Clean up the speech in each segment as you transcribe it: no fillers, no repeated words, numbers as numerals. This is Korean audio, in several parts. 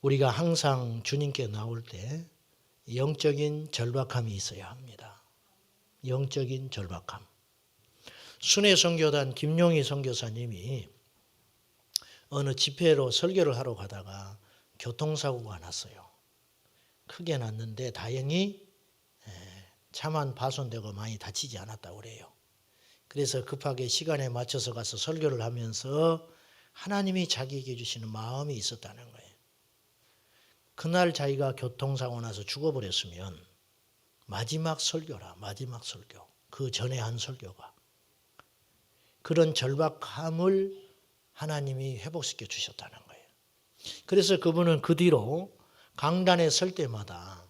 우리가 항상 주님께 나올 때 영적인 절박함이 있어야 합니다. 영적인 절박함. 순회선교단 김용희 선교사님이 어느 집회로 설교를 하러 가다가 교통사고가 났어요. 크게 났는데 다행히 차만 파손되고 많이 다치지 않았다고 그래요. 그래서 급하게 시간에 맞춰서 가서 설교를 하면서 하나님이 자기에게 주시는 마음이 있었다는 거예요. 그날 자기가 교통사고 나서 죽어버렸으면 마지막 설교라, 마지막 설교. 그 전에 한 설교가. 그런 절박함을 하나님이 회복시켜 주셨다는 거예요. 그래서 그분은 그 뒤로 강단에 설 때마다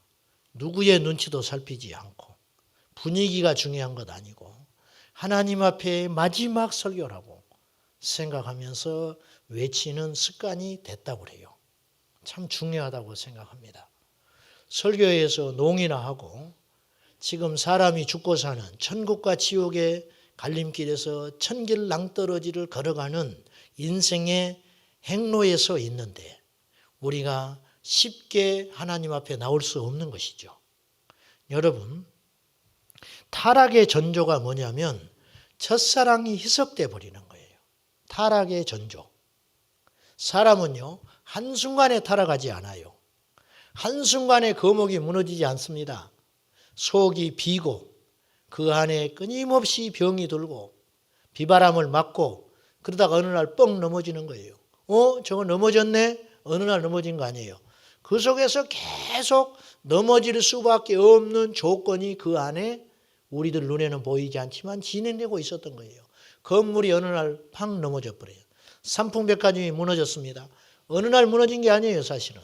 누구의 눈치도 살피지 않고 분위기가 중요한 것 아니고 하나님 앞에 마지막 설교라고 생각하면서 외치는 습관이 됐다고 그래요. 참 중요하다고 생각합니다. 설교에서 농이나 하고 지금 사람이 죽고 사는 천국과 지옥의 갈림길에서 천길 낭떠러지를 걸어가는 인생의 행로에 서 있는데 우리가 쉽게 하나님 앞에 나올 수 없는 것이죠. 여러분, 타락의 전조가 뭐냐면 첫사랑이 희석돼 버리는 거예요. 타락의 전조. 사람은요, 한순간에 타락하지 않아요. 한순간에 거목이 무너지지 않습니다. 속이 비고 그 안에 끊임없이 병이 들고 비바람을 맞고 그러다가 어느 날 뻥 넘어지는 거예요. 저거 넘어졌네? 어느 날 넘어진 거 아니에요. 그 속에서 계속 넘어질 수밖에 없는 조건이 그 안에 우리들 눈에는 보이지 않지만 진행되고 있었던 거예요. 건물이 어느 날 팍 넘어져 버려요. 삼풍백화점이 무너졌습니다. 어느 날 무너진 게 아니에요, 사실은.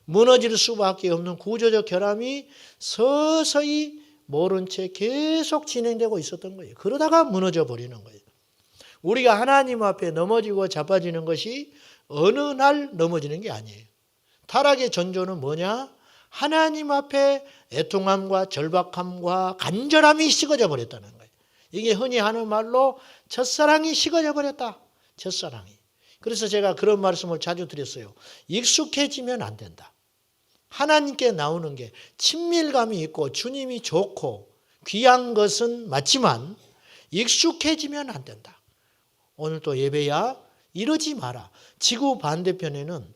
무너질 수밖에 없는 구조적 결함이 서서히 모른 채 계속 진행되고 있었던 거예요. 그러다가 무너져 버리는 거예요. 우리가 하나님 앞에 넘어지고 자빠지는 것이 어느 날 넘어지는 게 아니에요. 타락의 전조는 뭐냐? 하나님 앞에 애통함과 절박함과 간절함이 식어져 버렸다는 거예요. 이게 흔히 하는 말로 첫사랑이 식어져 버렸다. 첫사랑이. 그래서 제가 그런 말씀을 자주 드렸어요. 익숙해지면 안 된다. 하나님께 나오는 게 친밀감이 있고 주님이 좋고 귀한 것은 맞지만 익숙해지면 안 된다. 오늘 또 예배야 이러지 마라. 지구 반대편에는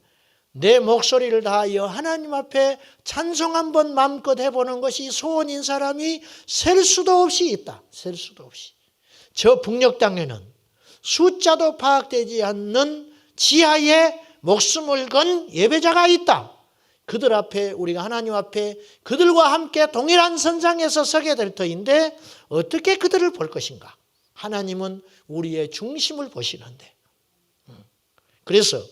내 목소리를 다하여 하나님 앞에 찬송 한번 마음껏 해보는 것이 소원인 사람이 셀 수도 없이 있다. 셀 수도 없이. 저 북녘 땅에는 숫자도 파악되지 않는 지하에 목숨을 건 예배자가 있다. 그들 앞에 우리가 하나님 앞에 그들과 함께 동일한 선상에서 서게 될 터인데 어떻게 그들을 볼 것인가? 하나님은 우리의 중심을 보시는데. 그래서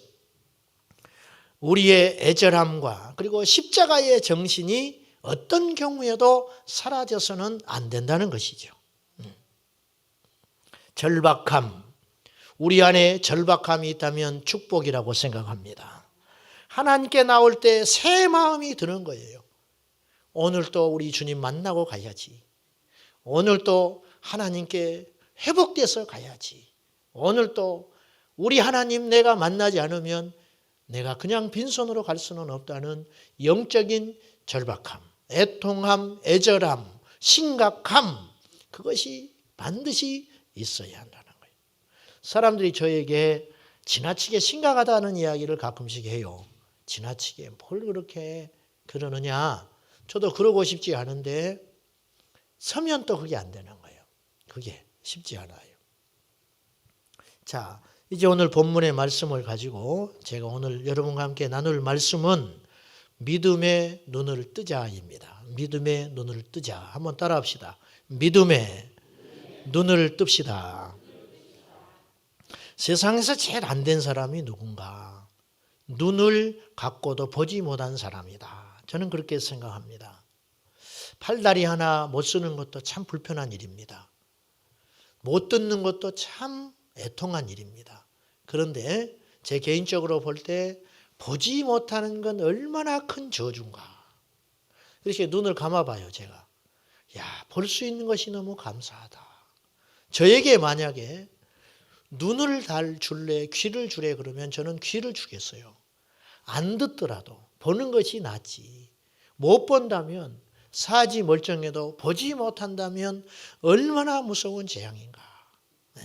우리의 애절함과 그리고 십자가의 정신이 어떤 경우에도 사라져서는 안 된다는 것이죠. 절박함. 우리 안에 절박함이 있다면 축복이라고 생각합니다. 하나님께 나올 때 새 마음이 드는 거예요. 오늘 또 우리 주님 만나고 가야지. 오늘 또 하나님께 회복돼서 가야지. 오늘 또 우리 하나님 내가 만나지 않으면 내가 그냥 빈손으로 갈 수는 없다는 영적인 절박함, 애통함, 애절함, 심각함, 그것이 반드시 있어야 한다는 거예요. 사람들이 저에게 지나치게 심각하다는 이야기를 가끔씩 해요. 지나치게 뭘 그렇게 그러느냐. 저도 그러고 싶지 않은데 서면 또 그게 안 되는 거예요. 그게 쉽지 않아요. 자, 이제 오늘 본문의 말씀을 가지고 제가 오늘 여러분과 함께 나눌 말씀은 믿음의 눈을 뜨자입니다. 믿음의 눈을 뜨자. 한번 따라합시다. 믿음의 눈을 뜹시다. 세상에서 제일 안 된 사람이 누군가? 눈을 갖고도 보지 못한 사람이다. 저는 그렇게 생각합니다. 팔다리 하나 못 쓰는 것도 참 불편한 일입니다. 못 듣는 것도 참 애통한 일입니다. 그런데 제 개인적으로 볼 때 보지 못하는 건 얼마나 큰 저주인가. 이렇게 눈을 감아봐요, 제가. 야, 볼 수 있는 것이 너무 감사하다. 저에게 만약에 눈을 달 줄래, 귀를 주래 그러면 저는 귀를 주겠어요. 안 듣더라도 보는 것이 낫지. 못 본다면 사지 멀쩡해도 보지 못한다면 얼마나 무서운 재앙인가. 네.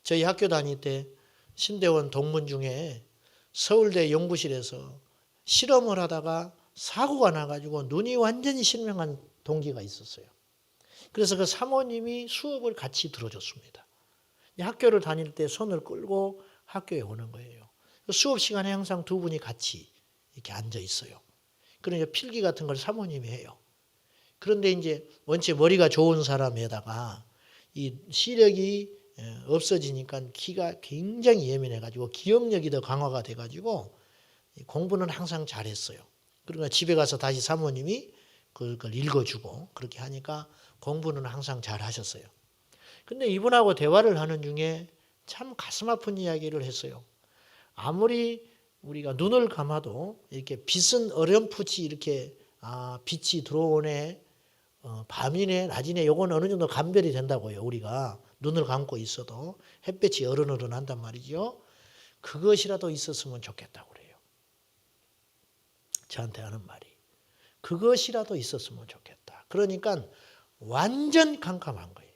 저희 학교 다닐 때 신대원 동문 중에 서울대 연구실에서 실험을 하다가 사고가 나가지고 눈이 완전히 실명한 동기가 있었어요. 그래서 그 사모님이 수업을 같이 들어줬습니다. 학교를 다닐 때 손을 끌고 학교에 오는 거예요. 수업 시간에 항상 두 분이 같이 이렇게 앉아 있어요. 그러니까 필기 같은 걸 사모님이 해요. 그런데 이제 원체 머리가 좋은 사람에다가 이 시력이 없어지니까 귀가 굉장히 예민해가지고 기억력이 더 강화가 돼가지고 공부는 항상 잘했어요. 그러니까 집에 가서 다시 사모님이 그걸 읽어주고 그렇게 하니까 공부는 항상 잘하셨어요. 근데 이분하고 대화를 하는 중에 참 가슴 아픈 이야기를 했어요. 아무리 우리가 눈을 감아도 이렇게 빛은 어렴풋이 이렇게 빛이 들어오네, 밤이네, 낮이네, 요건 어느 정도 감별이 된다고요. 우리가 눈을 감고 있어도 햇볕이 어른어른한단 말이죠. 그것이라도 있었으면 좋겠다고 그래요. 저한테 하는 말이. 그것이라도 있었으면 좋겠다. 그러니까 완전 캄캄한 거예요.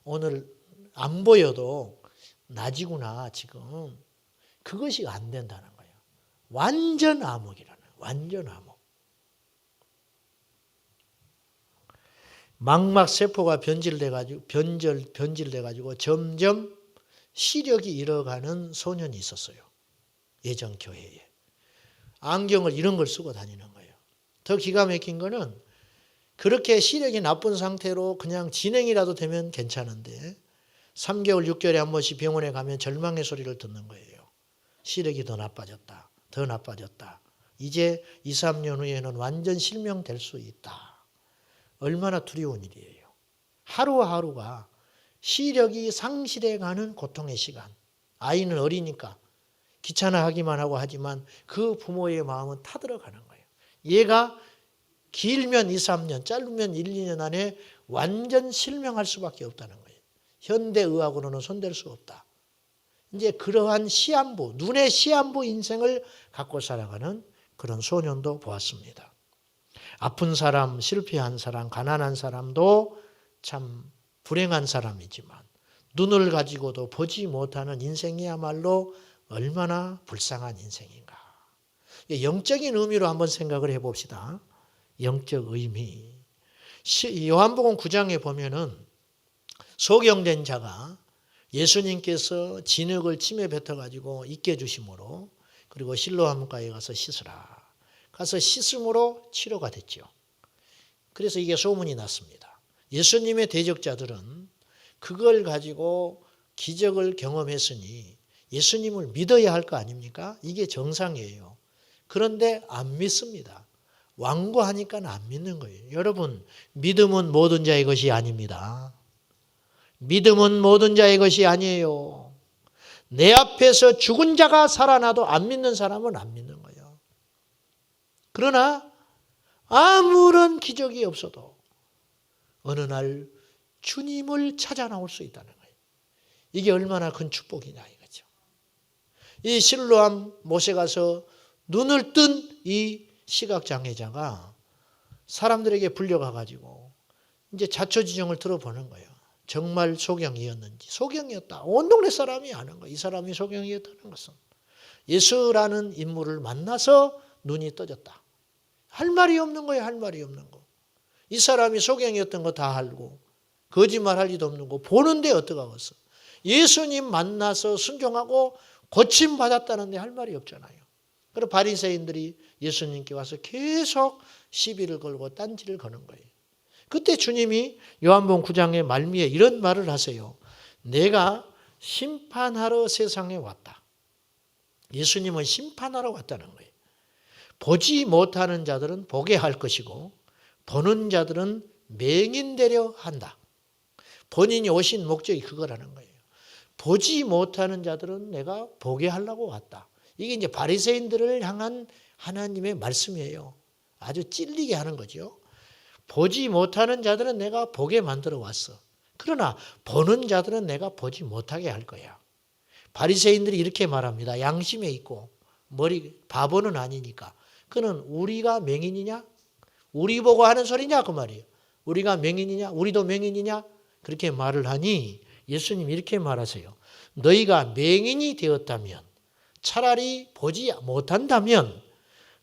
오늘 안 보여도 낮이구나 지금. 그것이 안 된다는 거예요. 완전 암흑이라는 거예요. 완전 암흑. 망막세포가 변질돼가지고 점점 시력이 잃어가는 소년이 있었어요. 예전 교회에. 안경을 이런 걸 쓰고 다니는 거예요. 더 기가 막힌 거는 그렇게 시력이 나쁜 상태로 그냥 진행이라도 되면 괜찮은데 3개월, 6개월에 한 번씩 병원에 가면 절망의 소리를 듣는 거예요. 시력이 더 나빠졌다. 더 나빠졌다. 이제 2, 3년 후에는 완전 실명될 수 있다. 얼마나 두려운 일이에요. 하루하루가 시력이 상실해가는 고통의 시간. 아이는 어리니까 귀찮아하기만 하고 하지만 그 부모의 마음은 타들어가는 거예요. 얘가 길면 2, 3년, 짧으면 1, 2년 안에 완전 실명할 수밖에 없다는 거예요. 현대의학으로는 손댈 수 없다. 이제 그러한 시한부, 눈의 시한부 인생을 갖고 살아가는 그런 소년도 보았습니다. 아픈 사람, 실패한 사람, 가난한 사람도 참 불행한 사람이지만 눈을 가지고도 보지 못하는 인생이야말로 얼마나 불쌍한 인생인가. 영적인 의미로 한번 생각을 해봅시다. 영적 의미. 요한복음 9장에 보면은 소경된 자가 예수님께서 진흙을 침에 뱉어가지고 잊게 해주심으로 그리고 실로암가에 가서 씻으라. 가서 씻음으로 치료가 됐죠. 그래서 이게 소문이 났습니다. 예수님의 대적자들은 그걸 가지고 기적을 경험했으니 예수님을 믿어야 할 거 아닙니까? 이게 정상이에요. 그런데 안 믿습니다. 완고하니까 안 믿는 거예요. 여러분, 믿음은 모든 자의 것이 아닙니다. 믿음은 모든 자의 것이 아니에요. 내 앞에서 죽은 자가 살아나도 안 믿는 사람은 안 믿는 거예요. 그러나 아무런 기적이 없어도 어느 날 주님을 찾아 나올 수 있다는 거예요. 이게 얼마나 큰 축복이냐 이거죠. 이 실로암 못에 가서 눈을 뜬 이 시각장애자가 사람들에게 불려가가지고 이제 자초지종을 들어보는 거예요. 정말 소경이었는지. 소경이었다. 온 동네 사람이 아는 거예요. 이 사람이 소경이었다는 것은. 예수라는 인물을 만나서 눈이 떠졌다. 할 말이 없는 거예요. 할 말이 없는 거. 이 사람이 소경이었던 거 다 알고 거짓말할 리도 없는 거 보는데 어떡하겠어. 예수님 만나서 순종하고 고침받았다는데 할 말이 없잖아요. 그래서 바리새인들이 예수님께 와서 계속 시비를 걸고 딴지를 거는 거예요. 그때 주님이 요한복음 9장의 말미에 이런 말을 하세요. 내가 심판하러 세상에 왔다. 예수님은 심판하러 왔다는 거예요. 보지 못하는 자들은 보게 할 것이고 보는 자들은 맹인되려 한다. 본인이 오신 목적이 그거라는 거예요. 보지 못하는 자들은 내가 보게 하려고 왔다. 이게 이제 바리새인들을 향한 하나님의 말씀이에요. 아주 찔리게 하는 거죠. 보지 못하는 자들은 내가 보게 만들어 왔어. 그러나 보는 자들은 내가 보지 못하게 할 거야. 바리새인들이 이렇게 말합니다. 양심에 있고 바보는 아니니까. 그는 우리가 맹인이냐? 우리 보고 하는 소리냐? 그 말이에요. 우리가 맹인이냐? 우리도 맹인이냐? 그렇게 말을 하니 예수님 이렇게 말하세요. 너희가 맹인이 되었다면, 차라리 보지 못한다면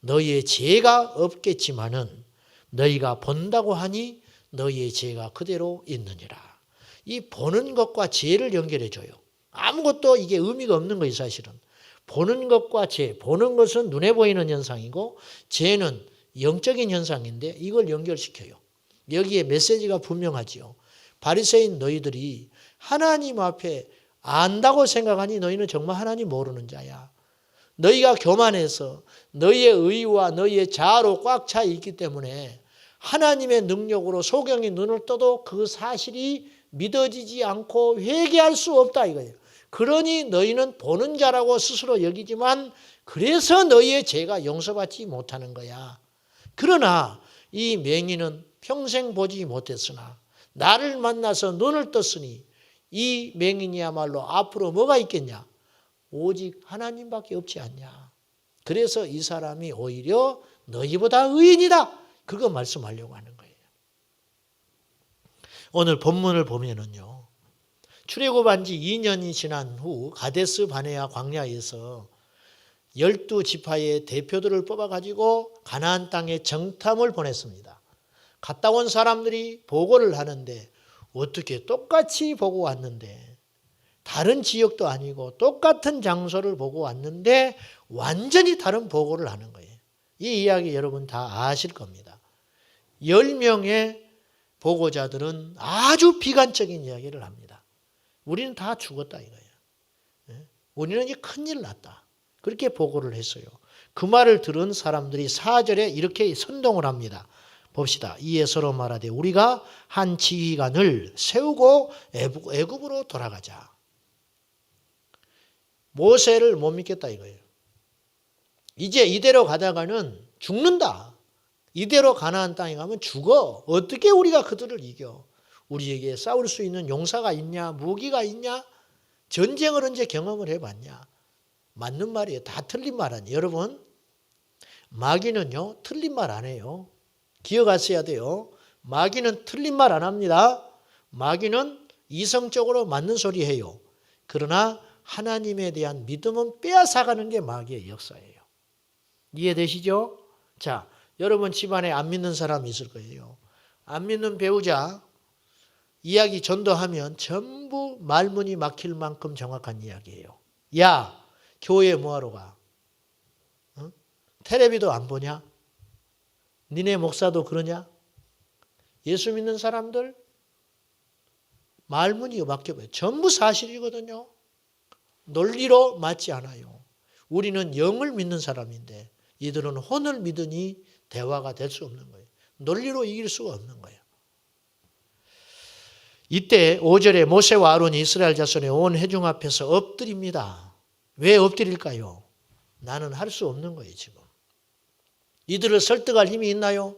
너희의 죄가 없겠지만은 너희가 본다고 하니 너희의 죄가 그대로 있느니라. 이 보는 것과 죄를 연결해 줘요. 아무것도 이게 의미가 없는 거예요, 사실은. 보는 것과 죄, 보는 것은 눈에 보이는 현상이고 죄는 영적인 현상인데 이걸 연결시켜요. 여기에 메시지가 분명하지요. 바리새인 너희들이 하나님 앞에 안다고 생각하니 너희는 정말 하나님 모르는 자야. 너희가 교만해서 너희의 의와 너희의 자아로 꽉 차 있기 때문에 하나님의 능력으로 소경이 눈을 떠도 그 사실이 믿어지지 않고 회개할 수 없다 이거예요. 그러니 너희는 보는 자라고 스스로 여기지만 그래서 너희의 죄가 용서받지 못하는 거야. 그러나 이 맹인은 평생 보지 못했으나 나를 만나서 눈을 떴으니 이 맹인이야말로 앞으로 뭐가 있겠냐? 오직 하나님밖에 없지 않냐. 그래서 이 사람이 오히려 너희보다 의인이다. 그거 말씀하려고 하는 거예요. 오늘 본문을 보면은요. 출애굽한 지 2년이 지난 후 가데스 바네아 광야에서 12지파의 대표들을 뽑아가지고 가나안 땅에 정탐을 보냈습니다. 갔다 온 사람들이 보고를 하는데 어떻게 똑같이 보고 왔는데 다른 지역도 아니고 똑같은 장소를 보고 왔는데 완전히 다른 보고를 하는 거예요. 이 이야기 여러분 다 아실 겁니다. 10명의 보고자들은 아주 비관적인 이야기를 합니다. 우리는 다 죽었다 이거예요. 우리는 이제 큰일 났다. 그렇게 보고를 했어요. 그 말을 들은 사람들이 4절에 이렇게 선동을 합니다. 봅시다. 이에 서로 말하되 우리가 한 지휘관을 세우고 애굽으로 돌아가자. 모세를 못 믿겠다 이거예요. 이제 이대로 가다가는 죽는다. 이대로 가나안 땅에 가면 죽어. 어떻게 우리가 그들을 이겨? 우리에게 싸울 수 있는 용사가 있냐? 무기가 있냐? 전쟁을 언제 경험을 해봤냐? 맞는 말이에요. 다 틀린 말 아니에요. 여러분, 마귀는요, 틀린 말 안 해요. 기억하셔야 돼요. 마귀는 틀린 말 안 합니다. 마귀는 이성적으로 맞는 소리 해요. 그러나 하나님에 대한 믿음은 빼앗아가는 게 마귀의 역사예요. 이해되시죠? 자, 여러분 집안에 안 믿는 사람이 있을 거예요. 안 믿는 배우자 이야기 전도하면 전부 말문이 막힐 만큼 정확한 이야기예요. 야, 교회 뭐하러 가? 어? 텔레비도 안 보냐? 니네 목사도 그러냐? 예수 믿는 사람들 말문이 막혀버려요. 전부 사실이거든요. 논리로 맞지 않아요. 우리는 영을 믿는 사람인데 이들은 혼을 믿으니 대화가 될 수 없는 거예요. 논리로 이길 수가 없는 거예요. 이때 5절에 모세와 아론이 이스라엘 자손의 온 회중 앞에서 엎드립니다. 왜 엎드릴까요? 나는 할 수 없는 거예요, 지금. 이들을 설득할 힘이 있나요?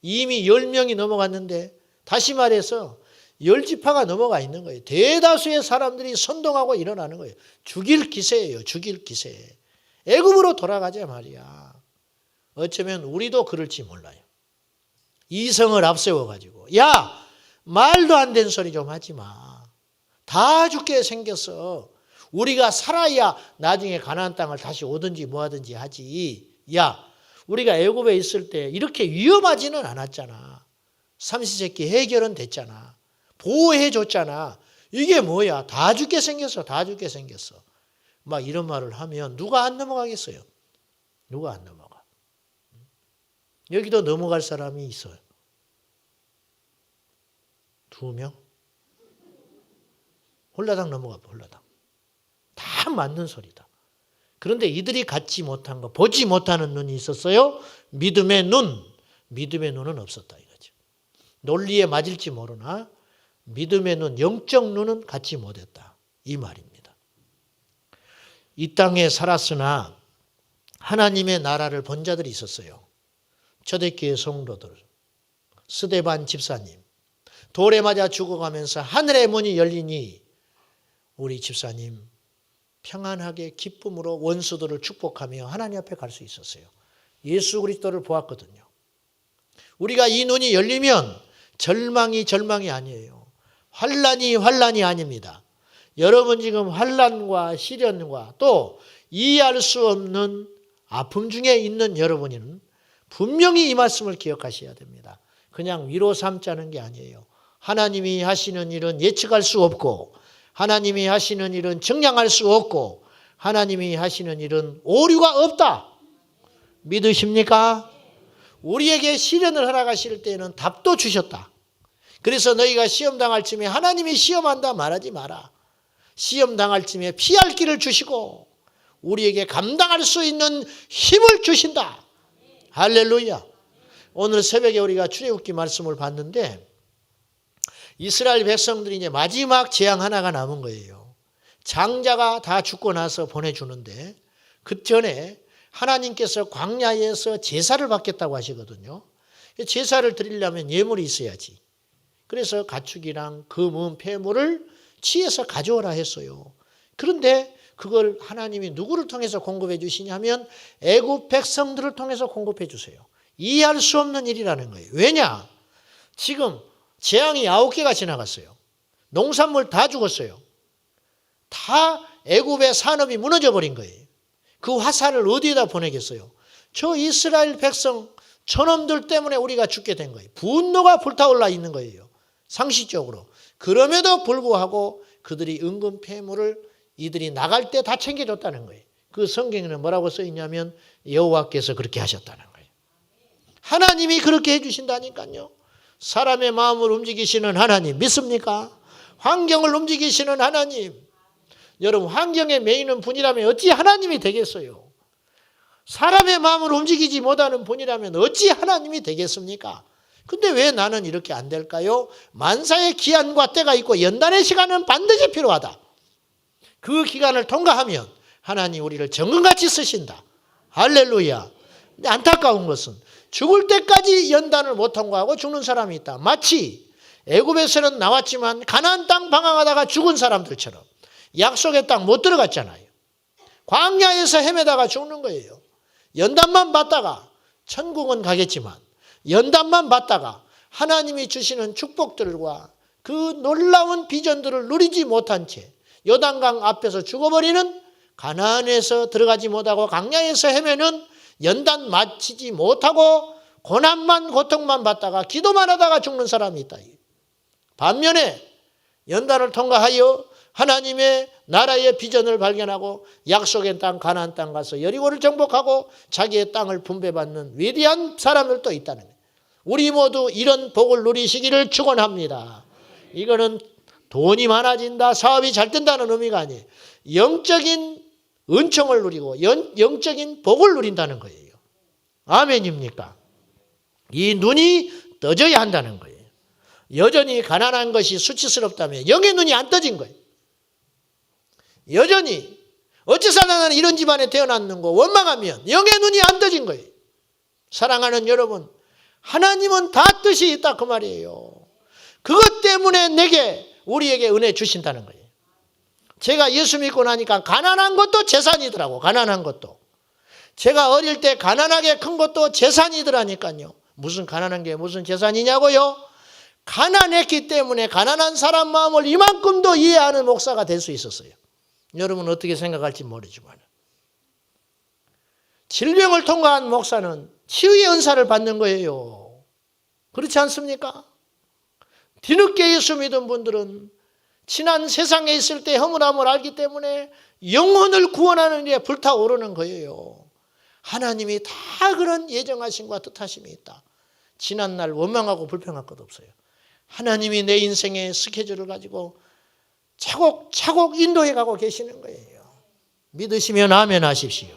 이미 10명이 넘어갔는데 다시 말해서 10지파가 넘어가 있는 거예요. 대다수의 사람들이 선동하고 일어나는 거예요. 죽일 기세예요. 죽일 기세. 애굽으로 돌아가자 말이야. 어쩌면 우리도 그럴지 몰라요. 이성을 앞세워가지고 야! 말도 안 되는 소리 좀 하지 마. 다 죽게 생겼어. 우리가 살아야 나중에 가나안 땅을 다시 오든지 뭐하든지 하지. 야! 우리가 애굽에 있을 때 이렇게 위험하지는 않았잖아. 삼시세끼 해결은 됐잖아. 보호해 줬잖아. 이게 뭐야? 다 죽게 생겼어. 다 죽게 생겼어. 막 이런 말을 하면 누가 안 넘어가겠어요? 누가 안 넘어가? 여기도 넘어갈 사람이 있어요. 2명? 홀라당 넘어가 봐. 홀라당. 다 맞는 소리다. 그런데 이들이 갖지 못한 거, 보지 못하는 눈이 있었어요. 믿음의 눈. 믿음의 눈은 없었다 이거죠. 논리에 맞을지 모르나 믿음의 눈, 영적 눈은 갖지 못했다. 이 말입니다. 이 땅에 살았으나 하나님의 나라를 본 자들이 있었어요. 초대교회 성도들, 스데반 집사님, 돌에 맞아 죽어가면서 하늘의 문이 열리니 우리 집사님 평안하게 기쁨으로 원수들을 축복하며 하나님 앞에 갈 수 있었어요. 예수 그리스도를 보았거든요. 우리가 이 눈이 열리면 절망이 아니에요. 환란이 아닙니다. 여러분 지금 환란과 시련과 또 이해할 수 없는 아픔 중에 있는 여러분은 분명히 이 말씀을 기억하셔야 됩니다. 그냥 위로 삼자는 게 아니에요. 하나님이 하시는 일은 예측할 수 없고 하나님이 하시는 일은 정량할 수 없고 하나님이 하시는 일은 오류가 없다. 믿으십니까? 우리에게 시련을 허락하실 때에는 답도 주셨다. 그래서 너희가 시험 당할 쯤에 하나님이 시험한다 말하지 마라. 시험 당할 쯤에 피할 길을 주시고 우리에게 감당할 수 있는 힘을 주신다. 할렐루야. 오늘 새벽에 우리가 출애굽기 말씀을 봤는데 이스라엘 백성들이 이제 마지막 재앙 하나가 남은 거예요. 장자가 다 죽고 나서 보내주는데 그 전에 하나님께서 광야에서 제사를 받겠다고 하시거든요. 제사를 드리려면 예물이 있어야지. 그래서 가축이랑 금은 폐물을 취해서 가져오라 했어요. 그런데 그걸 하나님이 누구를 통해서 공급해 주시냐면 애굽 백성들을 통해서 공급해 주세요. 이해할 수 없는 일이라는 거예요. 왜냐? 지금 재앙이 9개가 지나갔어요. 농산물 다 죽었어요. 다 애굽의 산업이 무너져 버린 거예요. 그 화살을 어디에다 보내겠어요? 저 이스라엘 백성 저놈들 때문에 우리가 죽게 된 거예요. 분노가 불타올라 있는 거예요. 상식적으로. 그럼에도 불구하고 그들이 은근 폐물을 이들이 나갈 때 다 챙겨줬다는 거예요. 그 성경에는 뭐라고 써 있냐면 여호와께서 그렇게 하셨다는 거예요. 하나님이 그렇게 해주신다니까요. 사람의 마음을 움직이시는 하나님 믿습니까? 환경을 움직이시는 하나님. 여러분 환경에 매이는 분이라면 어찌 하나님이 되겠어요? 사람의 마음을 움직이지 못하는 분이라면 어찌 하나님이 되겠습니까? 근데 왜 나는 이렇게 안 될까요? 만사의 기한과 때가 있고 연단의 시간은 반드시 필요하다. 그 기간을 통과하면 하나님 우리를 정금같이 쓰신다. 할렐루야. 근데 안타까운 것은 죽을 때까지 연단을 못 통과하고 죽는 사람이 있다. 마치 애굽에서는 나왔지만 가나안 땅 방황하다가 죽은 사람들처럼 약속의 땅 못 들어갔잖아요. 광야에서 헤매다가 죽는 거예요. 연단만 받다가 천국은 가겠지만 연단만 받다가 하나님이 주시는 축복들과 그 놀라운 비전들을 누리지 못한 채 요단강 앞에서 죽어버리는 가나안에서 들어가지 못하고 광야에서 헤매는 연단 마치지 못하고 고통만 받다가 기도만 하다가 죽는 사람이 있다. 반면에 연단을 통과하여 하나님의 나라의 비전을 발견하고 약속의 땅 가나안 땅 가서 여리고를 정복하고 자기의 땅을 분배받는 위대한 사람들도 있다는 거예요. 우리 모두 이런 복을 누리시기를 축원합니다. 이거는 돈이 많아진다, 사업이 잘 된다는 의미가 아니에요. 영적인 은총을 누리고 영적인 복을 누린다는 거예요. 아멘입니까? 이 눈이 떠져야 한다는 거예요. 여전히 가난한 것이 수치스럽다면 영의 눈이 안 떠진 거예요. 여전히 어째서 나는 이런 집안에 태어났는고 원망하면 영의 눈이 안 떠진 거예요. 사랑하는 여러분, 하나님은 다 뜻이 있다 그 말이에요. 그것 때문에 우리에게 은혜 주신다는 거예요. 제가 예수 믿고 나니까 가난한 것도 재산이더라고. 가난한 것도. 제가 어릴 때 가난하게 큰 것도 재산이더라니까요. 무슨 가난한 게 무슨 재산이냐고요? 가난했기 때문에 가난한 사람 마음을 이만큼도 이해하는 목사가 될 수 있었어요. 여러분 어떻게 생각할지 모르지만 질병을 통과한 목사는 치유의 은사를 받는 거예요. 그렇지 않습니까? 뒤늦게 예수 믿은 분들은 지난 세상에 있을 때 허물함을 알기 때문에 영혼을 구원하는 일에 불타오르는 거예요. 하나님이 다 그런 예정하심과 뜻하심이 있다. 지난날 원망하고 불평할 것 없어요. 하나님이 내 인생의 스케줄을 가지고 차곡차곡 인도해 가고 계시는 거예요. 믿으시면 아멘 하십시오.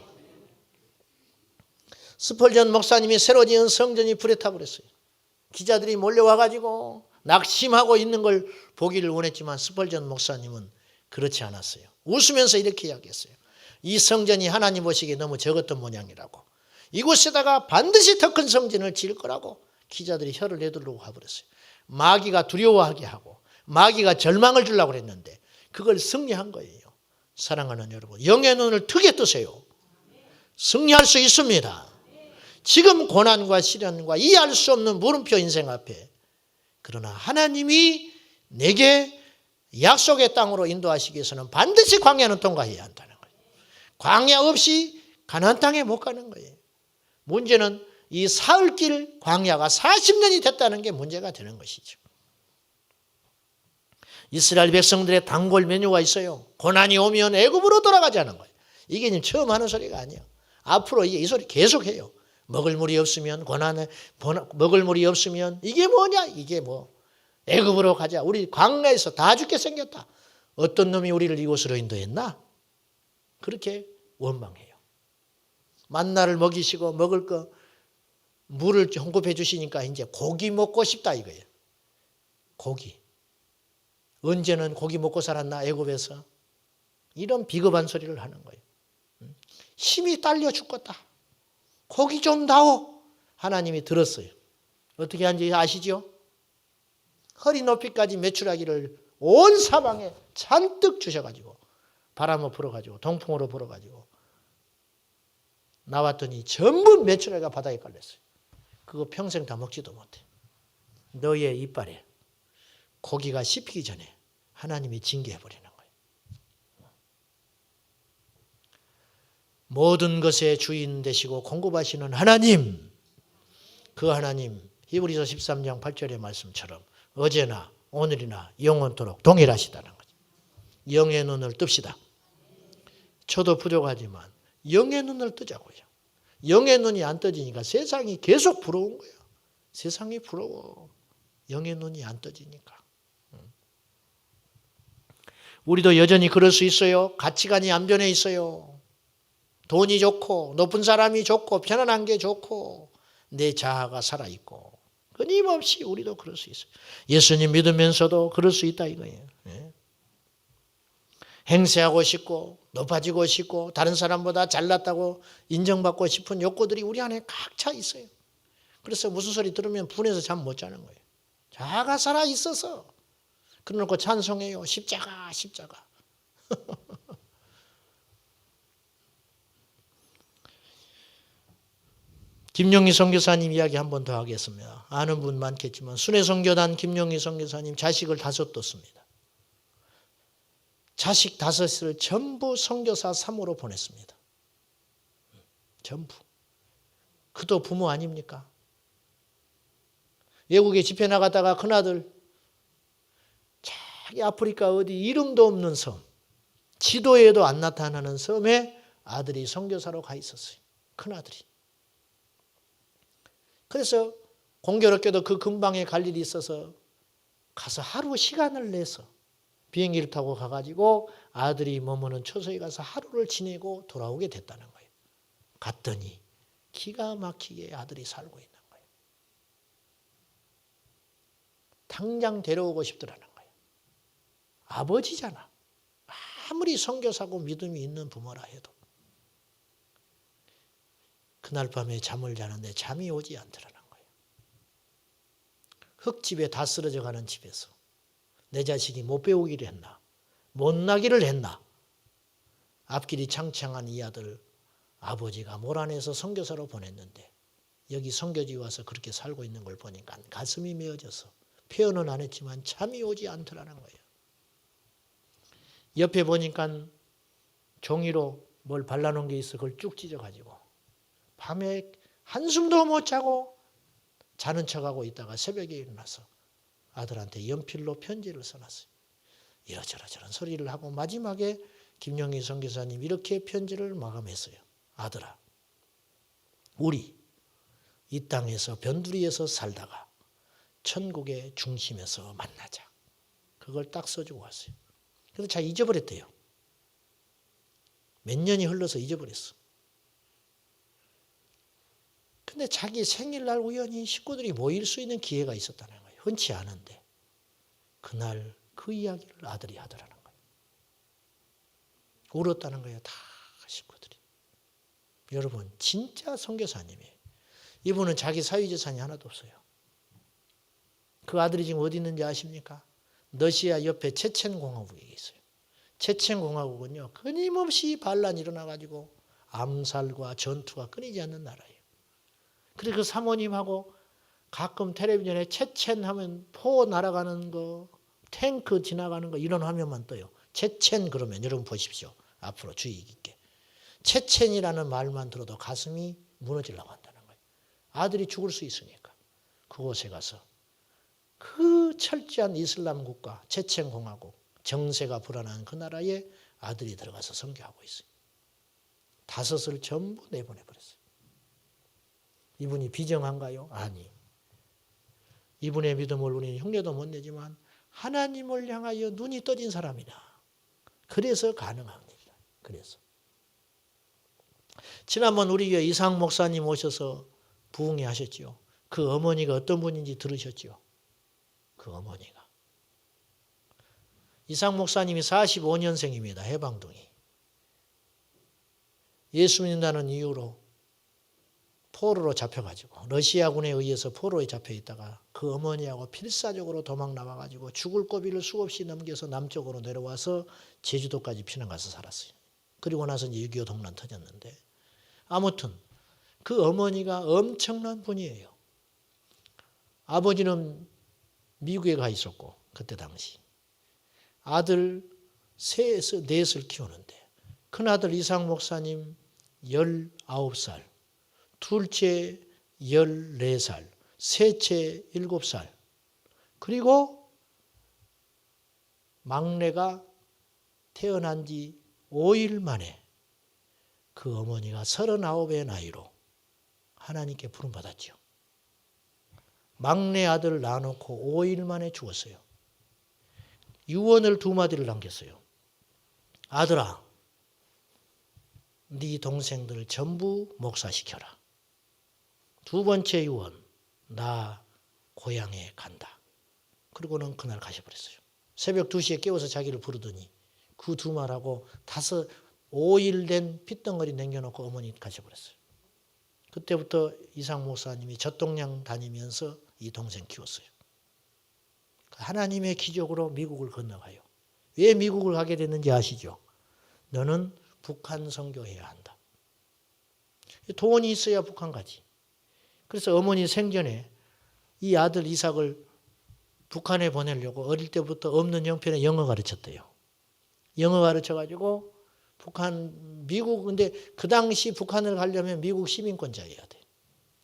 스펄전 목사님이 새로 지은 성전이 불에 타버렸어요. 기자들이 몰려와가지고 낙심하고 있는 걸 보기를 원했지만 스펄전 목사님은 그렇지 않았어요. 웃으면서 이렇게 이야기했어요. 이 성전이 하나님 보시기에 너무 적었던 모양이라고. 이곳에다가 반드시 더 큰 성전을 지을 거라고 기자들이 혀를 내두르고 가버렸어요. 마귀가 두려워하게 하고 마귀가 절망을 주려고 그랬는데 그걸 승리한 거예요. 사랑하는 여러분, 영의 눈을 크게 뜨세요. 승리할 수 있습니다. 지금 고난과 시련과 이해할 수 없는 물음표 인생 앞에, 그러나 하나님이 내게 약속의 땅으로 인도하시기 위해서는 반드시 광야는 통과해야 한다는 거예요. 광야 없이 가나안 땅에 못 가는 거예요. 문제는 이 사흘길 광야가 40년이 됐다는 게 문제가 되는 것이죠. 이스라엘 백성들의 단골 메뉴가 있어요. 고난이 오면 애굽으로 돌아가자는 거예요. 이게 지금 처음 하는 소리가 아니에요. 앞으로 이 소리 계속해요. 먹을 물이 없으면 고난에, 먹을 물이 없으면 이게 뭐냐, 이게 뭐 애굽으로 가자. 우리 광야에서 다 죽게 생겼다. 어떤 놈이 우리를 이곳으로 인도했나? 그렇게 원망해요. 만나를 먹이시고 먹을 거 물을 공급해 주시니까 이제 고기 먹고 싶다 이거예요. 고기. 언제는 고기 먹고 살았나 애굽에서. 이런 비겁한 소리를 하는 거예요. 힘이 딸려 죽겠다. 고기 좀 다오. 하나님이 들었어요. 어떻게 한지 아시죠? 허리 높이까지 메추라기를 온 사방에 잔뜩 주셔가지고 바람을 불어가지고 동풍으로 불어가지고 나왔더니 전부 메추라기가 바닥에 깔렸어요. 그거 평생 다 먹지도 못해. 너의 이빨에 고기가 씹히기 전에 하나님이 징계해버리는 거예요. 모든 것의 주인 되시고 공급하시는 하나님, 그 하나님, 히브리서 13장 8절의 말씀처럼 어제나 오늘이나 영원토록 동일하시다는 거죠. 영의 눈을 뜹시다. 저도 부족하지만 영의 눈을 뜨자고요. 영의 눈이 안 떠지니까 세상이 계속 부러운 거예요. 세상이 부러워. 영의 눈이 안 떠지니까. 우리도 여전히 그럴 수 있어요. 가치관이 안 변해 있어요. 돈이 좋고 높은 사람이 좋고 편안한 게 좋고 내 자아가 살아있고 끊임없이 우리도 그럴 수 있어요. 예수님 믿으면서도 그럴 수 있다 이거예요. 행세하고 싶고 높아지고 싶고 다른 사람보다 잘났다고 인정받고 싶은 욕구들이 우리 안에 각 차 있어요. 그래서 무슨 소리 들으면 분해서 잠 못 자는 거예요. 자아가 살아있어서 그래놓고 찬송해요. 십자가 십자가. 김용희 선교사님 이야기 한 번 더 하겠습니다. 아는 분 많겠지만 순회선교단 김용희 선교사님 자식을 5 뒀습니다. 자식 5을 전부 선교사 3호로 보냈습니다. 전부. 그도 부모 아닙니까? 외국에 집회 나갔다가 큰아들 자기 아프리카 어디 이름도 없는 섬, 지도에도 안 나타나는 섬에 아들이 선교사로 가 있었어요. 큰아들이. 그래서 공교롭게도 그 근방에 갈 일이 있어서 가서 하루 시간을 내서 비행기를 타고 가가지고 아들이 머무는 처소에 가서 하루를 지내고 돌아오게 됐다는 거예요. 갔더니 기가 막히게 아들이 살고 있는 거예요. 당장 데려오고 싶더라는 거예요. 아버지잖아. 아무리 선교사고 믿음이 있는 부모라 해도. 그날 밤에 잠을 자는데 잠이 오지 않더라는 거예요. 흙집에 다 쓰러져 가는 집에서 내 자식이 못 배우기를 했나, 못 나기를 했나. 앞길이 창창한 이 아들 아버지가 몰아내서 선교사로 보냈는데 여기 선교지 와서 그렇게 살고 있는 걸 보니까 가슴이 메어져서 표현은 안 했지만 잠이 오지 않더라는 거예요. 옆에 보니까 종이로 뭘 발라놓은 게 있어. 그걸 쭉 찢어가지고 밤에 한숨도 못 자고 자는 척하고 있다가 새벽에 일어나서 아들한테 연필로 편지를 써놨어요. 이러저러저런 소리를 하고 마지막에 김용희 선교사님 이렇게 편지를 마감했어요. 아들아, 우리 이 땅에서 변두리에서 살다가 천국의 중심에서 만나자. 그걸 딱 써주고 왔어요. 그래서 잘 잊어버렸대요. 몇 년이 흘러서 잊어버렸어. 근데 자기 생일날 우연히 식구들이 모일 수 있는 기회가 있었다는 거예요. 흔치 않은데. 그날 그 이야기를 아들이 하더라는 거예요. 울었다는 거예요. 다 식구들이. 여러분 진짜 선교사님이에요. 이분은 자기 사위재산이 하나도 없어요. 그 아들이 지금 어디 있는지 아십니까? 러시아 옆에 체첸공화국에 있어요. 체첸공화국은요, 끊임없이 반란이 일어나가지고 암살과 전투가 끊이지 않는 나라예요. 그래서 그 사모님하고 가끔 텔레비전에 체첸 하면 포 날아가는 거, 탱크 지나가는 거 이런 화면만 떠요. 체첸 그러면 여러분 보십시오. 앞으로 주의 깊게. 체첸이라는 말만 들어도 가슴이 무너지려고 한다는 거예요. 아들이 죽을 수 있으니까. 그곳에 가서 그 철저한 이슬람 국가, 체첸 공화국, 정세가 불안한 그 나라에 아들이 들어가서 선교하고 있어요. 5을 전부 내보내버렸어요. 이분이 비정한가요? 아니. 이분의 믿음을 우리는 흉내도 못 내지만 하나님을 향하여 눈이 떠진 사람이다. 그래서 가능합니다. 그래서. 지난번 우리 교회 이상 목사님 오셔서 부흥회 하셨죠. 그 어머니가 어떤 분인지 들으셨죠. 그 어머니가. 이상 목사님이 45년생입니다. 해방동이. 예수 믿는다는 이유로 포로로 잡혀가지고 러시아군에 의해서 포로에 잡혀 있다가 그 어머니하고 필사적으로 도망 나와가지고 죽을 고비를 수없이 넘겨서 남쪽으로 내려와서 제주도까지 피난 가서 살았어요. 그리고 나서 이제 6.25 동란 터졌는데 아무튼 그 어머니가 엄청난 분이에요. 아버지는 미국에 가 있었고 그때 당시 아들 넷을 키우는데 큰아들 이상 목사님 19살, 둘째 14살, 셋째 7살, 그리고 막내가 태어난 지 5일 만에 그 어머니가 39의 나이로 하나님께 부름받았죠. 막내 아들을 낳아놓고 5일 만에 죽었어요. 유언을 2마디를 남겼어요. 아들아, 네 동생들 전부 목사시켜라. 2번째 유언, 나 고향에 간다. 그리고는 그날 가셔버렸어요. 새벽 2시에 깨워서 자기를 부르더니 그 2말하고 5일 된 핏덩어리 남겨놓고 어머니 가셔버렸어요. 그때부터 이상 목사님이 젖동량 다니면서 이 동생 키웠어요. 하나님의 기적으로 미국을 건너가요. 왜 미국을 가게 됐는지 아시죠? 너는 북한 선교해야 한다. 돈이 있어야 북한 가지. 그래서 어머니 생전에 이 아들 이삭을 북한에 보내려고 어릴 때부터 없는 형편에 영어 가르쳤대요. 영어 가르쳐가지고 미국, 근데 그 당시 북한을 가려면 미국 시민권자여야 돼.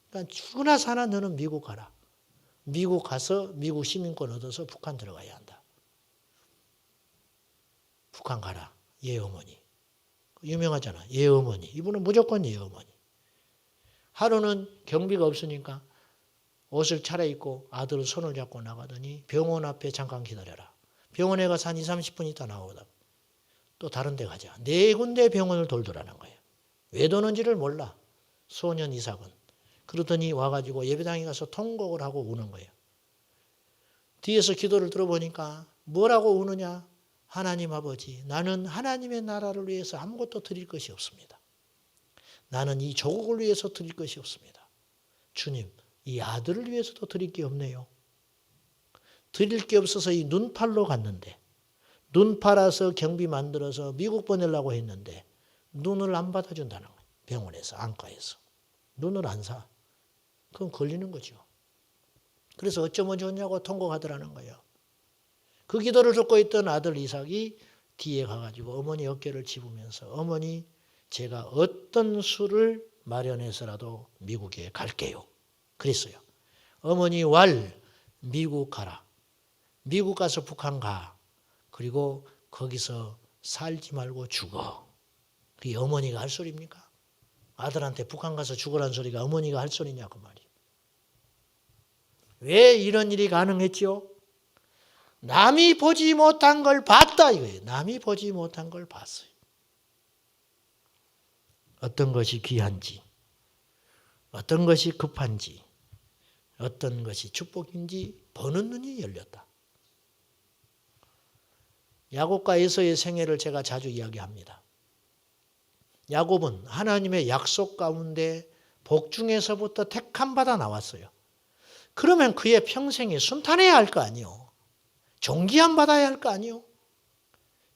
그러니까 죽으나 사나 너는 미국 가라. 미국 가서 미국 시민권 얻어서 북한 들어가야 한다. 북한 가라. 예 어머니. 유명하잖아. 예 어머니. 이분은 무조건 예 어머니. 하루는 경비가 없으니까 옷을 차려입고 아들을 손을 잡고 나가더니 병원 앞에 잠깐 기다려라. 병원에 가서 한 20-30분 있다 나오다. 또 다른 데 가자. 4군데 병원을 돌더라는 거예요. 왜 도는지를 몰라. 소년 이삭은. 그러더니 와가지고 예배당에 가서 통곡을 하고 우는 거예요. 뒤에서 기도를 들어보니까 뭐라고 우느냐. 하나님 아버지, 나는 하나님의 나라를 위해서 아무것도 드릴 것이 없습니다. 나는 이 조국을 위해서 드릴 것이 없습니다. 주님, 이 아들을 위해서도 드릴 게 없네요. 드릴 게 없어서 이 눈팔로 갔는데 눈 팔아서 경비 만들어서 미국 보내려고 했는데 눈을 안 받아준다는 거예요. 병원에서, 안과에서. 눈을 안 사. 그럼 걸리는 거죠. 그래서 어쩌면 좋냐고 통곡하더라는 거예요. 그 기도를 듣고 있던 아들 이삭이 뒤에 가가지고 어머니 어깨를 짚으면서 어머니 제가 어떤 수를 마련해서라도 미국에 갈게요. 그랬어요. 어머니 미국 가라. 미국 가서 북한 가. 그리고 거기서 살지 말고 죽어. 그게 어머니가 할 소리입니까? 아들한테 북한 가서 죽으라는 소리가 어머니가 할 소리냐 그 말이에요. 왜 이런 일이 가능했죠? 남이 보지 못한 걸 봤다 이거예요. 남이 보지 못한 걸 봤어요. 어떤 것이 귀한지, 어떤 것이 급한지, 어떤 것이 축복인지 보는 눈이 열렸다. 야곱과 에서의 생애를 제가 자주 이야기합니다. 야곱은 하나님의 약속 가운데 복중에서부터 택함 받아 나왔어요. 그러면 그의 평생이 순탄해야 할 거 아니요. 존귀함 받아야 할 거 아니요.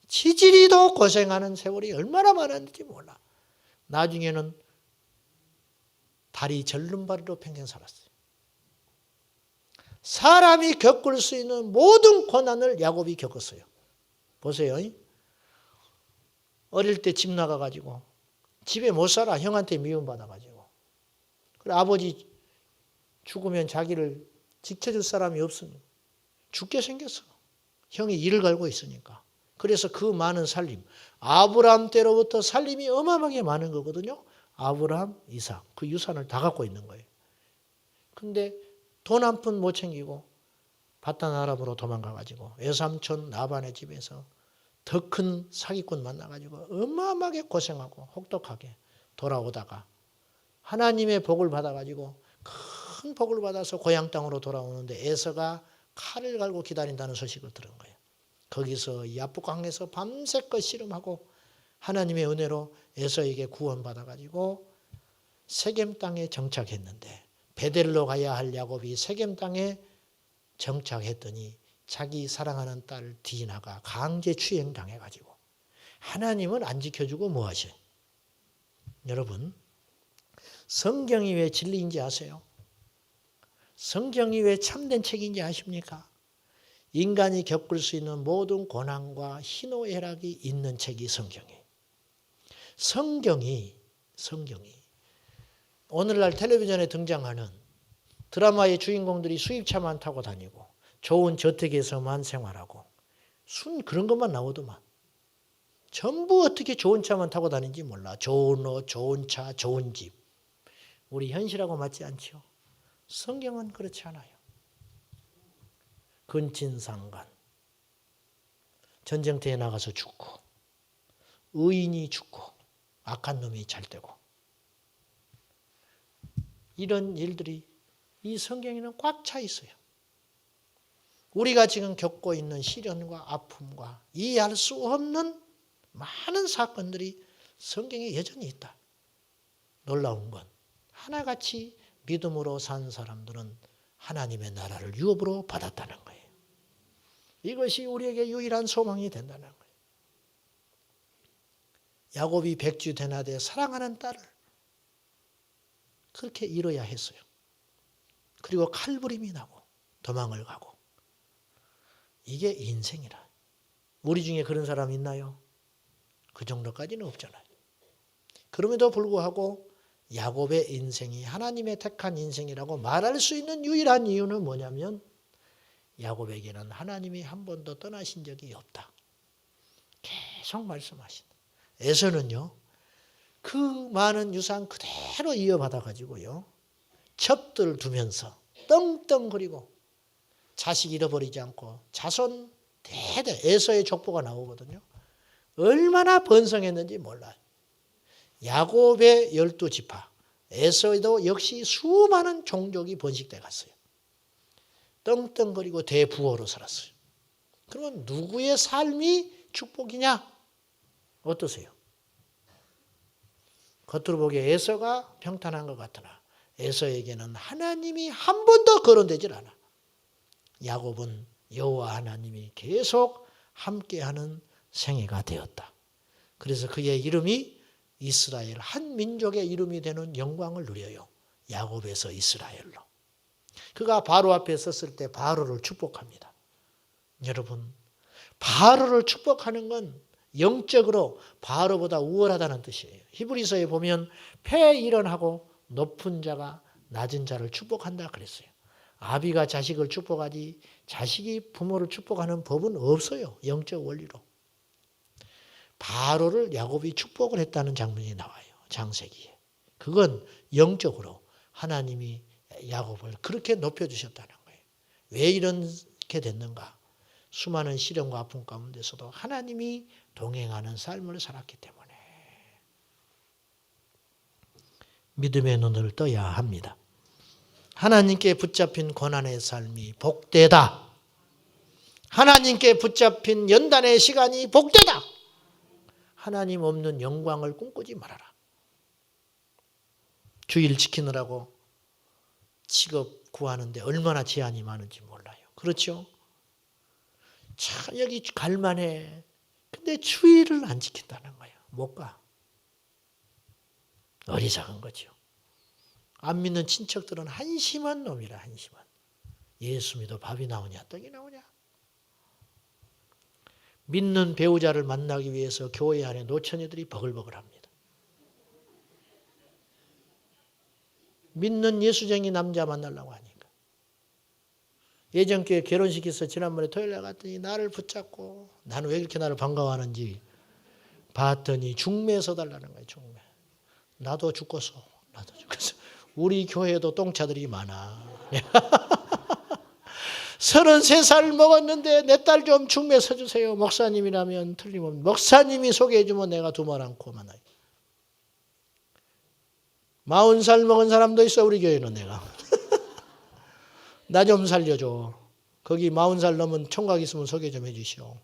지지리도 고생하는 세월이 얼마나 많았는지 몰라. 나중에는 다리 절름발이로 평생 살았어요. 사람이 겪을 수 있는 모든 고난을 야곱이 겪었어요. 보세요. 어릴 때 집 나가가지고 집에 못 살아. 형한테 미움받아가지고. 그래 아버지 죽으면 자기를 지켜줄 사람이 없으니 죽게 생겼어. 형이 이를 갈고 있으니까. 그래서 그 많은 살림, 아브라함 때로부터 살림이 어마어마하게 많은 거거든요. 아브라함, 이삭, 그 유산을 다 갖고 있는 거예요. 근데 돈 한 푼 못 챙기고 바단 아람으로 도망가가지고 외삼촌 나반의 집에서 더 큰 사기꾼 만나가지고 어마어마하게 고생하고 혹독하게 돌아오다가 하나님의 복을 받아가지고 큰 복을 받아서 고향 땅으로 돌아오는데 에서가 칼을 갈고 기다린다는 소식을 들은 거예요. 거기서 야복강에서 밤새껏 씨름하고 하나님의 은혜로 에서에게 구원받아가지고 세겜 땅에 정착했는데 베델로 가야 할 야곱이 세겜 땅에 정착했더니 자기 사랑하는 딸 디나가 강제 추행 당해가지고 하나님은 안 지켜주고 뭐 하셔요? 여러분 성경이 왜 진리인지 아세요? 성경이 왜 참된 책인지 아십니까? 인간이 겪을 수 있는 모든 고난과 희노애락이 있는 책이 성경이에요. 성경이 오늘날 텔레비전에 등장하는 드라마의 주인공들이 수입차만 타고 다니고 좋은 저택에서만 생활하고 그런 것만 나오더만. 전부 어떻게 좋은 차만 타고 다니는지 몰라. 좋은 옷, 좋은 차, 좋은 집. 우리 현실하고 맞지 않죠? 성경은 그렇지 않아요. 근친상간, 전쟁터에 나가서 죽고 의인이 죽고 악한 놈이 잘 되고 이런 일들이 이 성경에는 꽉 차 있어요. 우리가 지금 겪고 있는 시련과 아픔과 이해할 수 없는 많은 사건들이 성경에 여전히 있다. 놀라운 건 하나같이 믿음으로 산 사람들은 하나님의 나라를 유업으로 받았다는 거예요. 이것이 우리에게 유일한 소망이 된다는 거예요. 야곱이 백주 되나되 사랑하는 딸을 그렇게 잃어야 했어요. 그리고 칼부림이 나고 도망을 가고. 이게 인생이라. 우리 중에 그런 사람 있나요? 그 정도까지는 없잖아요. 그럼에도 불구하고 야곱의 인생이 하나님의 택한 인생이라고 말할 수 있는 유일한 이유는 뭐냐면 야곱에게는 하나님이 한 번도 떠나신 적이 없다. 계속 말씀하신다. 에서는요. 그 많은 유산 그대로 이어받아 가지고요. 첩들 두면서 떵떵거리고 자식 잃어버리지 않고 자손 대대 에서의 족보가 나오거든요. 얼마나 번성했는지 몰라요. 야곱의 12지파, 에서도 역시 수많은 종족이 번식돼 갔어요. 떵떵거리고 대부호로 살았어요. 그러면 누구의 삶이 축복이냐? 어떠세요? 겉으로 보기에 에서가 평탄한 것 같으나 에서에게는 하나님이 한 번도 거론되질 않아. 야곱은 여호와 하나님이 계속 함께하는 생애가 되었다. 그래서 그의 이름이 이스라엘, 한 민족의 이름이 되는 영광을 누려요. 야곱에서 이스라엘로. 그가 바로 앞에 섰을 때 바로를 축복합니다. 여러분, 바로를 축복하는 건 영적으로 바로보다 우월하다는 뜻이에요. 히브리서에 보면 폐일원하고 높은 자가 낮은 자를 축복한다 그랬어요. 아비가 자식을 축복하지 자식이 부모를 축복하는 법은 없어요. 영적 원리로. 바로를 야곱이 축복을 했다는 장면이 나와요. 창세기에. 그건 영적으로 하나님이 야곱을 그렇게 높여주셨다는 거예요. 왜 이렇게 됐는가? 수많은 시련과 아픔 가운데서도 하나님이 동행하는 삶을 살았기 때문에 믿음의 눈을 떠야 합니다. 하나님께 붙잡힌 고난의 삶이 복되다. 하나님께 붙잡힌 연단의 시간이 복되다. 하나님 없는 영광을 꿈꾸지 말아라. 주일 지키느라고 직업 구하는데 얼마나 제한이 많은지 몰라요. 그렇죠? 참 여기 갈만해. 근데 주의를 안 지킨다는 거예요. 못 가. 어리석은 거죠. 안 믿는 친척들은 한심한 놈이라, 한심한. 예수 믿어 밥이 나오냐 떡이 나오냐. 믿는 배우자를 만나기 위해서 교회 안에 노처녀들이 버글버글합니다. 믿는 예수쟁이 남자 만나려고 하니까. 예전교회 결혼식에서 지난번에 토요일에 갔더니 나를 붙잡고 나는 왜 이렇게 나를 반가워하는지 봤더니 중매 서달라는 거예요. 중매. 나도 죽겠어. 나도 죽겠어. 우리 교회에도 똥차들이 많아. 33살 먹었는데 내 딸 좀 중매 서주세요. 목사님이라면 틀림없는. 목사님이 소개해주면 내가 두말 않고 만나요. 40살 먹은 사람도 있어. 우리 교회는 내가. 나 좀 살려줘. 거기 40살 넘은 총각 있으면 소개 좀 해주시오.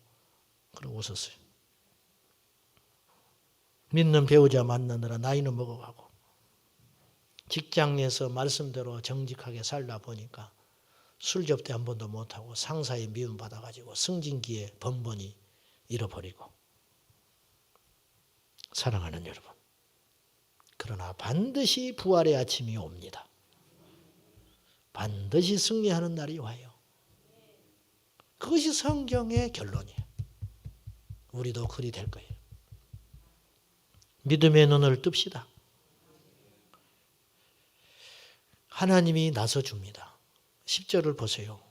그러고 웃었어요. 믿는 배우자 만나느라 나이는 먹어가고 직장 내에서 말씀대로 정직하게 살다 보니까 술 접대 한 번도 못하고 상사의 미움 받아가지고 승진기에 번번이 잃어버리고. 사랑하는 여러분, 그러나 반드시 부활의 아침이 옵니다. 반드시 승리하는 날이 와요. 그것이 성경의 결론이에요. 우리도 그리 될 거예요. 믿음의 눈을 뜹시다. 하나님이 나서줍니다. 10절을 보세요.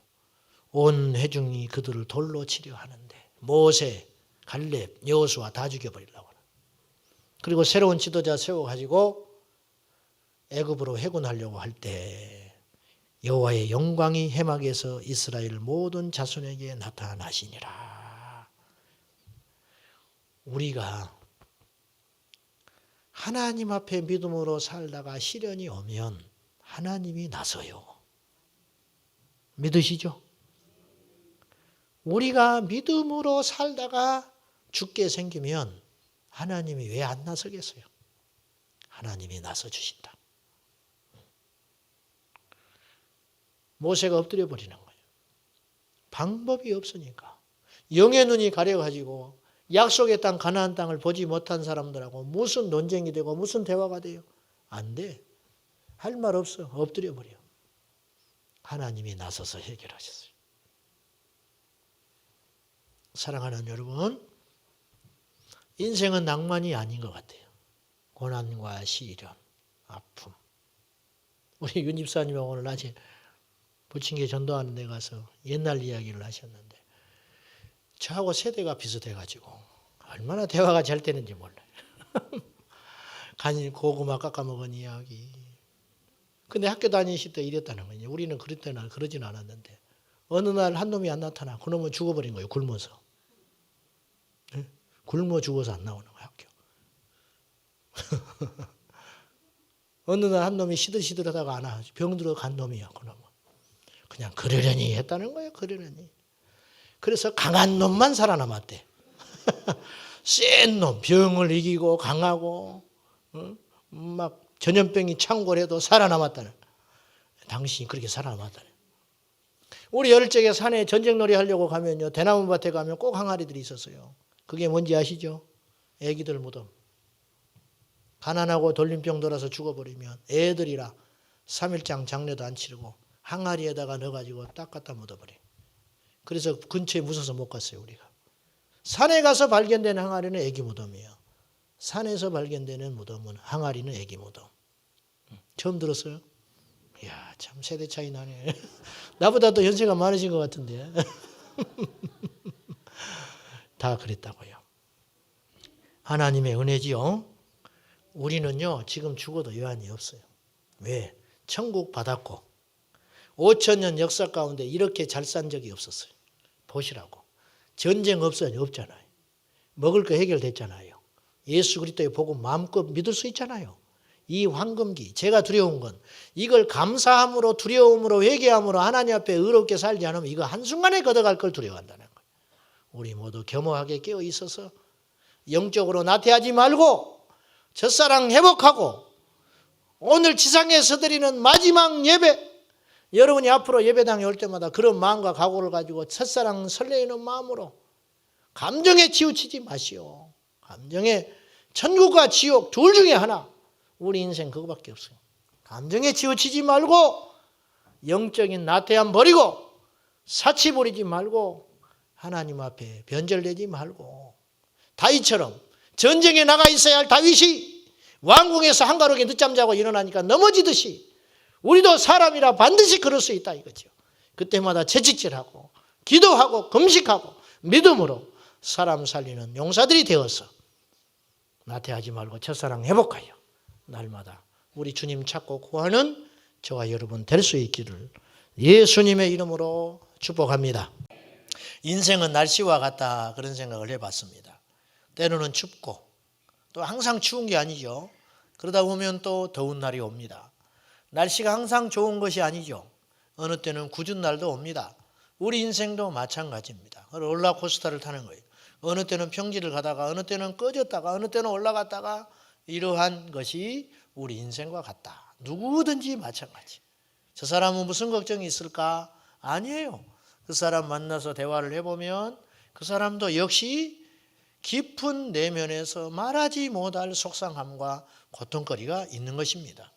온 회중이 그들을 돌로 치려 하는데 모세, 갈렙, 여호수아 다 죽여버리려고 하는. 그리고 새로운 지도자 세워가지고 애굽으로 회군하려고 할 때 여호와의 영광이 해막에서 이스라엘 모든 자손에게 나타나시니라. 우리가 하나님 앞에 믿음으로 살다가 시련이 오면 하나님이 나서요. 믿으시죠? 우리가 믿음으로 살다가 죽게 생기면 하나님이 왜 안 나서겠어요? 하나님이 나서 주신다. 모세가 엎드려 버리는 거예요. 방법이 없으니까. 영의 눈이 가려가지고 약속의 땅 가나안 땅을 보지 못한 사람들하고 무슨 논쟁이 되고 무슨 대화가 돼요? 안 돼. 할 말 없어. 엎드려 버려. 하나님이 나서서 해결하셨어요. 사랑하는 여러분, 인생은 낭만이 아닌 것 같아요. 고난과 시련, 아픔. 우리 윤 집사님이 오늘 낮에 부침개 전도하는 데 가서 옛날 이야기를 하셨는데 저하고 세대가 비슷해가지고 얼마나 대화가 잘 되는지 몰라요. 간 고구마 깎아 먹은 이야기. 근데 학교 다니실 때 이랬다는 거예요. 우리는 그럴 때는 그러진 않았는데 어느 날 한 놈이 안 나타나. 그놈은 죽어버린 거예요. 굶어서. 네? 굶어 죽어서 안 나오는 거예요. 학교. 어느 날 한 놈이 시들시들하다가 안 와. 병들어 간 놈이야. 그놈은. 그냥 그러려니 했다는 거예요. 그러려니. 그래서 강한 놈만 살아남았대. 센 놈, 병을 이기고 강하고 막 전염병이 창궐해도 살아남았다는. 당신이 그렇게 살아남았다는. 우리 어릴 적에 산에 전쟁놀이 하려고 가면요. 대나무 밭에 가면 꼭 항아리들이 있었어요. 그게 뭔지 아시죠? 애기들 무덤. 가난하고 돌림병 돌아서 죽어버리면 애들이라 3일장 장례도 안 치르고 항아리에다가 넣어가지고 딱 갖다 묻어버려. 그래서 근처에 무서워서 못 갔어요. 우리가. 산에 가서 발견되는 항아리는 애기 무덤이에요. 산에서 발견되는 무덤은 항아리는 애기 무덤. 처음 들었어요? 이야, 참 세대 차이 나네. 나보다 더 연세가 많으신 것 같은데. 다 그랬다고요. 하나님의 은혜지요. 우리는요, 지금 죽어도 여한이 없어요. 왜? 천국 받았고 5,000년 역사 가운데 이렇게 잘 산 적이 없었어요. 보시라고. 전쟁 없잖아요. 먹을 거 해결됐잖아요. 예수 그리스도의 복음 마음껏 믿을 수 있잖아요. 이 황금기, 제가 두려운 건 이걸 감사함으로 두려움으로 회개함으로 하나님 앞에 의롭게 살지 않으면 이거 한순간에 걷어갈 걸 두려워한다는 거예요. 우리 모두 겸허하게 깨어 있어서 영적으로 나태하지 말고 첫사랑 회복하고 오늘 지상에서 드리는 마지막 예배, 여러분이 앞으로 예배당에 올 때마다 그런 마음과 각오를 가지고 첫사랑 설레이는 마음으로 감정에 치우치지 마시오. 감정에 천국과 지옥 둘 중에 하나. 우리 인생 그거밖에 없어요. 감정에 치우치지 말고 영적인 나태함 버리고 사치 부리지 말고 하나님 앞에 변절되지 말고 다윗처럼 전쟁에 나가 있어야 할 다윗이 왕궁에서 한가롭게 늦잠 자고 일어나니까 넘어지듯이 우리도 사람이라 반드시 그럴 수 있다 이거죠. 그때마다 채찍질하고 기도하고 금식하고 믿음으로 사람 살리는 용사들이 되어서 나태하지 말고 첫사랑 회복하여 날마다 우리 주님 찾고 구하는 저와 여러분 될 수 있기를 예수님의 이름으로 축복합니다. 인생은 날씨와 같다 그런 생각을 해봤습니다. 때로는 춥고 또 항상 추운 게 아니죠. 그러다 보면 또 더운 날이 옵니다. 날씨가 항상 좋은 것이 아니죠. 어느 때는 궂은 날도 옵니다. 우리 인생도 마찬가지입니다. 롤러코스터를 타는 거예요. 어느 때는 평지를 가다가 어느 때는 꺼졌다가 어느 때는 올라갔다가 이러한 것이 우리 인생과 같다. 누구든지 마찬가지. 저 사람은 무슨 걱정이 있을까? 아니에요. 그 사람 만나서 대화를 해보면 그 사람도 역시 깊은 내면에서 말하지 못할 속상함과 고통거리가 있는 것입니다.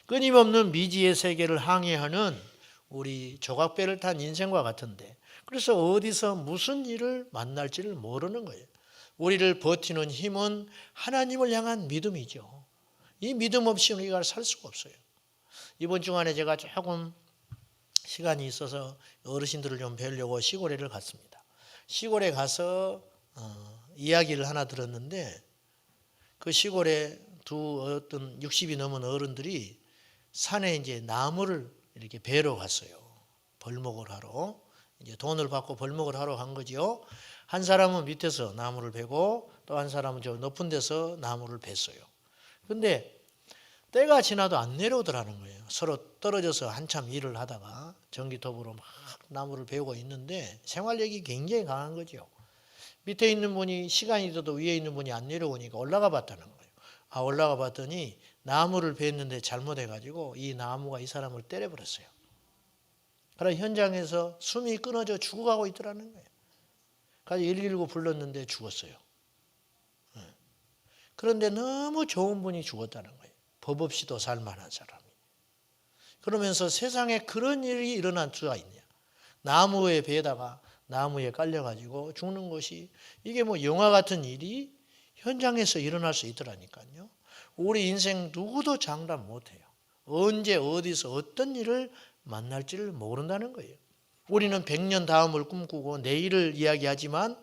끊임없는 미지의 세계를 항해하는 우리 조각배를 탄 인생과 같은데 그래서 어디서 무슨 일을 만날지를 모르는 거예요. 우리를 버티는 힘은 하나님을 향한 믿음이죠. 이 믿음 없이 우리가 살 수가 없어요. 이번 주간에 제가 조금 시간이 있어서 어르신들을 좀 뵈려고 시골에를 갔습니다. 시골에 가서 이야기를 하나 들었는데 그 시골에 두 어떤 60이 넘은 어른들이 산에 이제 나무를 이렇게 베러 갔어요. 벌목을 하러. 이제 돈을 받고 벌목을 하러 간 거죠. 한 사람은 밑에서 나무를 베고 또 한 사람은 저 높은 데서 나무를 뱄어요. 근데 때가 지나도 안 내려오더라는 거예요. 서로 떨어져서 한참 일을 하다가 전기톱으로 막 나무를 베고 있는데 생활력이 굉장히 강한 거죠. 밑에 있는 분이 시간이 있어도 위에 있는 분이 안 내려오니까 올라가 봤다는 거예요. 올라가 봤더니 나무를 뱄는데 잘못해가지고 이 나무가 이 사람을 때려버렸어요. 그래서 현장에서 숨이 끊어져 죽어가고 있더라는 거예요. 그래서 119 불렀는데 죽었어요. 그런데 너무 좋은 분이 죽었다는 거예요. 법 없이도 살만한 사람이. 그러면서 세상에 그런 일이 일어날 수가 있냐. 나무에 베다가 나무에 깔려가지고 죽는 것이 이게 뭐 영화 같은 일이 현장에서 일어날 수 있더라니까요. 우리 인생 누구도 장담 못해요. 언제 어디서 어떤 일을 만날지를 모른다는 거예요. 우리는 100년 다음을 꿈꾸고 내일을 이야기하지만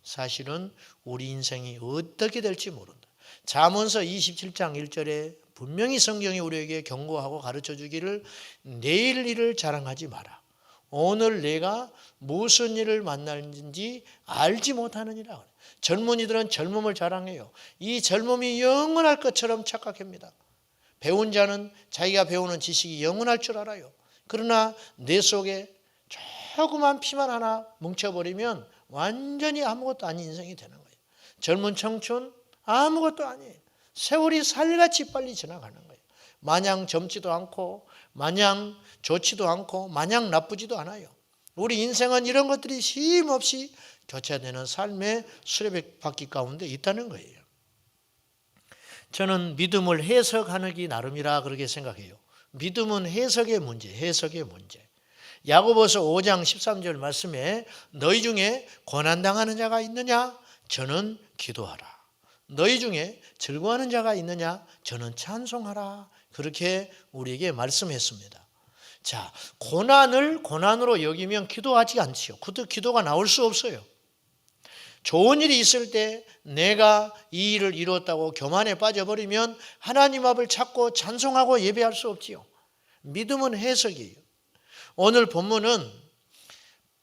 사실은 우리 인생이 어떻게 될지 모른다. 잠언서 27장 1절에 분명히 성경이 우리에게 경고하고 가르쳐 주기를 내일 일을 자랑하지 마라. 오늘 내가 무슨 일을 만날지 알지 못하느니라. 젊은이들은 젊음을 자랑해요. 이 젊음이 영원할 것처럼 착각합니다. 배운 자는 자기가 배우는 지식이 영원할 줄 알아요. 그러나 내 속에 조그만 피만 하나 뭉쳐버리면 완전히 아무것도 아닌 인생이 되는 거예요. 젊은 청춘 아무것도 아니에요. 세월이 살같이 빨리 지나가는 거예요. 마냥 젊지도 않고 마냥 좋지도 않고 마냥 나쁘지도 않아요. 우리 인생은 이런 것들이 쉼없이 교차되는 삶의 수레바퀴 가운데 있다는 거예요. 저는 믿음을 해석하기 나름이라 그렇게 생각해요. 믿음은 해석의 문제, 해석의 문제. 야고보서 5장 13절 말씀에 너희 중에 고난당하는 자가 있느냐? 저는 기도하라. 너희 중에 즐거워하는 자가 있느냐? 저는 찬송하라. 그렇게 우리에게 말씀했습니다. 자, 고난을 고난으로 여기면 기도하지 않지요. 기도가 나올 수 없어요. 좋은 일이 있을 때 내가 이 일을 이루었다고 교만에 빠져버리면 하나님 앞을 찾고 찬송하고 예배할 수 없지요. 믿음은 해석이에요. 오늘 본문은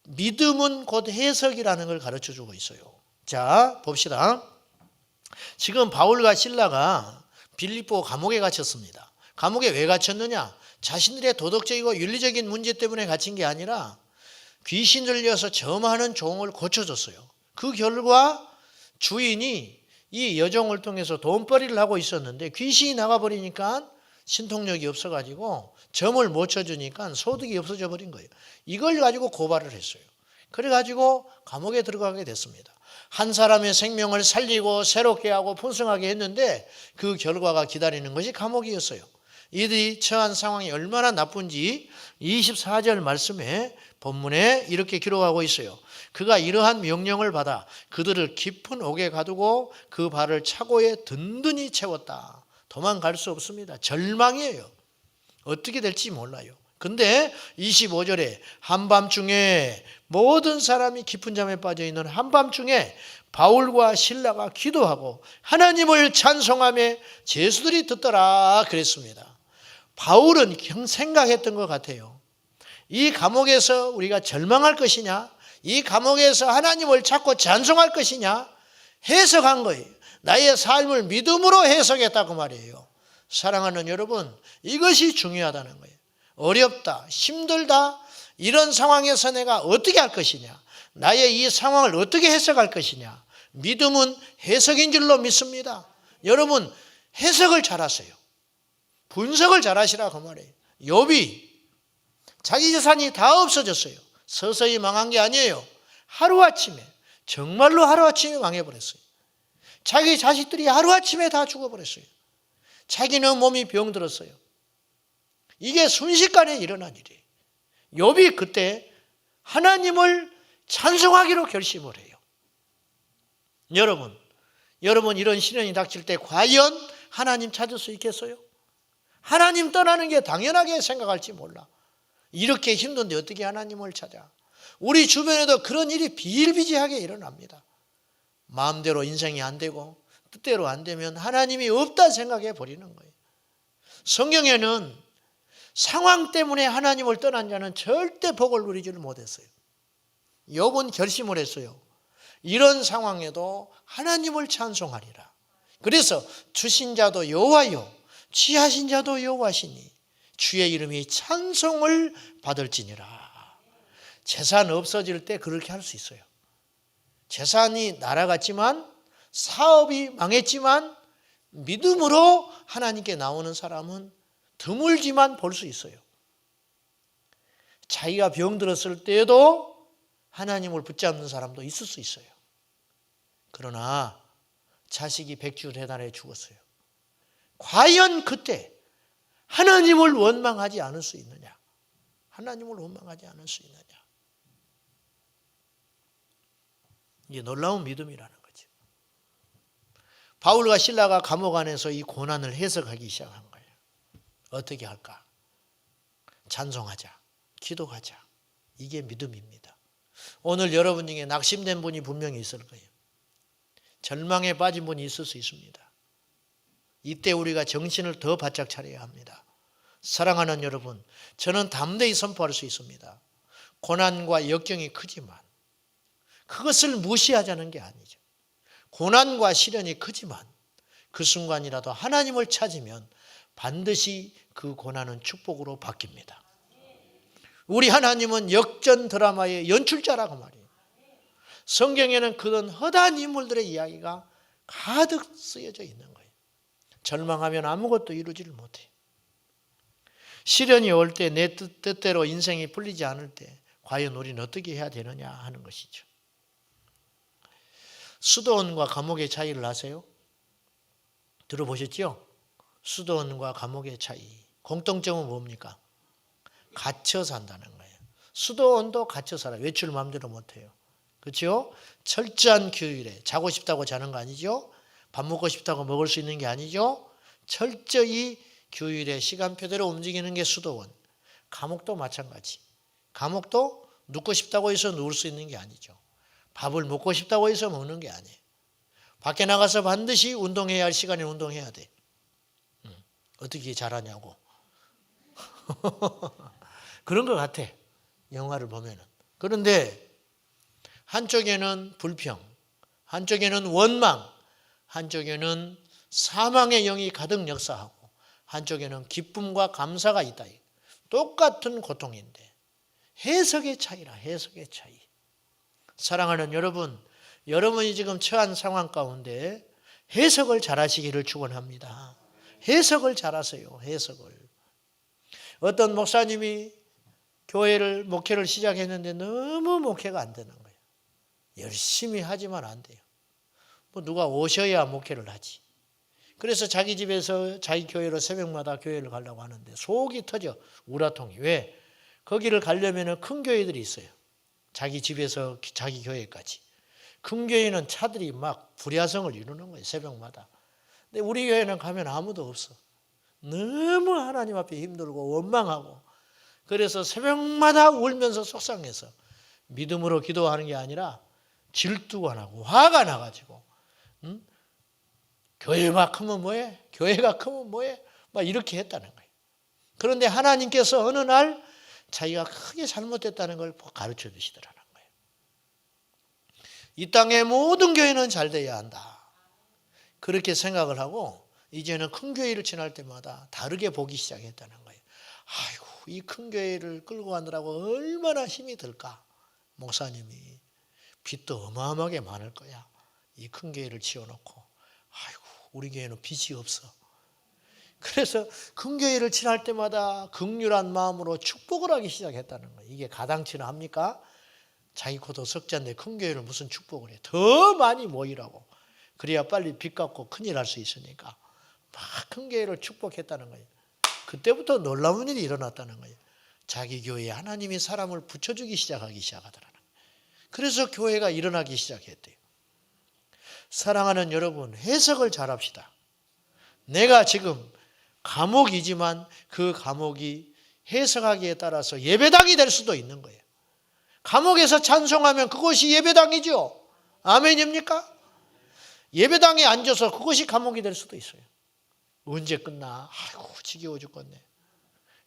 믿음은 곧 해석이라는 걸 가르쳐주고 있어요. 자, 봅시다. 지금 바울과 실라가 빌립보 감옥에 갇혔습니다. 감옥에 왜 갇혔느냐? 자신들의 도덕적이고 윤리적인 문제 때문에 갇힌 게 아니라 귀신 들려서 점하는 종을 고쳐줬어요. 그 결과 주인이 이 여종을 통해서 돈벌이를 하고 있었는데 귀신이 나가버리니까 신통력이 없어가지고 점을 못 쳐주니까 소득이 없어져 버린 거예요. 이걸 가지고 고발을 했어요. 그래가지고 감옥에 들어가게 됐습니다. 한 사람의 생명을 살리고 새롭게 하고 풍성하게 했는데 그 결과가 기다리는 것이 감옥이었어요. 이들이 처한 상황이 얼마나 나쁜지 24절 말씀에 본문에 이렇게 기록하고 있어요. 그가 이러한 명령을 받아 그들을 깊은 옥에 가두고 그 발을 차고에 든든히 채웠다. 도망갈 수 없습니다. 절망이에요. 어떻게 될지 몰라요. 근데 25절에 한밤중에 모든 사람이 깊은 잠에 빠져 있는 한밤중에 바울과 실라가 기도하고 하나님을 찬송하며 제수들이 듣더라 그랬습니다. 바울은 생각했던 것 같아요. 이 감옥에서 우리가 절망할 것이냐, 이 감옥에서 하나님을 찾고 찬송할 것이냐 해석한 거예요. 나의 삶을 믿음으로 해석했다고 말이에요. 사랑하는 여러분, 이것이 중요하다는 거예요. 어렵다, 힘들다, 이런 상황에서 내가 어떻게 할 것이냐, 나의 이 상황을 어떻게 해석할 것이냐. 믿음은 해석인 줄로 믿습니다. 여러분, 해석을 잘하세요. 분석을 잘하시라고 말이에요. 욥이 자기 재산이 다 없어졌어요. 서서히 망한 게 아니에요. 하루아침에, 정말로 하루아침에 망해버렸어요. 자기 자식들이 하루아침에 다 죽어버렸어요. 자기는 몸이 병들었어요. 이게 순식간에 일어난 일이에요. 욥이 그때 하나님을 찬송하기로 결심을 해요. 여러분 이런 시련이 닥칠 때 과연 하나님 찾을 수 있겠어요? 하나님 떠나는 게 당연하게 생각할지 몰라. 이렇게 힘든데 어떻게 하나님을 찾아? 우리 주변에도 그런 일이 비일비재하게 일어납니다. 마음대로 인생이 안 되고 뜻대로 안 되면 하나님이 없다 생각해 버리는 거예요. 성경에는 상황 때문에 하나님을 떠난 자는 절대 복을 누리지를 못했어요. 욥은 결심을 했어요. 이런 상황에도 하나님을 찬송하리라. 그래서 주신 자도 여호와요, 취하신 자도 여호와시니 주의 이름이 찬송을 받을지니라. 재산 없어질 때 그렇게 할 수 있어요. 재산이 날아갔지만, 사업이 망했지만 믿음으로 하나님께 나오는 사람은 드물지만 볼 수 있어요. 자기가 병들었을 때에도 하나님을 붙잡는 사람도 있을 수 있어요. 그러나 자식이 백주대간에 죽었어요. 과연 그때 하나님을 원망하지 않을 수 있느냐? 하나님을 원망하지 않을 수 있느냐? 이게 놀라운 믿음이라는 거죠. 바울과 실라가 감옥 안에서 이 고난을 해석하기 시작한 거예요. 어떻게 할까? 찬송하자, 기도하자. 이게 믿음입니다. 오늘 여러분 중에 낙심된 분이 분명히 있을 거예요. 절망에 빠진 분이 있을 수 있습니다. 이때 우리가 정신을 더 바짝 차려야 합니다. 사랑하는 여러분, 저는 담대히 선포할 수 있습니다. 고난과 역경이 크지만 그것을 무시하자는 게 아니죠. 고난과 시련이 크지만 그 순간이라도 하나님을 찾으면 반드시 그 고난은 축복으로 바뀝니다. 우리 하나님은 역전 드라마의 연출자라고 말이에요. 성경에는 그런 허다한 인물들의 이야기가 가득 쓰여져 있는 거예요. 절망하면 아무것도 이루지를 못해요. 시련이 올 때 내 뜻대로 인생이 풀리지 않을 때 과연 우리는 어떻게 해야 되느냐 하는 것이죠. 수도원과 감옥의 차이를 아세요? 들어보셨죠? 수도원과 감옥의 차이. 공통점은 뭡니까? 갇혀 산다는 거예요. 수도원도 갇혀 살아요. 외출 마음대로 못해요. 그렇죠? 철저한 규율에 자고 싶다고 자는 거 아니죠? 밥 먹고 싶다고 먹을 수 있는 게 아니죠? 철저히 규율에 시간표대로 움직이는 게 수도원. 감옥도 마찬가지. 감옥도 눕고 싶다고 해서 누울 수 있는 게 아니죠. 밥을 먹고 싶다고 해서 먹는 게 아니에요. 밖에 나가서 반드시 운동해야 할 시간에 운동해야 돼. 어떻게 잘하냐고. 그런 것 같아. 영화를 보면은. 그런데 한쪽에는 불평, 한쪽에는 원망, 한쪽에는 사망의 영이 가득 역사하고 한쪽에는 기쁨과 감사가 있다. 똑같은 고통인데 해석의 차이라, 해석의 차이. 사랑하는 여러분, 여러분이 지금 처한 상황 가운데 해석을 잘하시기를 축원합니다. 해석을 잘하세요. 해석을. 어떤 목사님이 목회를 시작했는데 너무 목회가 안 되는 거예요. 열심히 하지만 안 돼요. 뭐 누가 오셔야 목회를 하지. 그래서 자기 집에서 자기 교회로 새벽마다 교회를 가려고 하는데 속이 터져. 우라통이. 왜? 거기를 가려면 큰 교회들이 있어요. 자기 집에서 자기 교회까지. 큰 교회는 차들이 막 불야성을 이루는 거예요. 새벽마다. 근데 우리 교회는 가면 아무도 없어. 너무 하나님 앞에 힘들고 원망하고, 그래서 새벽마다 울면서 속상해서 믿음으로 기도하는 게 아니라 질투가 나고 화가 나가지고, 교회가 크면 뭐해? 교회가 크면 뭐해? 막 이렇게 했다는 거예요. 그런데 하나님께서 어느 날 자기가 크게 잘못됐다는 걸 가르쳐 주시더라는 거예요. 이 땅의 모든 교회는 잘 돼야 한다. 그렇게 생각을 하고 이제는 큰 교회를 지날 때마다 다르게 보기 시작했다는 거예요. 아이고, 이 큰 교회를 끌고 가느라고 얼마나 힘이 들까. 목사님이 빚도 어마어마하게 많을 거야. 이 큰 교회를 지어놓고. 아이고, 우리 교회는 빚이 없어. 그래서 큰 교회를 지날 때마다 긍휼한 마음으로 축복을 하기 시작했다는 거예요. 이게 가당치나 합니까? 자기 코도 석자인데 큰 교회를 무슨 축복을 해. 더 많이 모이라고. 그래야 빨리 빚 갚고 큰일 할 수 있으니까 막 큰 교회를 축복했다는 거예요. 그때부터 놀라운 일이 일어났다는 거예요. 자기 교회에 하나님이 사람을 붙여주기 시작하더라는 거예요. 그래서 교회가 일어나기 시작했대요. 사랑하는 여러분, 해석을 잘합시다. 내가 지금 감옥이지만 그 감옥이 해석하기에 따라서 예배당이 될 수도 있는 거예요. 감옥에서 찬송하면 그것이 예배당이죠. 아멘입니까? 예배당에 앉아서 그것이 감옥이 될 수도 있어요. 언제 끝나? 아이고, 지겨워 죽겠네.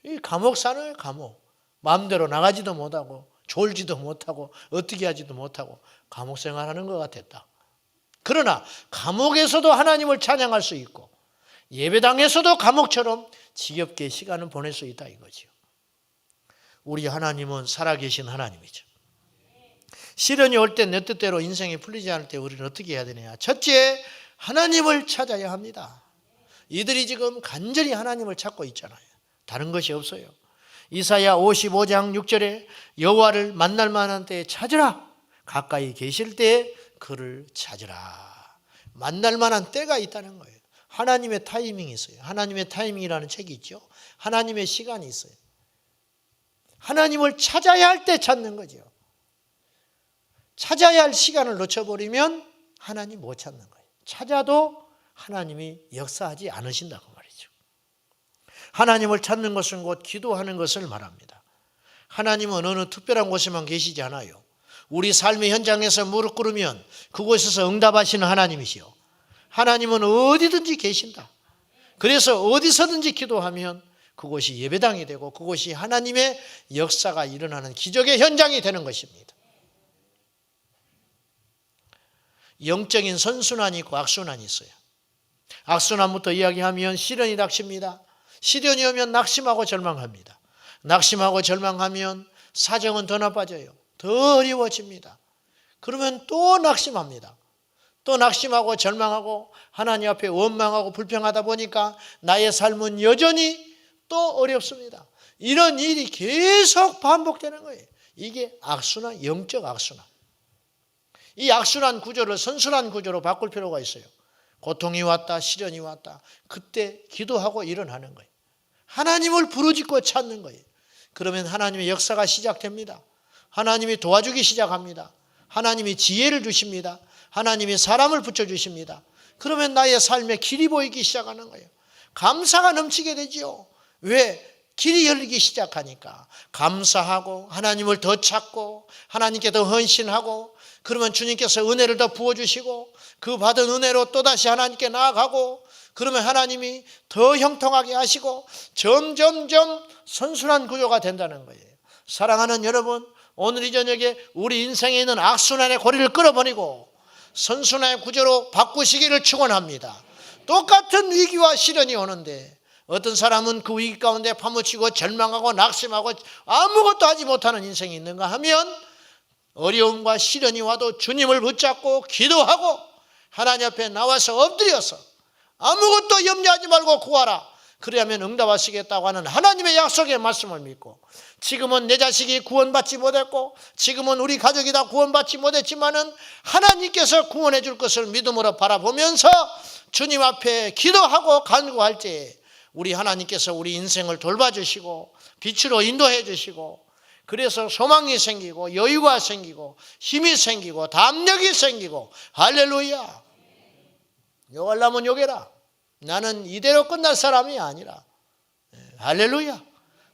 이 감옥 사는 감옥. 마음대로 나가지도 못하고 졸지도 못하고 어떻게 하지도 못하고 감옥 생활하는 것 같았다. 그러나 감옥에서도 하나님을 찬양할 수 있고 예배당에서도 감옥처럼 지겹게 시간을 보낼 수 있다 이거죠. 우리 하나님은 살아계신 하나님이죠. 시련이 올 때 내 뜻대로 인생이 풀리지 않을 때 우리는 어떻게 해야 되냐? 첫째, 하나님을 찾아야 합니다. 이들이 지금 간절히 하나님을 찾고 있잖아요. 다른 것이 없어요. 이사야 55장 6절에 여호와를 만날 만한 때에 찾으라. 가까이 계실 때에 그를 찾으라. 만날 만한 때가 있다는 거예요. 하나님의 타이밍이 있어요. 하나님의 타이밍이라는 책이 있죠. 하나님의 시간이 있어요. 하나님을 찾아야 할 때 찾는 거죠. 찾아야 할 시간을 놓쳐버리면 하나님 못 찾는 거예요. 찾아도 하나님이 역사하지 않으신다고 말이죠. 하나님을 찾는 것은 곧 기도하는 것을 말합니다. 하나님은 어느 특별한 곳에만 계시지 않아요. 우리 삶의 현장에서 무릎 꿇으면 그곳에서 응답하시는 하나님이시요. 하나님은 어디든지 계신다. 그래서 어디서든지 기도하면 그곳이 예배당이 되고 그곳이 하나님의 역사가 일어나는 기적의 현장이 되는 것입니다. 영적인 선순환이 있고 악순환이 있어요. 악순환부터 이야기하면 시련이 닥칩니다. 시련이 오면 낙심하고 절망합니다. 낙심하고 절망하면 사정은 더 나빠져요. 더 어려워집니다. 그러면 또 낙심합니다. 또 낙심하고 절망하고 하나님 앞에 원망하고 불평하다 보니까 나의 삶은 여전히 또 어렵습니다. 이런 일이 계속 반복되는 거예요. 이게 악순환, 영적 악순환. 이 악순환 구조를 선순환 구조로 바꿀 필요가 있어요. 고통이 왔다, 시련이 왔다. 그때 기도하고 일어나는 거예요. 하나님을 부르짖고 찾는 거예요. 그러면 하나님의 역사가 시작됩니다. 하나님이 도와주기 시작합니다. 하나님이 지혜를 주십니다. 하나님이 사람을 붙여주십니다. 그러면 나의 삶에 길이 보이기 시작하는 거예요. 감사가 넘치게 되지요. 왜? 길이 열리기 시작하니까 감사하고 하나님을 더 찾고 하나님께 더 헌신하고 그러면 주님께서 은혜를 더 부어주시고 그 받은 은혜로 또다시 하나님께 나아가고 그러면 하나님이 더 형통하게 하시고 점점점 선순환 구조가 된다는 거예요. 사랑하는 여러분, 오늘 이 저녁에 우리 인생에 있는 악순환의 고리를 끌어버리고 선순환의 구조로 바꾸시기를 축원합니다. 똑같은 위기와 시련이 오는데 어떤 사람은 그 위기 가운데 파묻히고 절망하고 낙심하고 아무것도 하지 못하는 인생이 있는가 하면 어려움과 시련이 와도 주님을 붙잡고 기도하고 하나님 앞에 나와서 엎드려서 아무것도 염려하지 말고 구하라. 그래야만 응답하시겠다고 하는 하나님의 약속의 말씀을 믿고, 지금은 내 자식이 구원받지 못했고 지금은 우리 가족이 다 구원받지 못했지만은 하나님께서 구원해 줄 것을 믿음으로 바라보면서 주님 앞에 기도하고 간구할 때 우리 하나님께서 우리 인생을 돌봐주시고 빛으로 인도해 주시고, 그래서 소망이 생기고 여유가 생기고 힘이 생기고 담력이 생기고, 할렐루야. 욕하려면 욕해라. 나는 이대로 끝날 사람이 아니라, 할렐루야,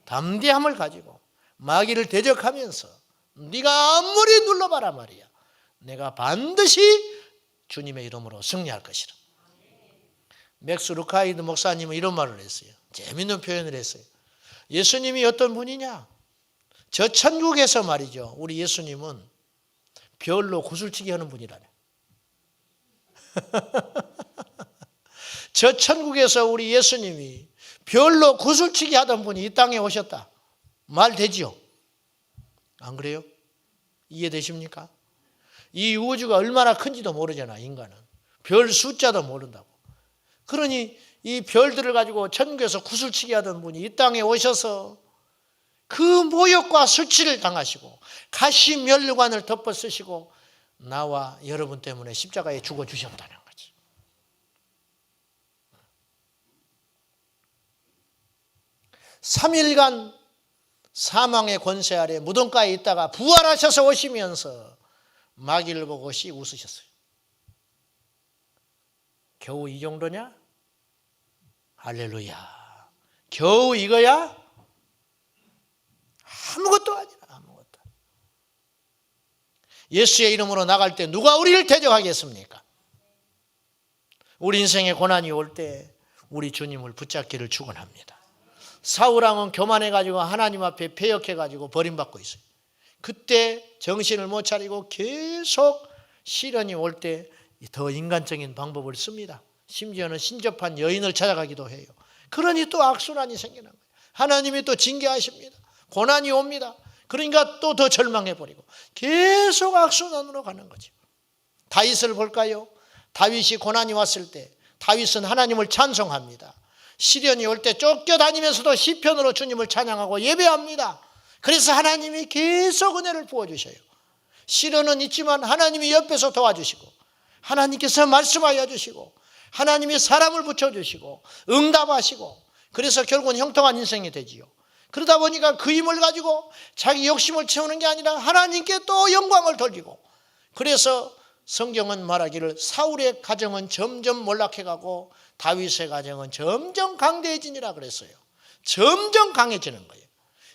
담대함을 가지고 마귀를 대적하면서 네가 아무리 눌러봐라 말이야, 내가 반드시 주님의 이름으로 승리할 것이라. 맥스 루카이드 목사님은 이런 말을 했어요. 재밌는 표현을 했어요. 예수님이 어떤 분이냐? 저 천국에서 말이죠, 우리 예수님은 별로 구슬치기 하는 분이라네. 저 천국에서 우리 예수님이 별로 구슬치기 하던 분이 이 땅에 오셨다. 말 되지요? 안 그래요? 이해되십니까? 이 우주가 얼마나 큰지도 모르잖아, 인간은. 별 숫자도 모른다고. 그러니 이 별들을 가지고 천국에서 구슬치기 하던 분이 이 땅에 오셔서 그 모욕과 수치를 당하시고 가시면류관을 덮어 쓰시고 나와 여러분 때문에 십자가에 죽어주셨다는 거지. (3일간) 사망의 권세 아래 무덤가에 있다가 부활하셔서 오시면서 마귀를 보고 웃으셨어요. 겨우 이 정도냐? 할렐루야. 겨우 이거야? 아무것도 아니라, 아무것도. 예수의 이름으로 나갈 때 누가 우리를 대적하겠습니까? 우리 인생에 고난이 올 때 우리 주님을 붙잡기를 축원합니다. 사울왕은 교만해가지고 하나님 앞에 패역해가지고 버림받고 있어요. 그때 정신을 못 차리고 계속 시련이 올 때 더 인간적인 방법을 씁니다. 심지어는 신접한 여인을 찾아가기도 해요. 그러니 또 악순환이 생기는 거예요. 하나님이 또 징계하십니다. 고난이 옵니다. 그러니까 또 더 절망해버리고 계속 악순환으로 가는 거죠. 다윗을 볼까요? 다윗이 고난이 왔을 때 다윗은 하나님을 찬송합니다. 시련이 올 때 쫓겨다니면서도 시편으로 주님을 찬양하고 예배합니다. 그래서 하나님이 계속 은혜를 부어주셔요. 시련은 있지만 하나님이 옆에서 도와주시고, 하나님께서 말씀하여 주시고, 하나님이 사람을 붙여주시고 응답하시고, 그래서 결국은 형통한 인생이 되지요. 그러다 보니까 그 힘을 가지고 자기 욕심을 채우는 게 아니라 하나님께 또 영광을 돌리고, 그래서 성경은 말하기를 사울의 가정은 점점 몰락해가고 다윗의 가정은 점점 강대해지니라 그랬어요. 점점 강해지는 거예요.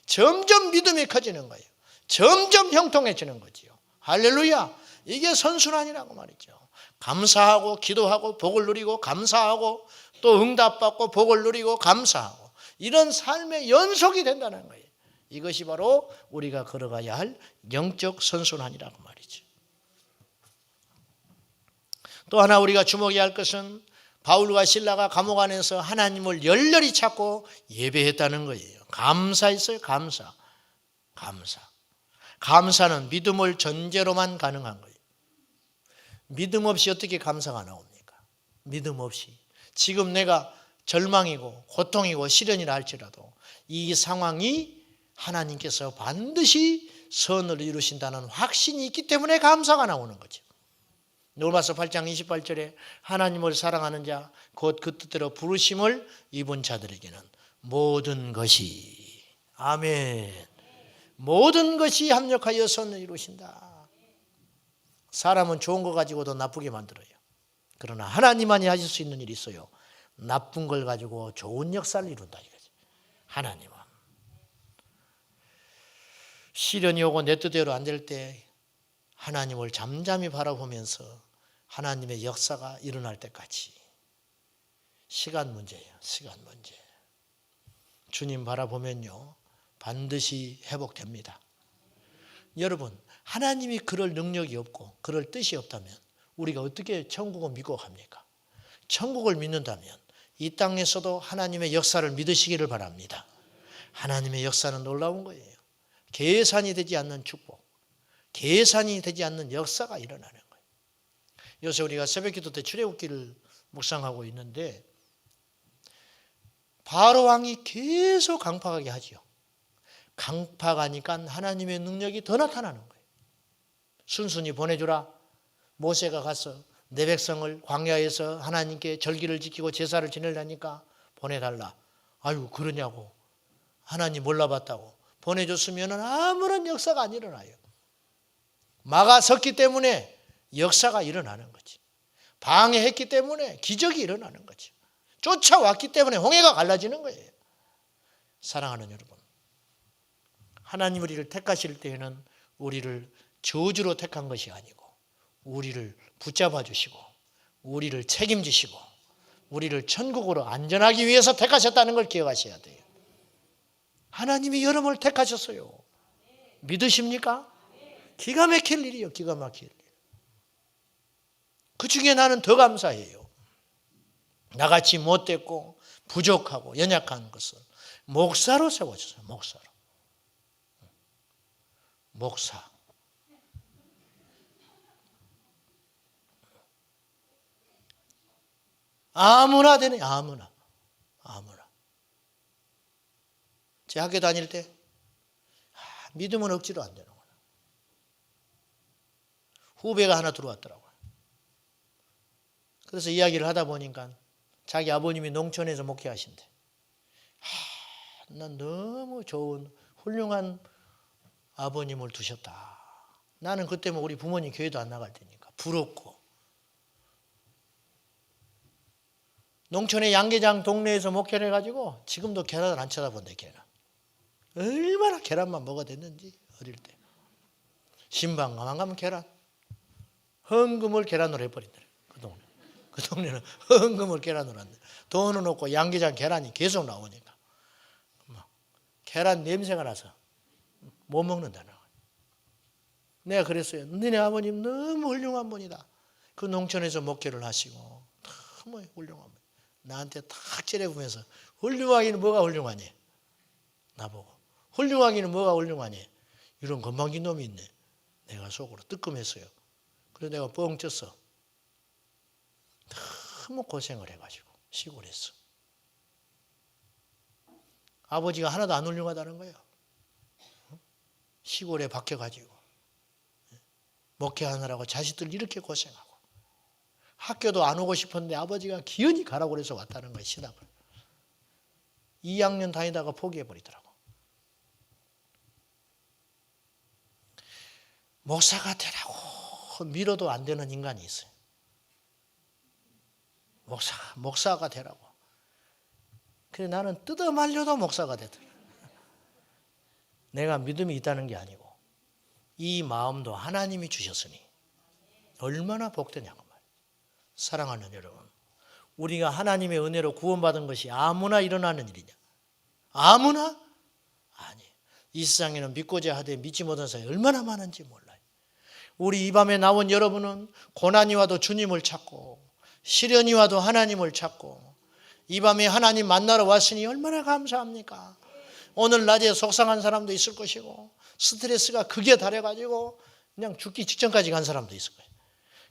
점점 믿음이 커지는 거예요. 점점 형통해지는 거지요. 할렐루야. 이게 선순환이라고 말이죠. 감사하고 기도하고 복을 누리고 감사하고 또 응답받고 복을 누리고 감사하고, 이런 삶의 연속이 된다는 거예요. 이것이 바로 우리가 걸어가야 할 영적 선순환이라고 말이죠. 또 하나 우리가 주목해야 할 것은 바울과 실라가 감옥 안에서 하나님을 열렬히 찾고 예배했다는 거예요. 감사했어요. 감사는 믿음을 전제로만 가능한 거예요. 믿음 없이 어떻게 감사가 나옵니까? 믿음 없이. 지금 내가 절망이고 고통이고 시련이라 할지라도 이 상황이 하나님께서 반드시 선을 이루신다는 확신이 있기 때문에 감사가 나오는 거죠. 로마서 8장 28절에 하나님을 사랑하는 자 곧 그 뜻대로 부르심을 입은 자들에게는 모든 것이, 아멘, 모든 것이 합력하여 선을 이루신다. 사람은 좋은 거 가지고도 나쁘게 만들어요. 그러나 하나님만이 하실 수 있는 일이 있어요. 나쁜 걸 가지고 좋은 역사를 이룬다 이거지. 하나님은 시련이 오고 내 뜻대로 안 될 때 하나님을 잠잠히 바라보면서 하나님의 역사가 일어날 때까지. 시간 문제예요. 시간 문제. 주님 바라보면요 반드시 회복됩니다. 여러분, 하나님이 그럴 능력이 없고 그럴 뜻이 없다면 우리가 어떻게 천국을 믿고 합니까? 천국을 믿는다면 이 땅에서도 하나님의 역사를 믿으시기를 바랍니다. 하나님의 역사는 놀라운 거예요. 계산이 되지 않는 축복, 계산이 되지 않는 역사가 일어나는 거예요. 요새 우리가 새벽기도 때 출애굽기를 묵상하고 있는데 바로 왕이 계속 강팍하게 하지요. 강팍하니까 하나님의 능력이 더 나타나는 거예요. 순순히 보내주라. 모세가 가서 내 백성을 광야에서 하나님께 절기를 지키고 제사를 지내려니까 보내달라. 아유, 그러냐고. 하나님 몰라봤다고. 보내줬으면 아무런 역사가 안 일어나요. 막아섰기 때문에 역사가 일어나는 거지. 방해했기 때문에 기적이 일어나는 거지. 쫓아왔기 때문에 홍해가 갈라지는 거예요. 사랑하는 여러분, 하나님 우리를 택하실 때에는 우리를 저주로 택한 것이 아니고 우리를 붙잡아 주시고 우리를 책임지시고 우리를 천국으로 안전하기 위해서 택하셨다는 걸 기억하셔야 돼요. 하나님이 여러분을 택하셨어요. 믿으십니까? 기가 막힐 일이요. 기가 막힐 일. 그 중에 나는 더 감사해요. 나같이 못됐고 부족하고 연약한 것을 목사로 세워주세요. 목사로. 목사. 아무나 되네. 아무나. 제 학교 다닐 때 믿음은 억지로 안 되는구나. 후배가 하나 들어왔더라고요. 그래서 이야기를 하다 보니까 자기 아버님이 농촌에서 목회하신대. 난 너무 좋은 훌륭한 아버님을 두셨다. 나는 그때 뭐 우리 부모님 교회도 안 나갈 테니까 부럽고. 농촌의 양계장 동네에서 목회를 해가지고 지금도 계란을 안 쳐다본대. 걔는 얼마나 계란만 먹어댔는지 어릴 때. 신방가만 가면 계란. 헌금을 계란으로 해버린대. 그 동네는 헌금을 계란으로 한대. 돈은 없고 양계장 계란이 계속 나오니까 계란 냄새가 나서 못 먹는다는 거예요. 내가 그랬어요. 너네 아버님 너무 훌륭한 분이다. 그 농촌에서 목회를 하시고 너무 훌륭한 분. 나한테 탁 째려보면서 훌륭하기는 뭐가 훌륭하니? 나보고 훌륭하기는 뭐가 훌륭하니? 이런 건방진 놈이 있네. 내가 속으로 뜨끔했어요. 그래서 내가 뻥 쪘어. 너무 고생을 해가지고 시골에서. 아버지가 하나도 안 훌륭하다는 거예요. 시골에 박혀가지고 목회하느라고 자식들 이렇게 고생하고 학교도 안 오고 싶었는데 아버지가 기연히 가라고 그래서 왔다는 거예요. 신학을. 2학년 다니다가 포기해버리더라고. 목사가 되라고 밀어도 안 되는 인간이 있어요. 목사가 되라고. 그래 나는 뜯어 말려도 목사가 되더라. 내가 믿음이 있다는 게 아니고 이 마음도 하나님이 주셨으니 얼마나 복되냐고 말이에요. 사랑하는 여러분, 우리가 하나님의 은혜로 구원받은 것이 아무나 일어나는 일이냐? 아무나? 아니에요. 이 세상에는 믿고자 하되 믿지 못한 사람이 얼마나 많은지 몰라요. 우리 이 밤에 나온 여러분은 고난이 와도 주님을 찾고 시련이 와도 하나님을 찾고 이 밤에 하나님 만나러 왔으니 얼마나 감사합니까? 오늘 낮에 속상한 사람도 있을 것이고 스트레스가 극에 달해가지고 그냥 죽기 직전까지 간 사람도 있을 거예요.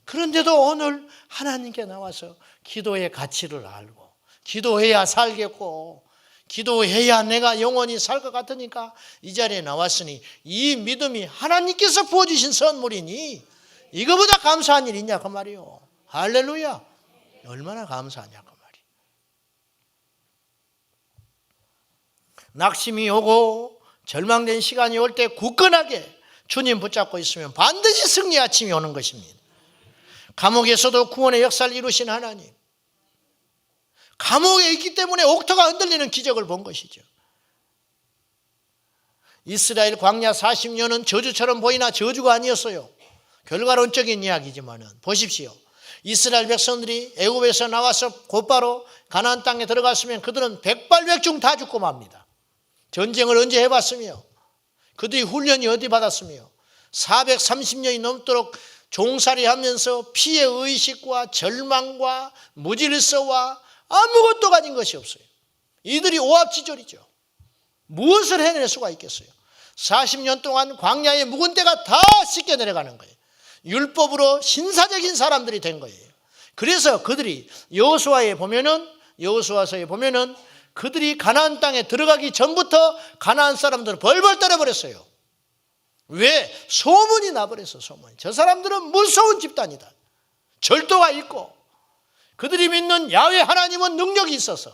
그런데도 오늘 하나님께 나와서 기도의 가치를 알고 기도해야 살겠고 기도해야 내가 영원히 살 것 같으니까 이 자리에 나왔으니 이 믿음이 하나님께서 부어주신 선물이니 이거보다 감사한 일이 있냐 그 말이요. 할렐루야. 얼마나 감사하냐 그 말이. 낙심이 오고 절망된 시간이 올 때 굳건하게 주님 붙잡고 있으면 반드시 승리 아침이 오는 것입니다. 감옥에서도 구원의 역사를 이루신 하나님. 감옥에 있기 때문에 옥토가 흔들리는 기적을 본 것이죠. 이스라엘 광야 40년은 저주처럼 보이나 저주가 아니었어요. 결과론적인 이야기지만은 보십시오. 이스라엘 백성들이 애굽에서 나와서 곧바로 가나안 땅에 들어갔으면 그들은 백발백중 다 죽고 맙니다. 전쟁을 언제 해봤으며 그들이 훈련이 어디 받았으며 430년이 넘도록 종살이 하면서 피해 의식과 절망과 무질서와 아무것도 가진 것이 없어요. 이들이 오합지졸이죠. 무엇을 해낼 수가 있겠어요? 40년 동안 광야의 묵은 때가 다 씻겨 내려가는 거예요. 율법으로 신사적인 사람들이 된 거예요. 그래서 그들이 여호수아서에 보면은 그들이 가나안 땅에 들어가기 전부터 가나안 사람들을 벌벌 떨어버렸어요. 왜? 소문이 나버렸어. 소문이. 저 사람들은 무서운 집단이다. 절도가 있고 그들이 믿는 야훼 하나님은 능력이 있어서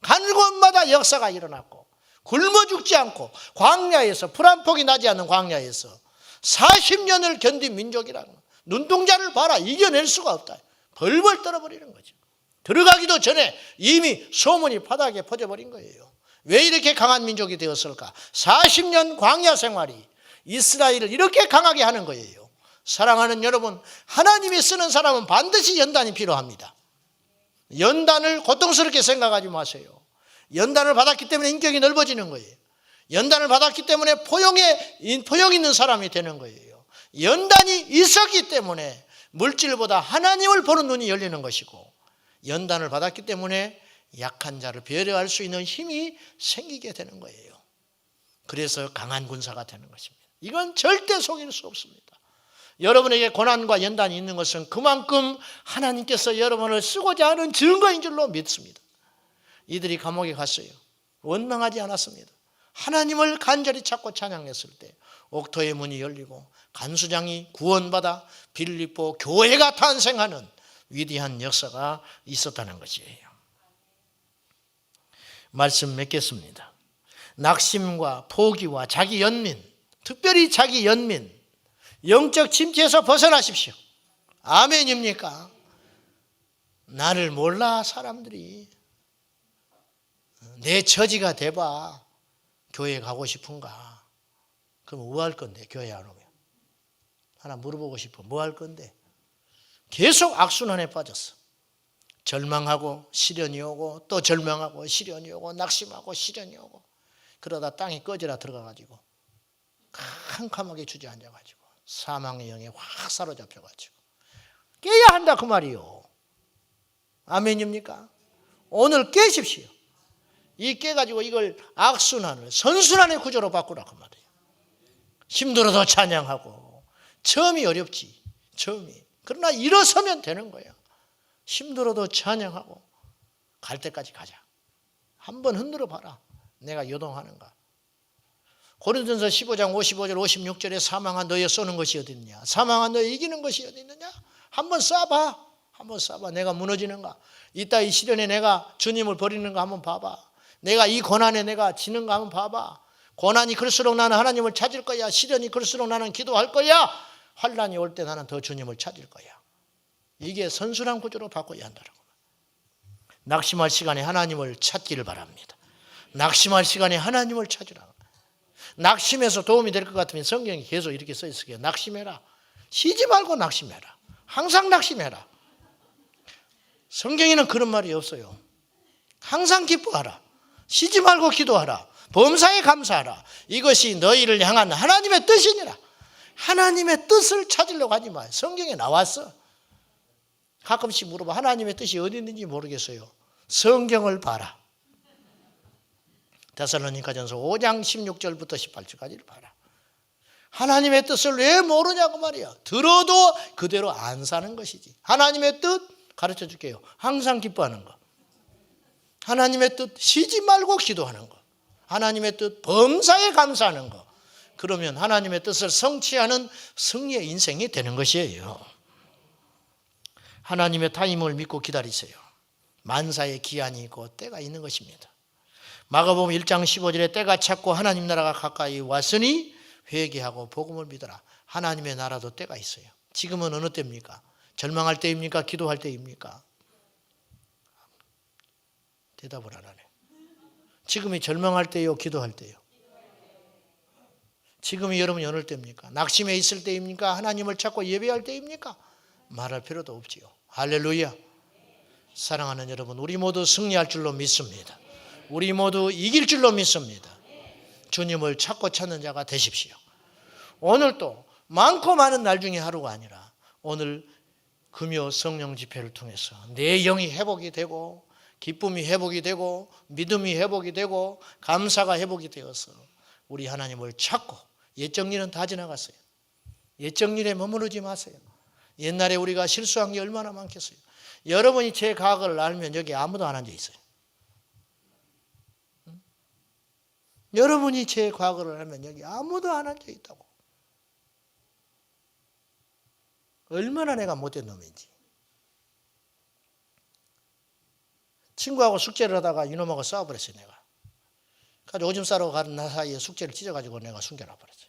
가는 곳마다 역사가 일어났고 굶어 죽지 않고 광야에서 풀 한 폭이 나지 않는 광야에서 40년을 견딘 민족이라고. 눈동자를 봐라. 이겨낼 수가 없다. 벌벌 떨어버리는 거죠. 들어가기도 전에 이미 소문이 바닥에 퍼져버린 거예요. 왜 이렇게 강한 민족이 되었을까? 40년 광야 생활이 이스라엘을 이렇게 강하게 하는 거예요. 사랑하는 여러분, 하나님이 쓰는 사람은 반드시 연단이 필요합니다. 연단을 고통스럽게 생각하지 마세요. 연단을 받았기 때문에 인격이 넓어지는 거예요. 연단을 받았기 때문에 포용 있는 사람이 되는 거예요. 연단이 있었기 때문에 물질보다 하나님을 보는 눈이 열리는 것이고, 연단을 받았기 때문에 약한 자를 배려할 수 있는 힘이 생기게 되는 거예요. 그래서 강한 군사가 되는 것입니다. 이건 절대 속일 수 없습니다. 여러분에게 고난과 연단이 있는 것은 그만큼 하나님께서 여러분을 쓰고자 하는 증거인 줄로 믿습니다. 이들이 감옥에 갔어요. 원망하지 않았습니다. 하나님을 간절히 찾고 찬양했을 때 옥토의 문이 열리고 간수장이 구원받아 빌립보 교회가 탄생하는 위대한 역사가 있었다는 것이에요. 말씀 맺겠습니다. 낙심과 포기와 자기 연민, 특별히 자기 연민, 영적 침체에서 벗어나십시오. 아멘입니까? 나를 몰라 사람들이. 내 처지가 돼봐. 교회 가고 싶은가? 그럼 뭐 할 건데 교회 안 오면? 하나 물어보고 싶어. 뭐 할 건데? 계속 악순환에 빠졌어. 절망하고 시련이 오고 또 절망하고 시련이 오고 낙심하고 시련이 오고 그러다 땅에 꺼지라 들어가가지고 캄캄하게 주저앉아가지고 사망의 영에 확 사로잡혀가지고 깨야 한다 그 말이요. 아멘입니까? 오늘 깨십시오. 이 깨가지고 이걸 악순환을 선순환의 구조로 바꾸라 그 말이에요. 힘들어도 찬양하고 처음이 어렵지. 처음이. 그러나 일어서면 되는 거예요. 힘들어도 찬양하고 갈 때까지 가자. 한번 흔들어 봐라. 내가 요동하는가. 고린도전서 15장 55절 56절에 사망한 너에 쏘는 것이 어디 있느냐. 사망한 너에 이기는 것이 어디 있느냐. 한번 쏴봐. 한번 쏴봐. 내가 무너지는가. 이따 이 시련에 내가 주님을 버리는가 한번 봐봐. 내가 이 고난에 내가 지는가 한번 봐봐. 고난이 클수록 나는 하나님을 찾을 거야. 시련이 클수록 나는 기도할 거야. 환난이 올 때 나는 더 주님을 찾을 거야. 이게 선순환 구조로 바꿔야 한다고. 낙심할 시간에 하나님을 찾기를 바랍니다. 낙심할 시간에 하나님을 찾으라. 낙심해서 도움이 될 것 같으면 성경이 계속 이렇게 써 있어요. 낙심해라. 쉬지 말고 낙심해라. 항상 낙심해라. 성경에는 그런 말이 없어요. 항상 기뻐하라. 쉬지 말고 기도하라. 범사에 감사하라. 이것이 너희를 향한 하나님의 뜻이니라. 하나님의 뜻을 찾으려고 하지 마요. 성경에 나왔어. 가끔씩 물어봐. 하나님의 뜻이 어디 있는지 모르겠어요. 성경을 봐라. 데살로니가전서 5장 16절부터 18절까지를 봐라. 하나님의 뜻을 왜 모르냐고 말이야. 들어도 그대로 안 사는 것이지. 하나님의 뜻 가르쳐 줄게요. 항상 기뻐하는 거. 하나님의 뜻 쉬지 말고 기도하는 거. 하나님의 뜻 범사에 감사하는 거. 그러면 하나님의 뜻을 성취하는 승리의 인생이 되는 것이에요. 하나님의 타임을 믿고 기다리세요. 만사의 기한이 있고 때가 있는 것입니다. 마가복음 1장 15절에 때가 찼고 하나님 나라가 가까이 왔으니 회개하고 복음을 믿어라. 하나님의 나라도 때가 있어요. 지금은 어느 때입니까? 절망할 때입니까? 기도할 때입니까? 대답을 안 하네. 지금이 절망할 때요? 기도할 때요? 지금이 여러분이 어느 때입니까? 낙심에 있을 때입니까? 하나님을 찾고 예배할 때입니까? 말할 필요도 없지요. 할렐루야. 사랑하는 여러분, 우리 모두 승리할 줄로 믿습니다. 우리 모두 이길 줄로 믿습니다. 주님을 찾고 찾는 자가 되십시오. 오늘도 많고 많은 날 중에 하루가 아니라 오늘 금요 성령 집회를 통해서 내 영이 회복이 되고 기쁨이 회복이 되고 믿음이 회복이 되고 감사가 회복이 되어서 우리 하나님을 찾고 옛적 일은 다 지나갔어요. 옛적 일에 머무르지 마세요. 옛날에 우리가 실수한 게 얼마나 많겠어요. 여러분이 제 과거를 알면 여기 아무도 안 앉아 있어요. 여러분이 제 과거를 알면 여기 아무도 안 앉아 있다고. 얼마나 내가 못된 놈인지. 친구하고 숙제를 하다가 이놈하고 싸워버렸어요, 내가. 그래서 오줌 싸러 가는 나 사이에 숙제를 찢어가지고 내가 숨겨놔버렸어요.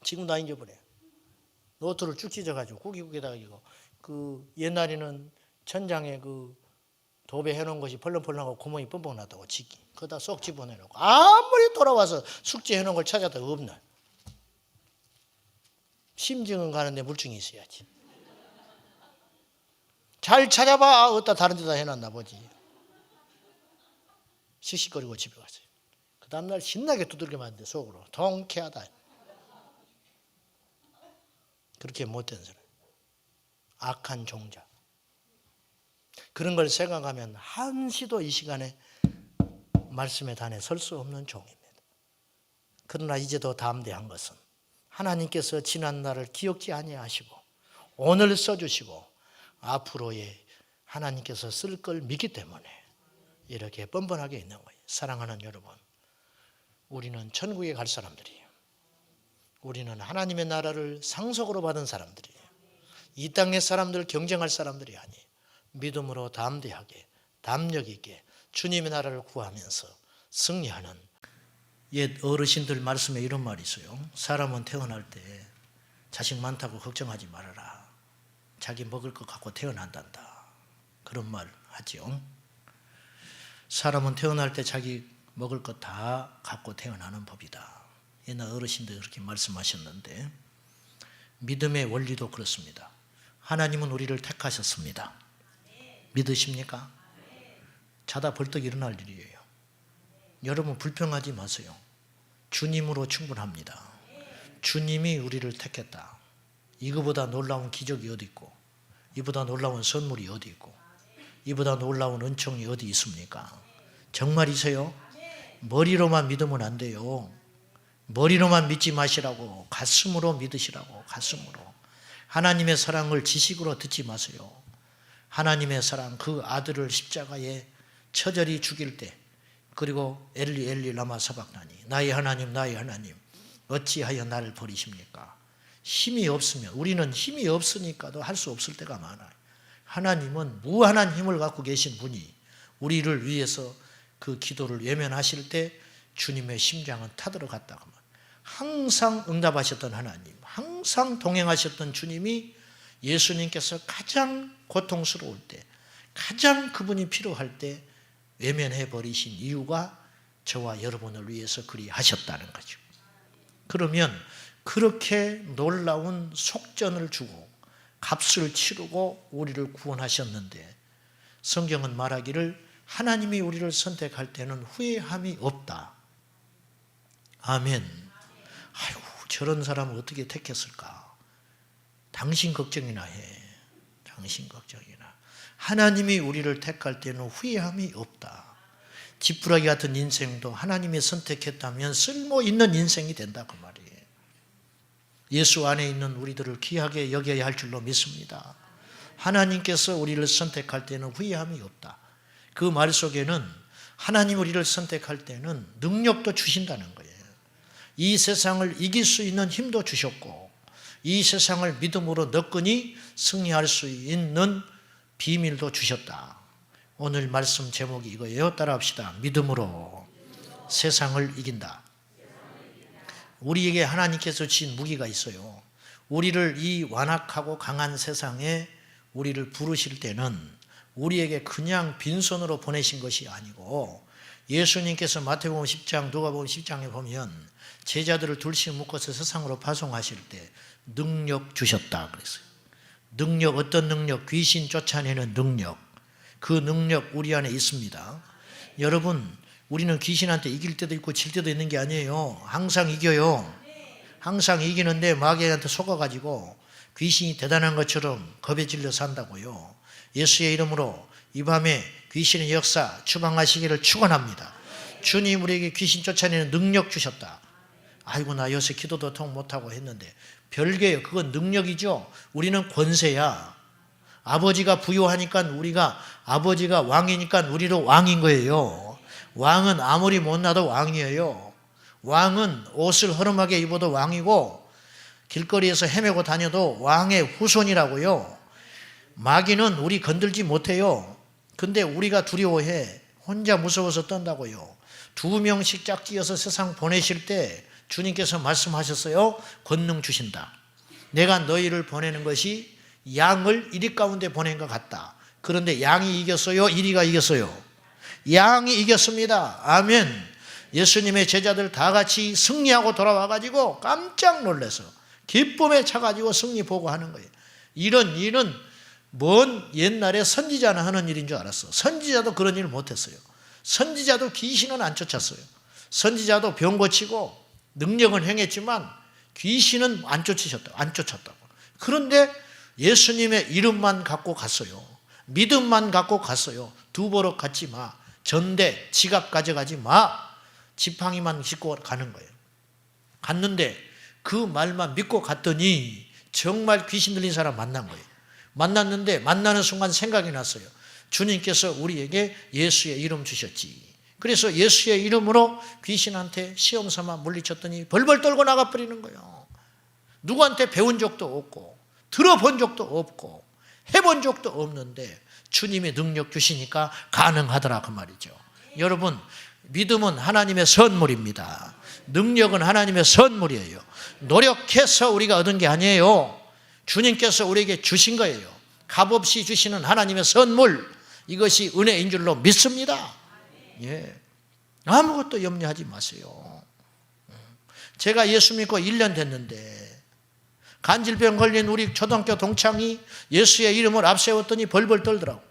지금도 안 잊어버려요. 노트를 쭉 찢어가지고 구기구기다가 이거 그 옛날에는 천장에 그 도배 해놓은 것이 펄렁펄렁하고 구멍이 뻥뻥 나다고 지기. 그러다 쏙 집어내놓고 아무리 돌아와서 숙제 해놓은 걸 찾아도 없나. 심증은 가는데 물증이 있어야지. 잘 찾아봐. 어디다 다른 데다 해놨나 보지. 씩씩거리고 집에 갔어요. 그 다음날 신나게 두들겨 맞는데 속으로 통쾌하다. 그렇게 못된 사람. 악한 종자. 그런 걸 생각하면 한시도 이 시간에 말씀의 단에 설 수 없는 종입니다. 그러나 이제 더 담대한 것은 하나님께서 지난 날을 기억지 아니하시고 오늘 써주시고 앞으로의 하나님께서 쓸 걸 믿기 때문에 이렇게 뻔뻔하게 있는 거예요. 사랑하는 여러분, 우리는 천국에 갈 사람들이에요. 우리는 하나님의 나라를 상속으로 받은 사람들이에요. 이 땅의 사람들 경쟁할 사람들이 아니에요. 믿음으로 담대하게 담력 있게 주님의 나라를 구하면서 승리하는 옛 어르신들 말씀에 이런 말이 있어요. 사람은 태어날 때 자식 많다고 걱정하지 말아라. 자기 먹을 것 갖고 태어난단다. 그런 말 하죠. 사람은 태어날 때 자기 먹을 것 다 갖고 태어나는 법이다. 옛날 어르신들 그렇게 말씀하셨는데 믿음의 원리도 그렇습니다. 하나님은 우리를 택하셨습니다. 믿으십니까? 자다 벌떡 일어날 일이에요. 여러분 불평하지 마세요. 주님으로 충분합니다. 주님이 우리를 택했다. 이거보다 놀라운 기적이 어디 있고 이보다 놀라운 선물이 어디 있고 이보다 놀라운 은총이 어디 있습니까? 정말이세요? 머리로만 믿으면 안 돼요. 머리로만 믿지 마시라고. 가슴으로 믿으시라고. 가슴으로. 하나님의 사랑을 지식으로 듣지 마세요. 하나님의 사랑, 그 아들을 십자가에 처절히 죽일 때 그리고 엘리 엘리 라마 사박나니 나의 하나님 어찌하여 나를 버리십니까? 힘이 없으면 우리는 힘이 없으니까도 할 수 없을 때가 많아요. 하나님은 무한한 힘을 갖고 계신 분이 우리를 위해서 그 기도를 외면하실 때 주님의 심장은 타들어갔다고 말해요. 항상 응답하셨던 하나님, 항상 동행하셨던 주님이 예수님께서 가장 고통스러울 때, 가장 그분이 필요할 때 외면해 버리신 이유가 저와 여러분을 위해서 그리 하셨다는 거죠. 그러면 그렇게 놀라운 속전을 주고 값을 치르고 우리를 구원하셨는데 성경은 말하기를 하나님이 우리를 선택할 때는 후회함이 없다. 아멘. 아이고 저런 사람을 어떻게 택했을까? 당신 걱정이나 해. 당신 걱정이나. 하나님이 우리를 택할 때는 후회함이 없다. 지푸라기 같은 인생도 하나님이 선택했다면 쓸모 있는 인생이 된다 그 말이에요. 예수 안에 있는 우리들을 귀하게 여겨야 할 줄로 믿습니다. 하나님께서 우리를 선택할 때는 후회함이 없다. 그 말 속에는 하나님 우리를 선택할 때는 능력도 주신다는 거예요. 이 세상을 이길 수 있는 힘도 주셨고 이 세상을 믿음으로 너끈히 승리할 수 있는 비밀도 주셨다. 오늘 말씀 제목이 이거예요. 따라합시다. 믿음으로 세상을 이긴다. 우리에게 하나님께서 주신 무기가 있어요. 우리를 이 완악하고 강한 세상에 우리를 부르실 때는 우리에게 그냥 빈손으로 보내신 것이 아니고 예수님께서 마태복음 10장 누가복음 10장에 보면 제자들을 둘씩 묶어서 세상으로 파송하실 때 능력 주셨다 그랬어요. 능력, 어떤 능력? 귀신 쫓아내는 능력. 그 능력 우리 안에 있습니다. 여러분 우리는 귀신한테 이길 때도 있고 질 때도 있는 게 아니에요. 항상 이겨요. 항상 이기는데 마귀한테 속아가지고 귀신이 대단한 것처럼 겁에 질려 산다고요. 예수의 이름으로 이 밤에 귀신의 역사 추방하시기를 축원합니다. 주님 우리에게 귀신 쫓아내는 능력 주셨다. 아이고 나 요새 기도도 통 못하고 했는데 별개예요. 그건 능력이죠. 우리는 권세야. 아버지가 부유하니까 우리가, 아버지가 왕이니까 우리도 왕인 거예요. 왕은 아무리 못나도 왕이에요. 왕은 옷을 허름하게 입어도 왕이고 길거리에서 헤매고 다녀도 왕의 후손이라고요. 마귀는 우리 건들지 못해요. 근데 우리가 두려워해. 혼자 무서워서 떤다고요. 2명씩 짝지어서 세상 보내실 때 주님께서 말씀하셨어요. 권능 주신다. 내가 너희를 보내는 것이 양을 이리 가운데 보낸 것 같다. 그런데 양이 이겼어요? 이리가 이겼어요? 양이 이겼습니다. 아멘. 예수님의 제자들 다 같이 승리하고 돌아와가지고 깜짝 놀라서 기쁨에 차가지고 승리 보고하는 거예요. 이런 일은 먼 옛날에 선지자나 하는 일인 줄 알았어. 선지자도 그런 일을 못했어요. 선지자도 귀신은 안 쫓았어요. 선지자도 병 고치고 능력은 행했지만 귀신은 안 쫓았다고. 그런데 예수님의 이름만 갖고 갔어요. 믿음만 갖고 갔어요. 두버럭 갖지 마. 전대, 지갑 가져가지 마. 지팡이만 짚고 가는 거예요. 갔는데 그 말만 믿고 갔더니 정말 귀신 들린 사람 만난 거예요. 만났는데 만나는 순간 생각이 났어요. 주님께서 우리에게 예수의 이름 주셨지. 그래서 예수의 이름으로 귀신한테 시험 삼아 물리쳤더니 벌벌 떨고 나가버리는 거예요. 누구한테 배운 적도 없고 들어본 적도 없고 해본 적도 없는데 주님의 능력 주시니까 가능하더라 그 말이죠. 여러분, 믿음은 하나님의 선물입니다. 능력은 하나님의 선물이에요. 노력해서 우리가 얻은 게 아니에요. 주님께서 우리에게 주신 거예요. 값없이 주시는 하나님의 선물, 이것이 은혜인 줄로 믿습니다. 예. 아무것도 염려하지 마세요. 제가 예수 믿고 1년 됐는데 간질병 걸린 우리 초등학교 동창이 예수의 이름을 앞세웠더니 벌벌 떨더라고.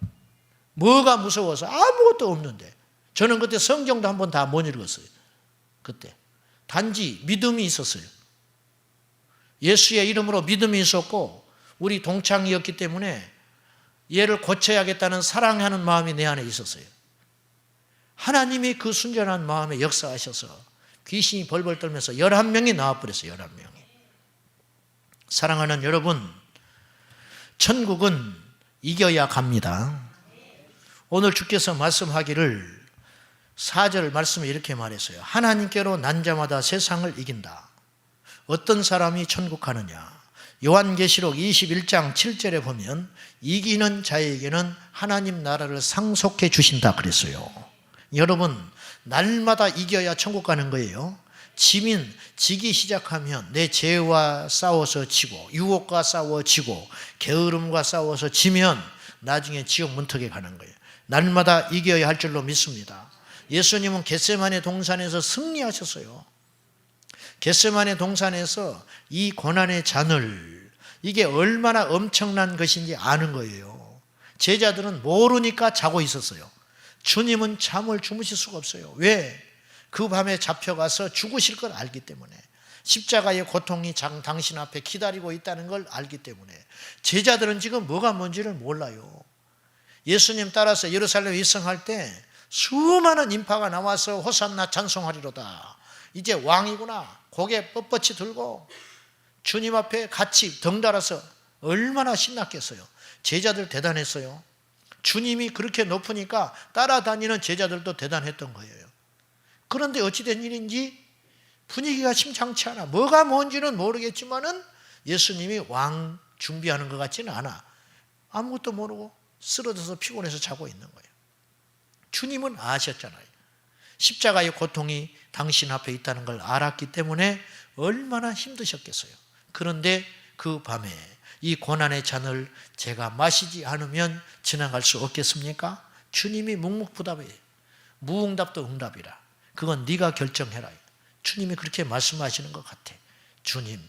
뭐가 무서워서? 아무것도 없는데. 저는 그때 성경도 한 번 다 못 읽었어요. 그때 단지 믿음이 있었어요. 예수의 이름으로 믿음이 있었고 우리 동창이었기 때문에 얘를 고쳐야겠다는 사랑하는 마음이 내 안에 있었어요. 하나님이 그 순전한 마음에 역사하셔서 귀신이 벌벌 떨면서 11명이 나와버렸어요. 11명이. 사랑하는 여러분, 천국은 이겨야 갑니다. 오늘 주께서 말씀하기를 4절 말씀에 이렇게 말했어요. 하나님께로 난 자마다 세상을 이긴다. 어떤 사람이 천국 가느냐? 요한계시록 21장 7절에 보면 이기는 자에게는 하나님 나라를 상속해 주신다 그랬어요. 여러분, 날마다 이겨야 천국 가는 거예요. 지기 시작하면 내 죄와 싸워서 지고 유혹과 싸워 지고 게으름과 싸워서 지면 나중에 지옥 문턱에 가는 거예요. 날마다 이겨야 할 줄로 믿습니다. 예수님은 겟세마네 동산에서 승리하셨어요. 겟세마네 동산에서 이 고난의 잔을, 이게 얼마나 엄청난 것인지 아는 거예요. 제자들은 모르니까 자고 있었어요. 주님은 잠을 주무실 수가 없어요. 왜? 그 밤에 잡혀가서 죽으실 걸 알기 때문에, 십자가의 고통이 당신 앞에 기다리고 있다는 걸 알기 때문에 제자들은 지금 뭐가 뭔지를 몰라요. 예수님 따라서 예루살렘에 입성할 때 수많은 인파가 나와서 호산나 찬송하리로다. 이제 왕이구나. 고개 뻣뻣이 들고 주님 앞에 같이 덩달아서 얼마나 신났겠어요. 제자들 대단했어요. 주님이 그렇게 높으니까 따라다니는 제자들도 대단했던 거예요. 그런데 어찌된 일인지 분위기가 심상치 않아. 뭐가 뭔지는 모르겠지만은 예수님이 왕 준비하는 것 같지는 않아. 아무것도 모르고 쓰러져서 피곤해서 자고 있는 거예요. 주님은 아셨잖아요. 십자가의 고통이 당신 앞에 있다는 걸 알았기 때문에 얼마나 힘드셨겠어요. 그런데 그 밤에 이 고난의 잔을 제가 마시지 않으면 지나갈 수 없겠습니까? 주님이 묵묵부답이에요. 무응답도 응답이라. 그건 네가 결정해라. 주님이 그렇게 말씀하시는 것 같아. 주님,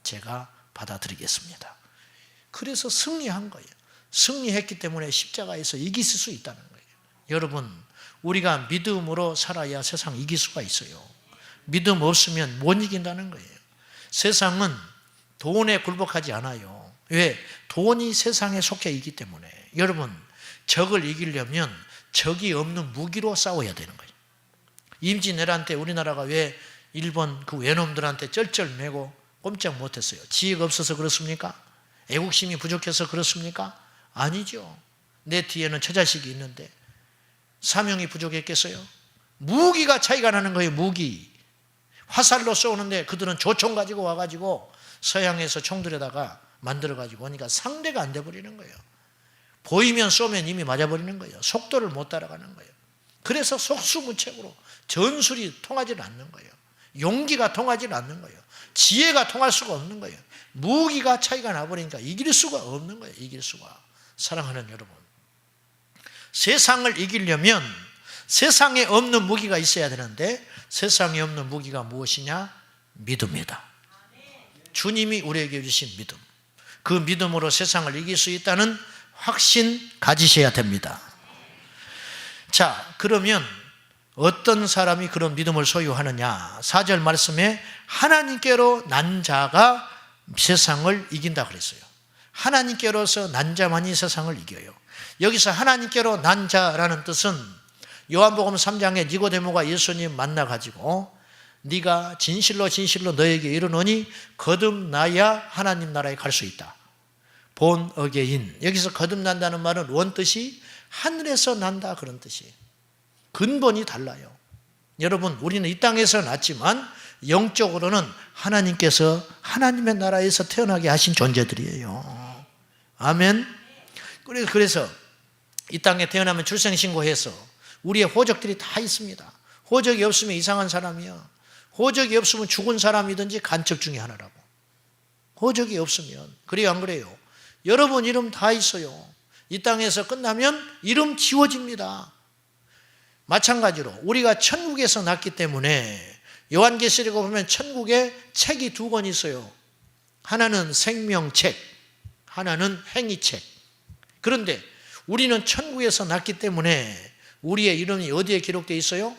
제가 받아들이겠습니다. 그래서 승리한 거예요. 승리했기 때문에 십자가에서 이길 수 있다는 거예요. 여러분, 우리가 믿음으로 살아야 세상 이길 수가 있어요. 믿음 없으면 못 이긴다는 거예요. 세상은 돈에 굴복하지 않아요. 왜? 돈이 세상에 속해 있기 때문에. 여러분, 적을 이기려면 적이 없는 무기로 싸워야 되는 거예요. 임진왜란 때 우리나라가 왜 일본 그 외놈들한테 쩔쩔매고 꼼짝 못했어요? 지혜가 없어서 그렇습니까? 애국심이 부족해서 그렇습니까? 아니죠. 내 뒤에는 처자식이 있는데 사명이 부족했겠어요? 무기가 차이가 나는 거예요. 무기. 화살로 쏘는데 그들은 조총 가지고 와가지고 서양에서 총들에다가 만들어가지고 오니까 상대가 안 돼버리는 거예요. 보이면 쏘면 이미 맞아버리는 거예요. 속도를 못 따라가는 거예요. 그래서 속수무책으로 전술이 통하지 않는 거예요. 용기가 통하지 않는 거예요. 지혜가 통할 수가 없는 거예요. 무기가 차이가 나버리니까 이길 수가 없는 거예요. 이길 수가. 사랑하는 여러분, 세상을 이기려면 세상에 없는 무기가 있어야 되는데 세상에 없는 무기가 무엇이냐? 믿음이다. 주님이 우리에게 주신 믿음. 그 믿음으로 세상을 이길 수 있다는 확신 가지셔야 됩니다. 자, 그러면 어떤 사람이 그런 믿음을 소유하느냐? 4절 말씀에 하나님께로 난 자가 세상을 이긴다 그랬어요. 하나님께로서 난 자만이 세상을 이겨요. 여기서 하나님께로 난 자라는 뜻은 요한복음 3장에 니고데모가 예수님 만나가지고 네가 진실로 진실로 너에게 이르노니 거듭나야 하나님 나라에 갈 수 있다. 본 어게인. 여기서 거듭난다는 말은 원뜻이 하늘에서 난다 그런 뜻이에요. 근본이 달라요. 여러분, 우리는 이 땅에서 났지만 영적으로는 하나님께서 하나님의 나라에서 태어나게 하신 존재들이에요. 아멘. 그래서 이 땅에 태어나면 출생신고해서 우리의 호적들이 다 있습니다. 호적이 없으면 이상한 사람이야. 호적이 없으면 죽은 사람이든지 간첩 중에 하나라고. 호적이 없으면. 그래요, 안 그래요? 여러분 이름 다 있어요. 이 땅에서 끝나면 이름 지워집니다. 마찬가지로 우리가 천국에서 났기 때문에 요한계시록에 보면 천국에 책이 2권 있어요. 하나는 생명책, 하나는 행위책. 그런데 우리는 천국에서 났기 때문에 우리의 이름이 어디에 기록되어 있어요?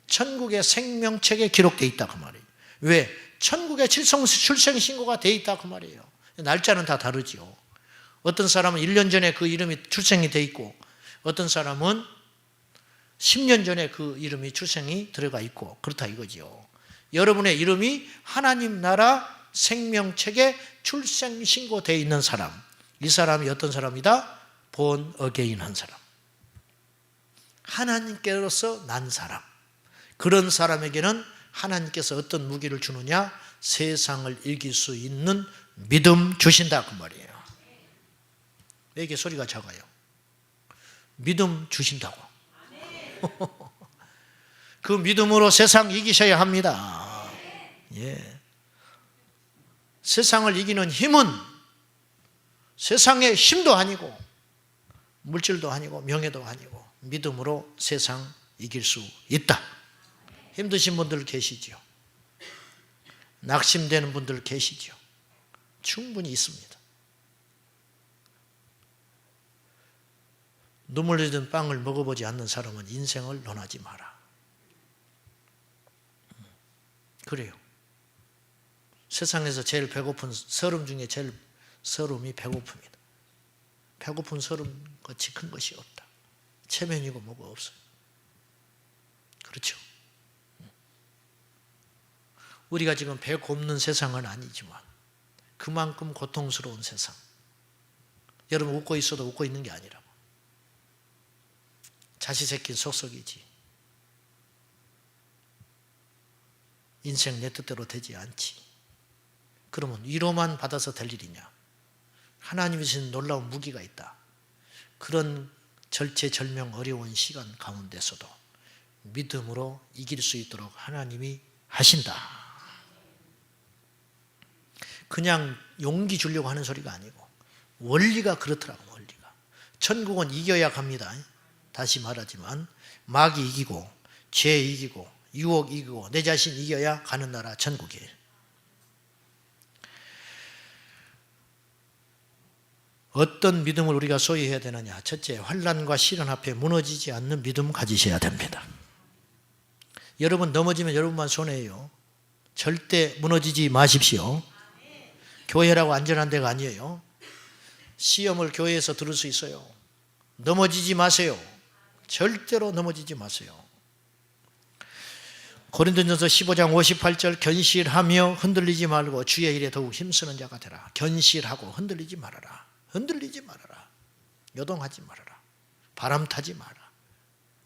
천국의 생명책에 기록되어 있다 그 말이에요. 왜? 천국에 출생신고가 되어 있다 그 말이에요. 날짜는 다 다르죠. 어떤 사람은 1년 전에 그 이름이 출생이 되어 있고 어떤 사람은 10년 전에 그 이름이 출생이 들어가 있고 그렇다 이거죠. 여러분의 이름이 하나님 나라 생명책에 출생신고되어 있는 사람, 이 사람이 어떤 사람이다? 본 어게인 한 사람, 하나님께로서 난 사람. 그런 사람에게는 하나님께서 어떤 무기를 주느냐? 세상을 이길 수 있는 믿음 주신다 그 말이에요. 왜 이렇게 소리가 작아요? 믿음 주신다고. 그 믿음으로 세상 이기셔야 합니다. 예. 세상을 이기는 힘은 세상의 힘도 아니고 물질도 아니고 명예도 아니고 믿음으로 세상 이길 수 있다. 힘드신 분들 계시죠? 낙심되는 분들 계시죠? 충분히 있습니다. 눈물 흘리는 빵을 먹어보지 않는 사람은 인생을 논하지 마라. 그래요. 세상에서 제일 배고픈 서름 중에 제일 서름이 배고픔이다. 배고픈 서름 같이 큰 것이 없다. 체면이고 뭐가 없어요. 그렇죠. 우리가 지금 배 곱는 세상은 아니지만 그만큼 고통스러운 세상. 여러분 웃고 있어도 웃고 있는 게 아니라고. 자식 새끼 속썩이지. 인생 내 뜻대로 되지 않지. 그러면 위로만 받아서 될 일이냐? 하나님이 주신 놀라운 무기가 있다. 그런 절체절명 어려운 시간 가운데서도 믿음으로 이길 수 있도록 하나님이 하신다. 그냥 용기 주려고 하는 소리가 아니고 원리가 그렇더라고. 원리가. 천국은 이겨야 갑니다. 다시 말하지만 마귀 이기고 죄 이기고 유혹 이기고 내 자신 이겨야 가는 나라 천국이에요. 어떤 믿음을 우리가 소유해야 되느냐? 첫째, 환난과 시련 앞에 무너지지 않는 믿음 가지셔야 됩니다. 여러분 넘어지면 여러분만 손해예요. 절대 무너지지 마십시오. 교회라고 안전한 데가 아니에요. 시험을 교회에서 들을 수 있어요. 넘어지지 마세요. 절대로 넘어지지 마세요. 고린도전서 15장 58절 견실하며 흔들리지 말고 주의 일에 더욱 힘쓰는 자가 되라. 견실하고 흔들리지 말아라. 흔들리지 말아라. 요동하지 말아라. 바람 타지 마라.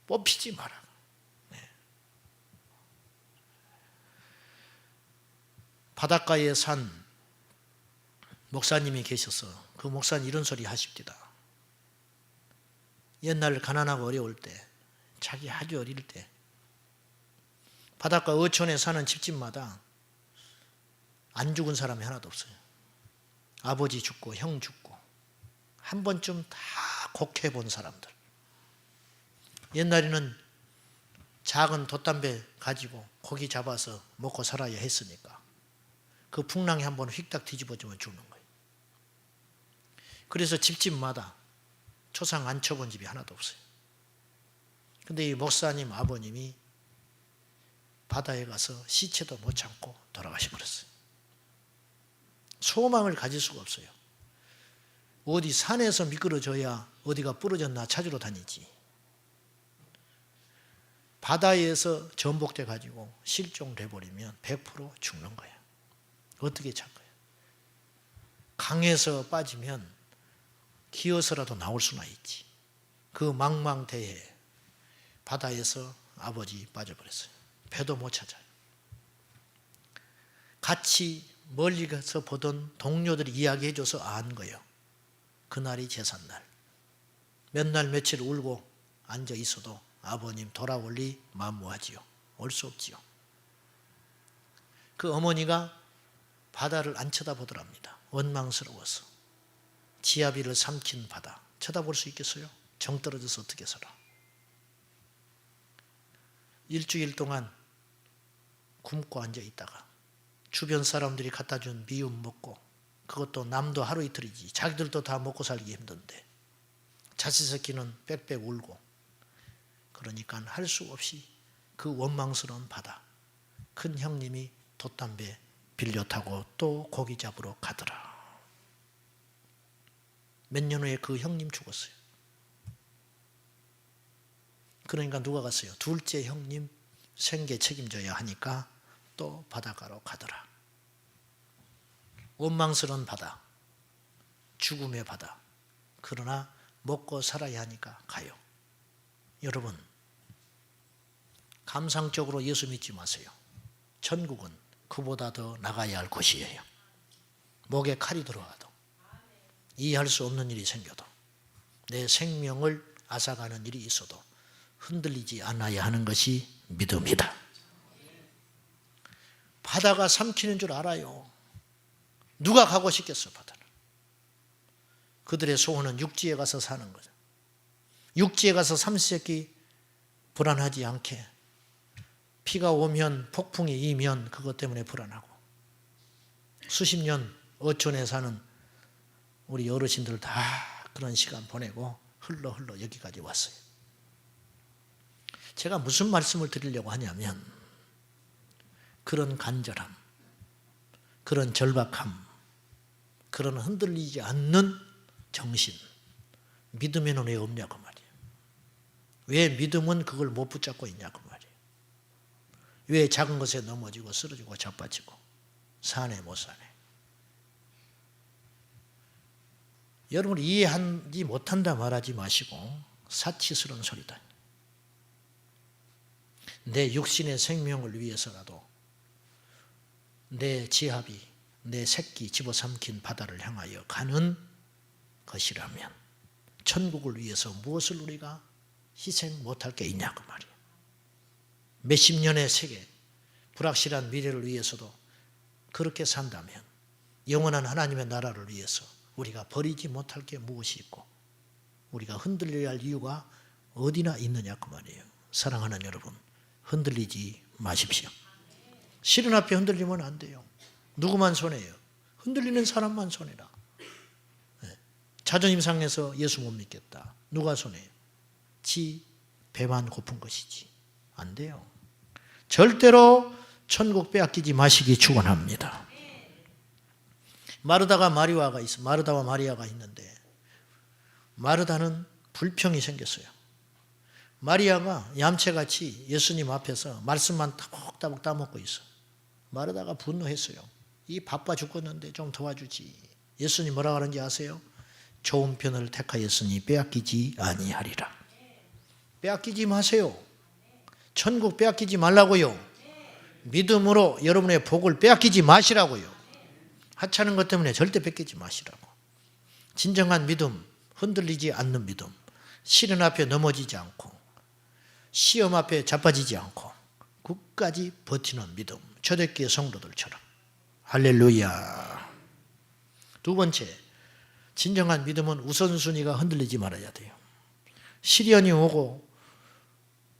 뽑히지 마라. 네. 바닷가에 산 목사님이 계셔서 그 목사님 이런 소리 하십니다. 옛날 가난하고 어려울 때, 자기 아주 어릴 때 바닷가 어촌에 사는 집집마다 안 죽은 사람이 하나도 없어요. 아버지 죽고 형 죽고 한 번쯤 다 곡해 본 사람들. 옛날에는 작은 돛담배 가지고 고기 잡아서 먹고 살아야 했으니까 그 풍랑이 한번 휙딱 뒤집어지면 죽는 거예요. 그래서 집집마다 초상 안 쳐본 집이 하나도 없어요. 근데 이 목사님 아버님이 바다에 가서 시체도 못 참고 돌아가셔버렸어요. 소망을 가질 수가 없어요. 어디 산에서 미끄러져야 어디가 부러졌나 찾으러 다니지. 바다에서 전복돼 가지고 실종돼 버리면 100% 죽는 거야. 어떻게 찾고요? 강에서 빠지면 기어서라도 나올 수나 있지. 그 망망대해에 바다에서 아버지 빠져버렸어요. 배도 못 찾아요. 같이 멀리 가서 보던 동료들이 이야기해줘서 안 거예요. 그날이 제삿날. 몇 날 며칠 울고 앉아 있어도 아버님 돌아올리 만무하지요. 올 수 없지요. 그 어머니가 바다를 안 쳐다보더랍니다. 원망스러워서. 지아비를 삼킨 바다. 쳐다볼 수 있겠어요? 정 떨어져서 어떻게 살아? 일주일 동안 굶고 앉아 있다가 주변 사람들이 갖다 준 미음 먹고, 그것도 남도 하루 이틀이지 자기들도 다 먹고 살기 힘든데 자식 새끼는 빽빽 울고, 그러니까 할 수 없이 그 원망스러운 바다, 큰 형님이 돛담배 빌려 타고 또 고기 잡으러 가더라. 몇 년 후에 그 형님 죽었어요. 그러니까 누가 갔어요? 둘째 형님 생계 책임져야 하니까 또 바닷가로 가더라. 원망스러운 바다, 죽음의 바다. 그러나 먹고 살아야 하니까 가요. 여러분, 감상적으로 예수 믿지 마세요. 천국은 그보다 더 나가야 할 곳이에요. 목에 칼이 들어와도, 이해할 수 없는 일이 생겨도, 내 생명을 앗아가는 일이 있어도 흔들리지 않아야 하는 것이 믿음이다. 바다가 삼키는 줄 알아요. 누가 가고 싶겠어, 바다는. 그들의 소원은 육지에 가서 사는 거죠. 육지에 가서 삼시세끼 불안하지 않게, 비가 오면 폭풍이 이면 그것 때문에 불안하고, 수십 년 어촌에 사는 우리 어르신들 다 그런 시간 보내고 흘러 여기까지 왔어요. 제가 무슨 말씀을 드리려고 하냐면, 그런 간절함, 그런 절박함, 그런 흔들리지 않는 정신, 믿음에는 왜 없냐고 말이에요. 왜 믿음은 그걸 못 붙잡고 있냐고 말이에요. 왜 작은 것에 넘어지고 쓰러지고 자빠지고 사네 못 사네. 여러분, 이해하지 못한다 말하지 마시고 사치스러운 소리다. 내 육신의 생명을 위해서라도 내 지합이 내 새끼 집어삼킨 바다를 향하여 가는 것이라면 천국을 위해서 무엇을 우리가 희생 못할 게 있냐고 말이에요. 몇십 년의 세계, 불확실한 미래를 위해서도 그렇게 산다면 영원한 하나님의 나라를 위해서 우리가 버리지 못할 게 무엇이 있고 우리가 흔들려야 할 이유가 어디나 있느냐고 말이에요. 사랑하는 여러분, 흔들리지 마십시오. 실은 앞에 흔들리면 안 돼요. 누구만 손해요? 흔들리는 사람만 손해라. 자존심 상해서 예수 못 믿겠다. 누가 손해요? 지 배만 고픈 것이지. 안 돼요. 절대로 천국 빼앗기지 마시기 축원합니다. 마르다와 마리아가 있는데, 마르다는 불평이 생겼어요. 마리아가 얌체같이 예수님 앞에서 말씀만 따박따박 따먹고 있어. 마르다가 분노했어요. 이 바빠 죽겠는데 좀 도와주지. 예수님 뭐라고 하는지 아세요? 좋은 편을 택하였으니 빼앗기지 아니하리라. 빼앗기지 마세요. 천국 빼앗기지 말라고요. 믿음으로 여러분의 복을 빼앗기지 마시라고요. 하찮은 것 때문에 절대 뺏기지 마시라고. 진정한 믿음, 흔들리지 않는 믿음, 시련 앞에 넘어지지 않고 시험 앞에 자빠지지 않고 끝까지 버티는 믿음, 초대교회 성도들처럼. 할렐루야. 두 번째, 진정한 믿음은 우선순위가 흔들리지 말아야 돼요. 시련이 오고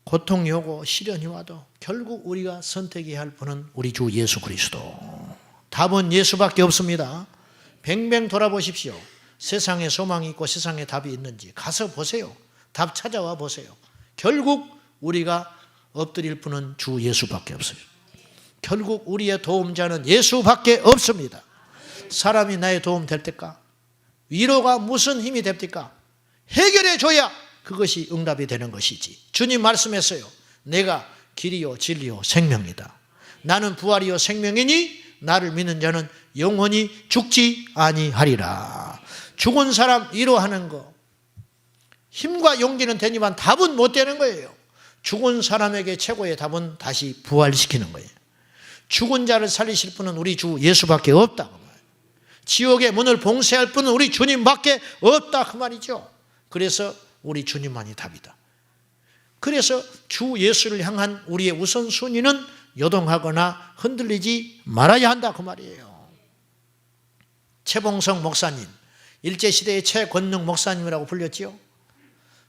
고통이 오고 시련이 와도 결국 우리가 선택해야 할 분은 우리 주 예수 그리스도. 답은 예수밖에 없습니다. 뱅뱅 돌아보십시오. 세상에 소망이 있고 세상에 답이 있는지 가서 보세요. 답 찾아와 보세요. 결국 우리가 엎드릴 분은 주 예수밖에 없어요. 결국 우리의 도움자는 예수밖에 없습니다. 사람이 나의 도움 될 때까? 위로가 무슨 힘이 됩니까? 해결해 줘야 그것이 응답이 되는 것이지. 주님 말씀했어요. 내가 길이요 진리요 생명이다. 나는 부활이요 생명이니 나를 믿는 자는 영원히 죽지 아니하리라. 죽은 사람 위로하는 거 힘과 용기는 되지만 답은 못 되는 거예요. 죽은 사람에게 최고의 답은 다시 부활시키는 거예요. 죽은 자를 살리실 분은 우리 주 예수밖에 없다. 지옥의 문을 봉쇄할 분은 우리 주님밖에 없다 그 말이죠. 그래서 우리 주님만이 답이다. 그래서 주 예수를 향한 우리의 우선순위는 요동하거나 흔들리지 말아야 한다 그 말이에요. 최봉성 목사님, 일제시대의 최권능 목사님이라고 불렸지요.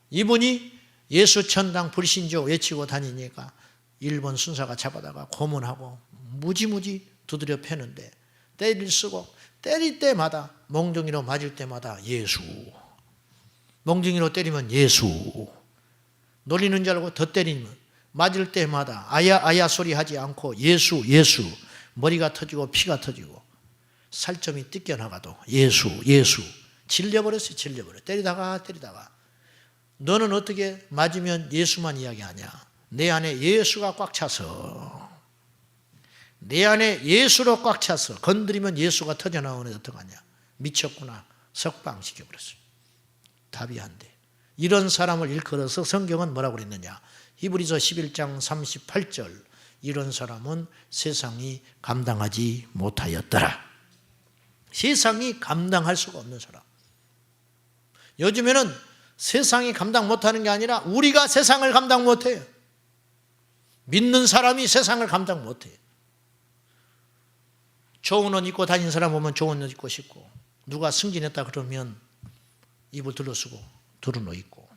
이분이 예수천당 불신조 외치고 다니니까 일본 순사가 잡아다가 고문하고 무지무지 두드려 패는데 때릴 쓰고 때릴 때마다 몽둥이로 맞을 때마다 예수, 몽둥이로 때리면 예수, 놀리는 줄 알고 더 때리면 맞을 때마다 아야 아야 소리 하지 않고 예수 예수, 머리가 터지고 피가 터지고 살점이 뜯겨나가도 예수 예수, 질려버렸어요. 질려버려. 때리다가 너는 어떻게 맞으면 예수만 이야기하냐. 내 안에 예수가 꽉 차서, 내 안에 예수로 꽉 차서 건드리면 예수가 터져나오는데 어떡하냐. 미쳤구나. 석방시켜버렸어요. 답이 안 돼. 이런 사람을 일컬어서 성경은 뭐라고 그랬느냐. 히브리서 11장 38절, 이런 사람은 세상이 감당하지 못하였더라. 세상이 감당할 수가 없는 사람. 요즘에는 세상이 감당 못하는 게 아니라 우리가 세상을 감당 못해요. 믿는 사람이 세상을 감당 못해요. 좋은 옷 입고 다니는 사람 보면 좋은 옷 입고 싶고, 누가 승진했다 그러면 입을 둘러쓰고 두른 옷 입고,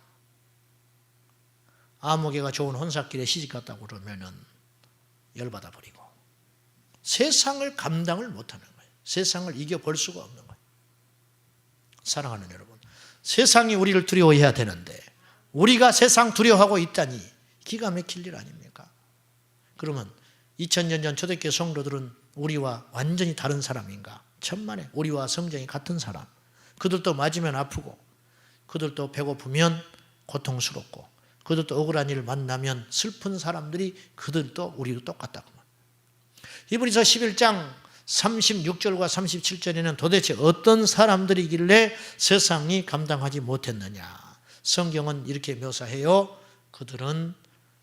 아무개가 좋은 혼사길에 시집갔다고 그러면 열받아 버리고, 세상을 감당을 못하는 거예요. 세상을 이겨볼 수가 없는 거예요. 사랑하는 여러분, 세상이 우리를 두려워해야 되는데 우리가 세상 두려워하고 있다니 기가 막힐 일 아닙니까? 그러면 2000년 전 초대교회 성도들은 우리와 완전히 다른 사람인가? 천만에 우리와 성정이 같은 사람. 그들도 맞으면 아프고, 그들도 배고프면 고통스럽고, 그들도 억울한 일을 만나면 슬픈 사람들이 그들도 우리도 똑같다고. 히브리서 11장 36절과 37절에는 도대체 어떤 사람들이길래 세상이 감당하지 못했느냐. 성경은 이렇게 묘사해요. 그들은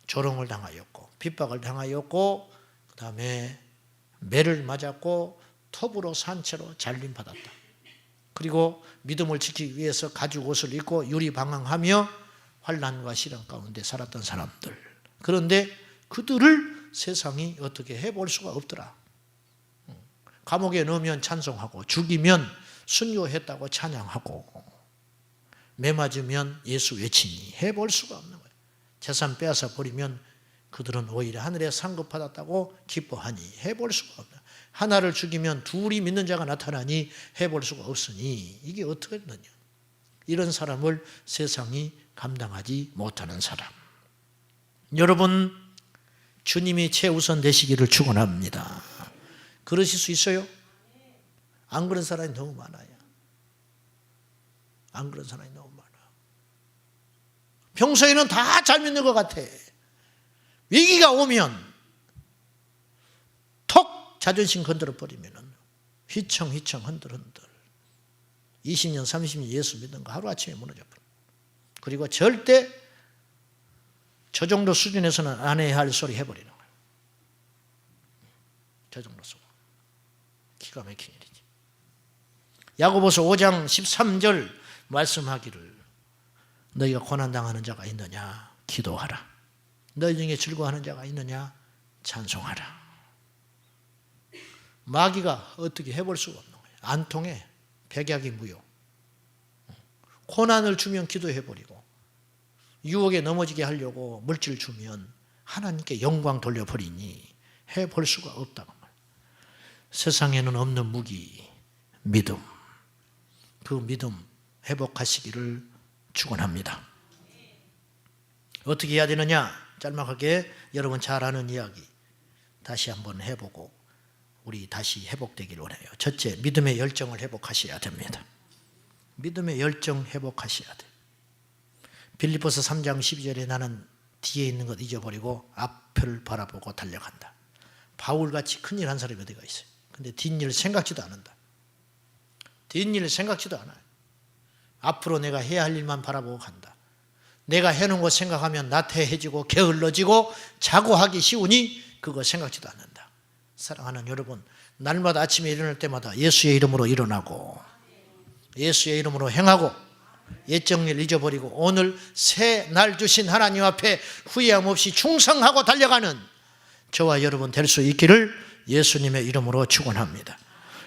조롱을 당하였고 핍박을 당하였고 그 다음에 매를 맞았고 톱으로 산채로 잘림받았다. 그리고 믿음을 지키기 위해서 가죽 옷을 입고 유리방황하며 환난과 시련 가운데 살았던 사람들. 그런데 그들을 세상이 어떻게 해볼 수가 없더라. 감옥에 넣으면 찬송하고, 죽이면 순교했다고 찬양하고, 매 맞으면 예수 외치니 해볼 수가 없는 거예요. 재산 빼앗아 버리면 그들은 오히려 하늘에 상급받았다고 기뻐하니 해볼 수가 없다. 하나를 죽이면 둘이 믿는 자가 나타나니 해볼 수가 없으니 이게 어떻게 되느냐. 이런 사람을 세상이 감당하지 못하는 사람. 여러분, 주님이 최우선 되시기를 축원합니다. 그러실 수 있어요? 안 그런 사람이 너무 많아요. 안 그런 사람이 너무 많아. 평소에는 다 잘 믿는 것 같아. 위기가 오면 톡 자존심 건드려 버리면 휘청휘청 흔들흔들. 20년, 30년 예수 믿은 거 하루아침에 무너져버려. 그리고 절대 저 정도 수준에서는 안 해야 할 소리 해버리는 거예요. 저 정도 수준. 기가 막힌 일이지. 야고보서 5장 13절 말씀하기를 너희가 고난당하는 자가 있느냐 기도하라. 너희 중에 즐거워하는 자가 있느냐 찬송하라. 마귀가 어떻게 해볼 수가 없는 거예요. 안 통해. 백약이 무효. 고난을 주면 기도해버리고 유혹에 넘어지게 하려고 물질 주면 하나님께 영광 돌려버리니 해볼 수가 없다고 말해요. 세상에는 없는 무기 믿음. 그 믿음 회복하시기를 축원합니다. 어떻게 해야 되느냐? 짤막하게 여러분 잘 아는 이야기 다시 한번 해보고 우리 다시 회복되기를 원해요. 첫째, 믿음의 열정을 회복하셔야 됩니다. 믿음의 열정 회복하셔야 돼요. 빌립보서 3장 12절에 나는 뒤에 있는 것 잊어버리고 앞을 바라보고 달려간다. 바울같이 큰일 한 사람이 어디가 있어요. 근데 뒷일 생각지도 않는다. 뒷일 생각지도 않아요. 앞으로 내가 해야 할 일만 바라보고 간다. 내가 해놓은 거 생각하면 나태해지고 게을러지고 자고하기 쉬우니 그거 생각지도 않는다. 사랑하는 여러분, 날마다 아침에 일어날 때마다 예수의 이름으로 일어나고 예수의 이름으로 행하고 옛정일 잊어버리고 오늘 새 날 주신 하나님 앞에 후회함 없이 충성하고 달려가는 저와 여러분 될 수 있기를 예수님의 이름으로 축원합니다.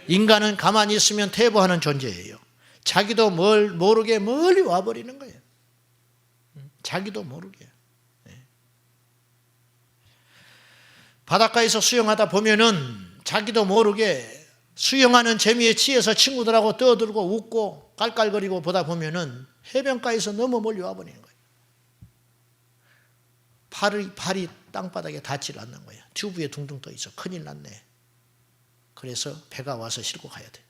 인간은 가만히 있으면 퇴보하는 존재예요. 자기도 모르게 멀리 와버리는 거예요. 자기도 모르게. 바닷가에서 수영하다 보면은 자기도 모르게 수영하는 재미에 취해서 친구들하고 떠들고 웃고 깔깔거리고 보다 보면은 해변가에서 너무 멀리 와버리는 거예요. 발이 땅바닥에 닿질 않는 거예요. 튜브에 둥둥 떠 있어. 큰일 났네. 그래서 배가 와서 싣고 가야 돼.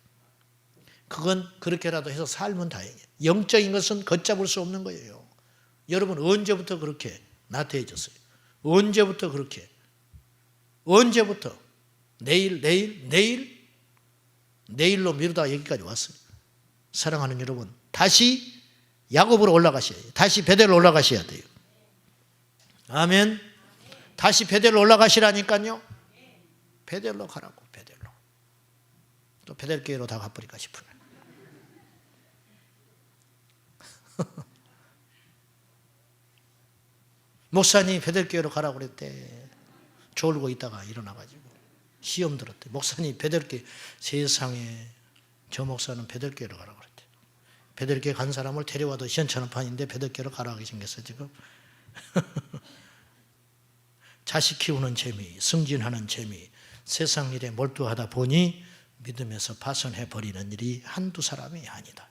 그건 그렇게라도 해서 살면 다행이에요. 영적인 것은 걷잡을 수 없는 거예요. 여러분 언제부터 그렇게 나태해졌어요? 언제부터 그렇게? 언제부터? 내일로 미루다가 여기까지 왔어요. 사랑하는 여러분, 다시 야곱으로 올라가셔야 돼요. 다시 베델로 올라가셔야 돼요. 아멘. 다시 베델로 올라가시라니까요. 베델로 가라고. 베델로. 또 베델 교회로 다 가버릴까 싶으네. 목사님 베델 교회로 가라고 그랬대. 졸고 있다가 일어나가지고 시험 들었대. 목사님 베델 교회. 세상에 저 목사는 베델 교회로 가라고 그랬대. 베델 교회 간 사람을 데려와도 시원찮은 판인데 베델 교회로 가라고 생겼어 지금. 자식 키우는 재미, 승진하는 재미, 세상 일에 몰두하다 보니 믿음에서 파손해 버리는 일이 한두 사람이 아니다.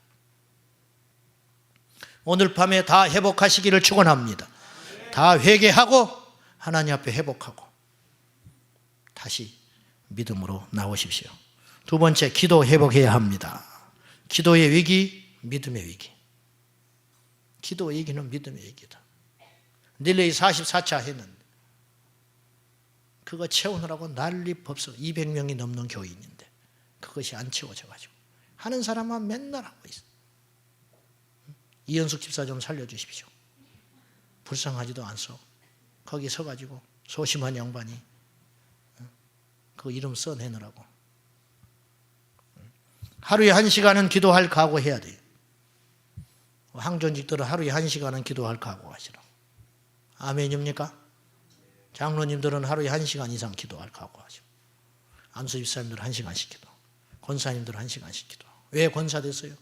오늘 밤에 다 회복하시기를 축원합니다. 다 회개하고 하나님 앞에 회복하고 다시 믿음으로 나오십시오. 두 번째, 기도 회복해야 합니다. 기도의 위기, 믿음의 위기. 기도 위기는 믿음의 위기다. 릴레이 44차 했는데 그거 채우느라고 난리 법석 200명이 넘는 교인인데 그것이 안 채워져가지고 하는 사람만 맨날 하고 있어. 이현숙 집사 좀 살려주십시오. 불쌍하지도 않소. 거기 서가지고 소심한 양반이 그 이름 써내느라고. 하루에 1시간은 기도할 각오해야 돼요. 항존직들은 하루에 1시간은 기도할 각오하시라고. 아멘입니까? 장로님들은 하루에 1시간 이상 기도할 각오하시고, 안수 집사님들은 1시간씩 기도, 권사님들은 1시간씩 기도. 왜 권사 됐어요?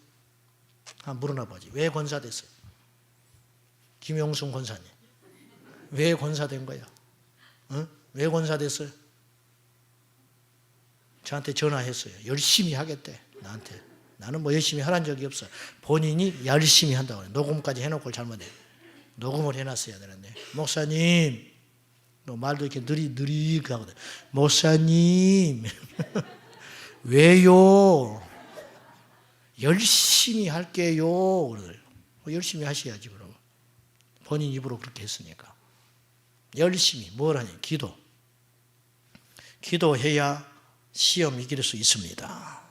한번 물어나 보지. 왜 권사 됐어요? 김용순 권사님. 왜 권사 된 거야? 응? 왜 권사 됐어요? 저한테 전화했어요. 열심히 하겠대, 나한테. 나는 뭐 열심히 하란 적이 없어. 본인이 열심히 한다고 그래. 녹음까지 해놓고 잘못해. 녹음을 해놨어야 되는데. 목사님, 너 말도 이렇게 느리게 하거든. 목사님, 왜요? 열심히 할게요. 열심히 하셔야지, 그럼. 본인 입으로 그렇게 했으니까. 열심히, 뭘 하냐? 기도. 기도해야 시험 이길 수 있습니다.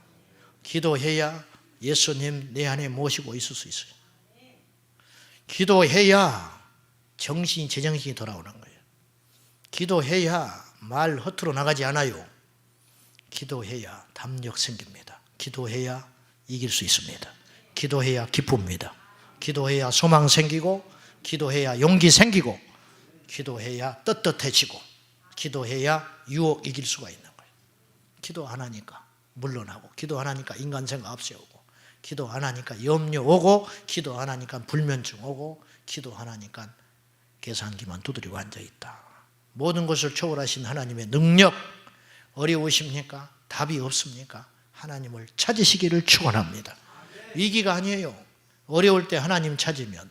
기도해야 예수님 내 안에 모시고 있을 수 있어요. 기도해야 정신이 제정신이 돌아오는 거예요. 기도해야 말 허투루 나가지 않아요. 기도해야 담력 생깁니다. 기도해야 이길 수 있습니다. 기도해야 기쁩니다. 기도해야 소망 생기고, 기도해야 용기 생기고, 기도해야 떳떳해지고, 기도해야 유혹 이길 수가 있는 거예요. 기도 안 하니까 물러나고, 기도 안 하니까 인간 생각 앞세우고, 기도 안 하니까 염려 오고, 기도 안 하니까 불면증 오고, 기도 안 하니까 계산기만 두드리고 앉아있다. 모든 것을 초월하신 하나님의 능력, 어려우십니까? 답이 없습니까? 하나님을 찾으시기를 축원합니다. 위기가 아니에요. 어려울 때 하나님 찾으면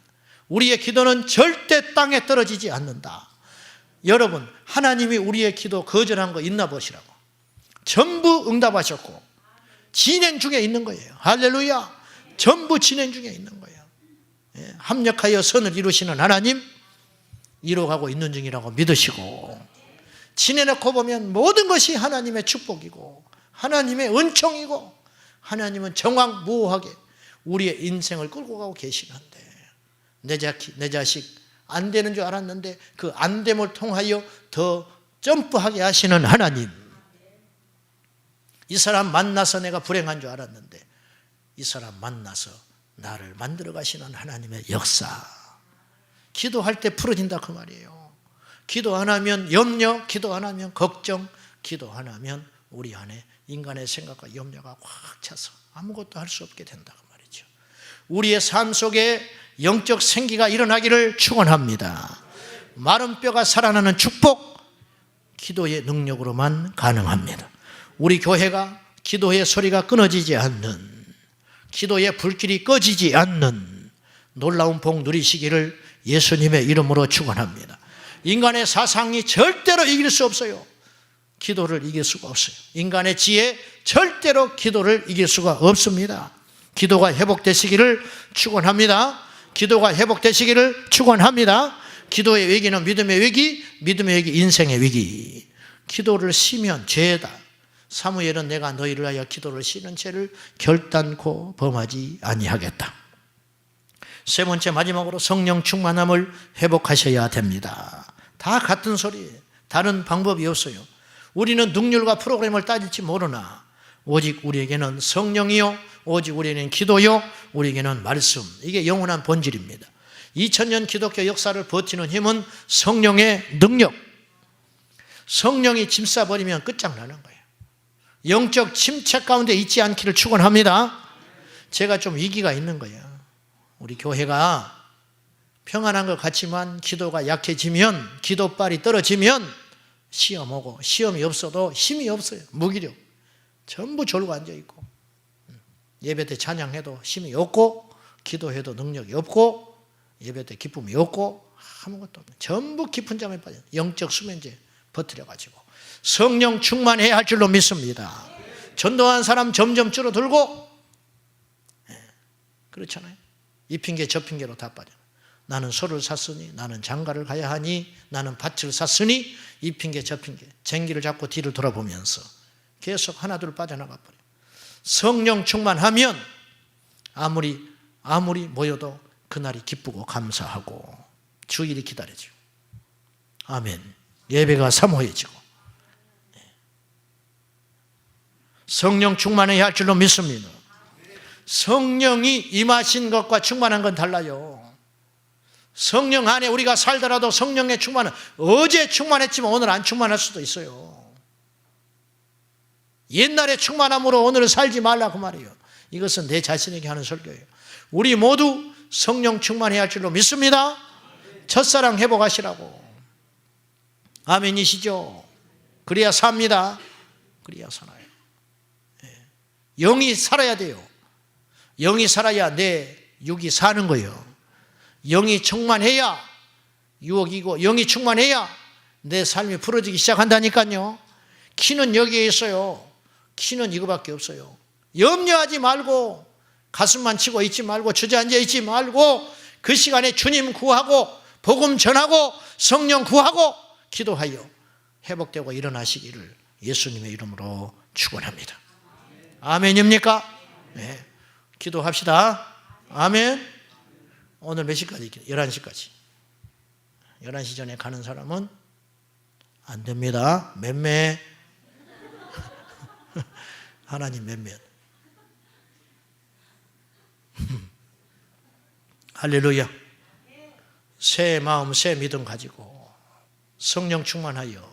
우리의 기도는 절대 땅에 떨어지지 않는다. 여러분, 하나님이 우리의 기도 거절한 거 있나 보시라고. 전부 응답하셨고 진행 중에 있는 거예요. 할렐루야. 전부 진행 중에 있는 거예요. 합력하여 선을 이루시는 하나님, 이루어가고 있는 중이라고 믿으시고, 지내놓고 보면 모든 것이 하나님의 축복이고 하나님의 은총이고, 하나님은 정확무오하게 우리의 인생을 끌고 가고 계시는데, 내 자식 안 되는 줄 알았는데 그 안 됨을 통하여 더 점프하게 하시는 하나님, 이 사람 만나서 내가 불행한 줄 알았는데 이 사람 만나서 나를 만들어 가시는 하나님의 역사. 기도할 때 풀어진다 그 말이에요. 기도 안 하면 염려, 기도 안 하면 걱정, 기도 안 하면 우리 안에 인간의 생각과 염려가 꽉 차서 아무것도 할 수 없게 된다 그 말이죠. 우리의 삶 속에 영적 생기가 일어나기를 축원합니다. 마른 뼈가 살아나는 축복, 기도의 능력으로만 가능합니다. 우리 교회가 기도의 소리가 끊어지지 않는, 기도의 불길이 꺼지지 않는 놀라운 복 누리시기를 예수님의 이름으로 축원합니다. 인간의 사상이 절대로 이길 수 없어요. 기도를 이길 수가 없어요. 인간의 지혜 절대로 기도를 이길 수가 없습니다. 기도가 회복되시기를 축원합니다. 기도가 회복되시기를 축원합니다. 기도의 위기는 믿음의 위기, 믿음의 위기 인생의 위기. 기도를 쉬면 죄다. 사무엘은 내가 너희를 하여 기도를 쉬는 죄를 결단코 범하지 아니하겠다. 세 번째, 마지막으로 성령 충만함을 회복하셔야 됩니다. 다 같은 소리예요. 다른 방법이 없어요. 우리는 능률과 프로그램을 따질지 모르나 오직 우리에게는 성령이요, 오직 우리에게는 기도요, 우리에게는 말씀. 이게 영원한 본질입니다. 2000년 기독교 역사를 버티는 힘은 성령의 능력. 성령이 짐 싸버리면 끝장나는 거예요. 영적 침체 가운데 있지 않기를 축원합니다. 제가 좀 위기가 있는 거예요. 우리 교회가 평안한 것 같지만 기도가 약해지면, 기도빨이 떨어지면 시험 오고, 시험이 없어도 힘이 없어요. 무기력. 전부 졸고 앉아있고, 예배 때 찬양해도 힘이 없고, 기도해도 능력이 없고, 예배 때 기쁨이 없고, 아무것도 없는, 전부 깊은 잠에 빠져 영적 수면제 버티려가지고 성령 충만해야 할 줄로 믿습니다. 전도한 사람 점점 줄어들고, 그렇잖아요. 이 핑계 저 핑계로 다 빠져. 나는 소를 샀으니, 나는 장가를 가야 하니, 나는 밭을 샀으니, 이 핑계 저 핑계, 쟁기를 잡고 뒤를 돌아보면서 계속 하나둘 빠져나가 버려요. 성령 충만하면 아무리 모여도 그날이 기쁘고 감사하고 주일이 기다려지고, 아멘. 예배가 사모해지고, 성령 충만해야 할 줄로 믿습니다. 성령이 임하신 것과 충만한 건 달라요. 성령 안에 우리가 살더라도 성령의 충만은, 어제 충만했지만 오늘 안 충만할 수도 있어요. 옛날에 충만함으로 오늘을 살지 말라 그 말이에요. 이것은 내 자신에게 하는 설교예요. 우리 모두 성령 충만해야 할 줄로 믿습니다. 첫사랑 회복하시라고. 아멘이시죠? 그래야 삽니다. 그래야 살아요. 영이 살아야 돼요. 영이 살아야 내 육이 사는 거예요. 영이 충만해야 유혹이고, 영이 충만해야 내 삶이 풀어지기 시작한다니까요. 키는 여기에 있어요. 키는 이거밖에 없어요. 염려하지 말고, 가슴만 치고 있지 말고, 주저앉아 있지 말고, 그 시간에 주님 구하고, 복음 전하고, 성령 구하고, 기도하여 회복되고 일어나시기를 예수님의 이름으로 축원합니다. 아멘입니까? 네. 기도합시다. 아멘. 오늘 몇 시까지? 11시까지. 11시 전에 가는 사람은 안 됩니다. 몇몇. 하나님 몇몇. 할렐루야. 새 마음, 새 믿음 가지고 성령 충만하여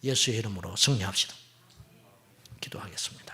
예수의 이름으로 승리합시다. 기도하겠습니다.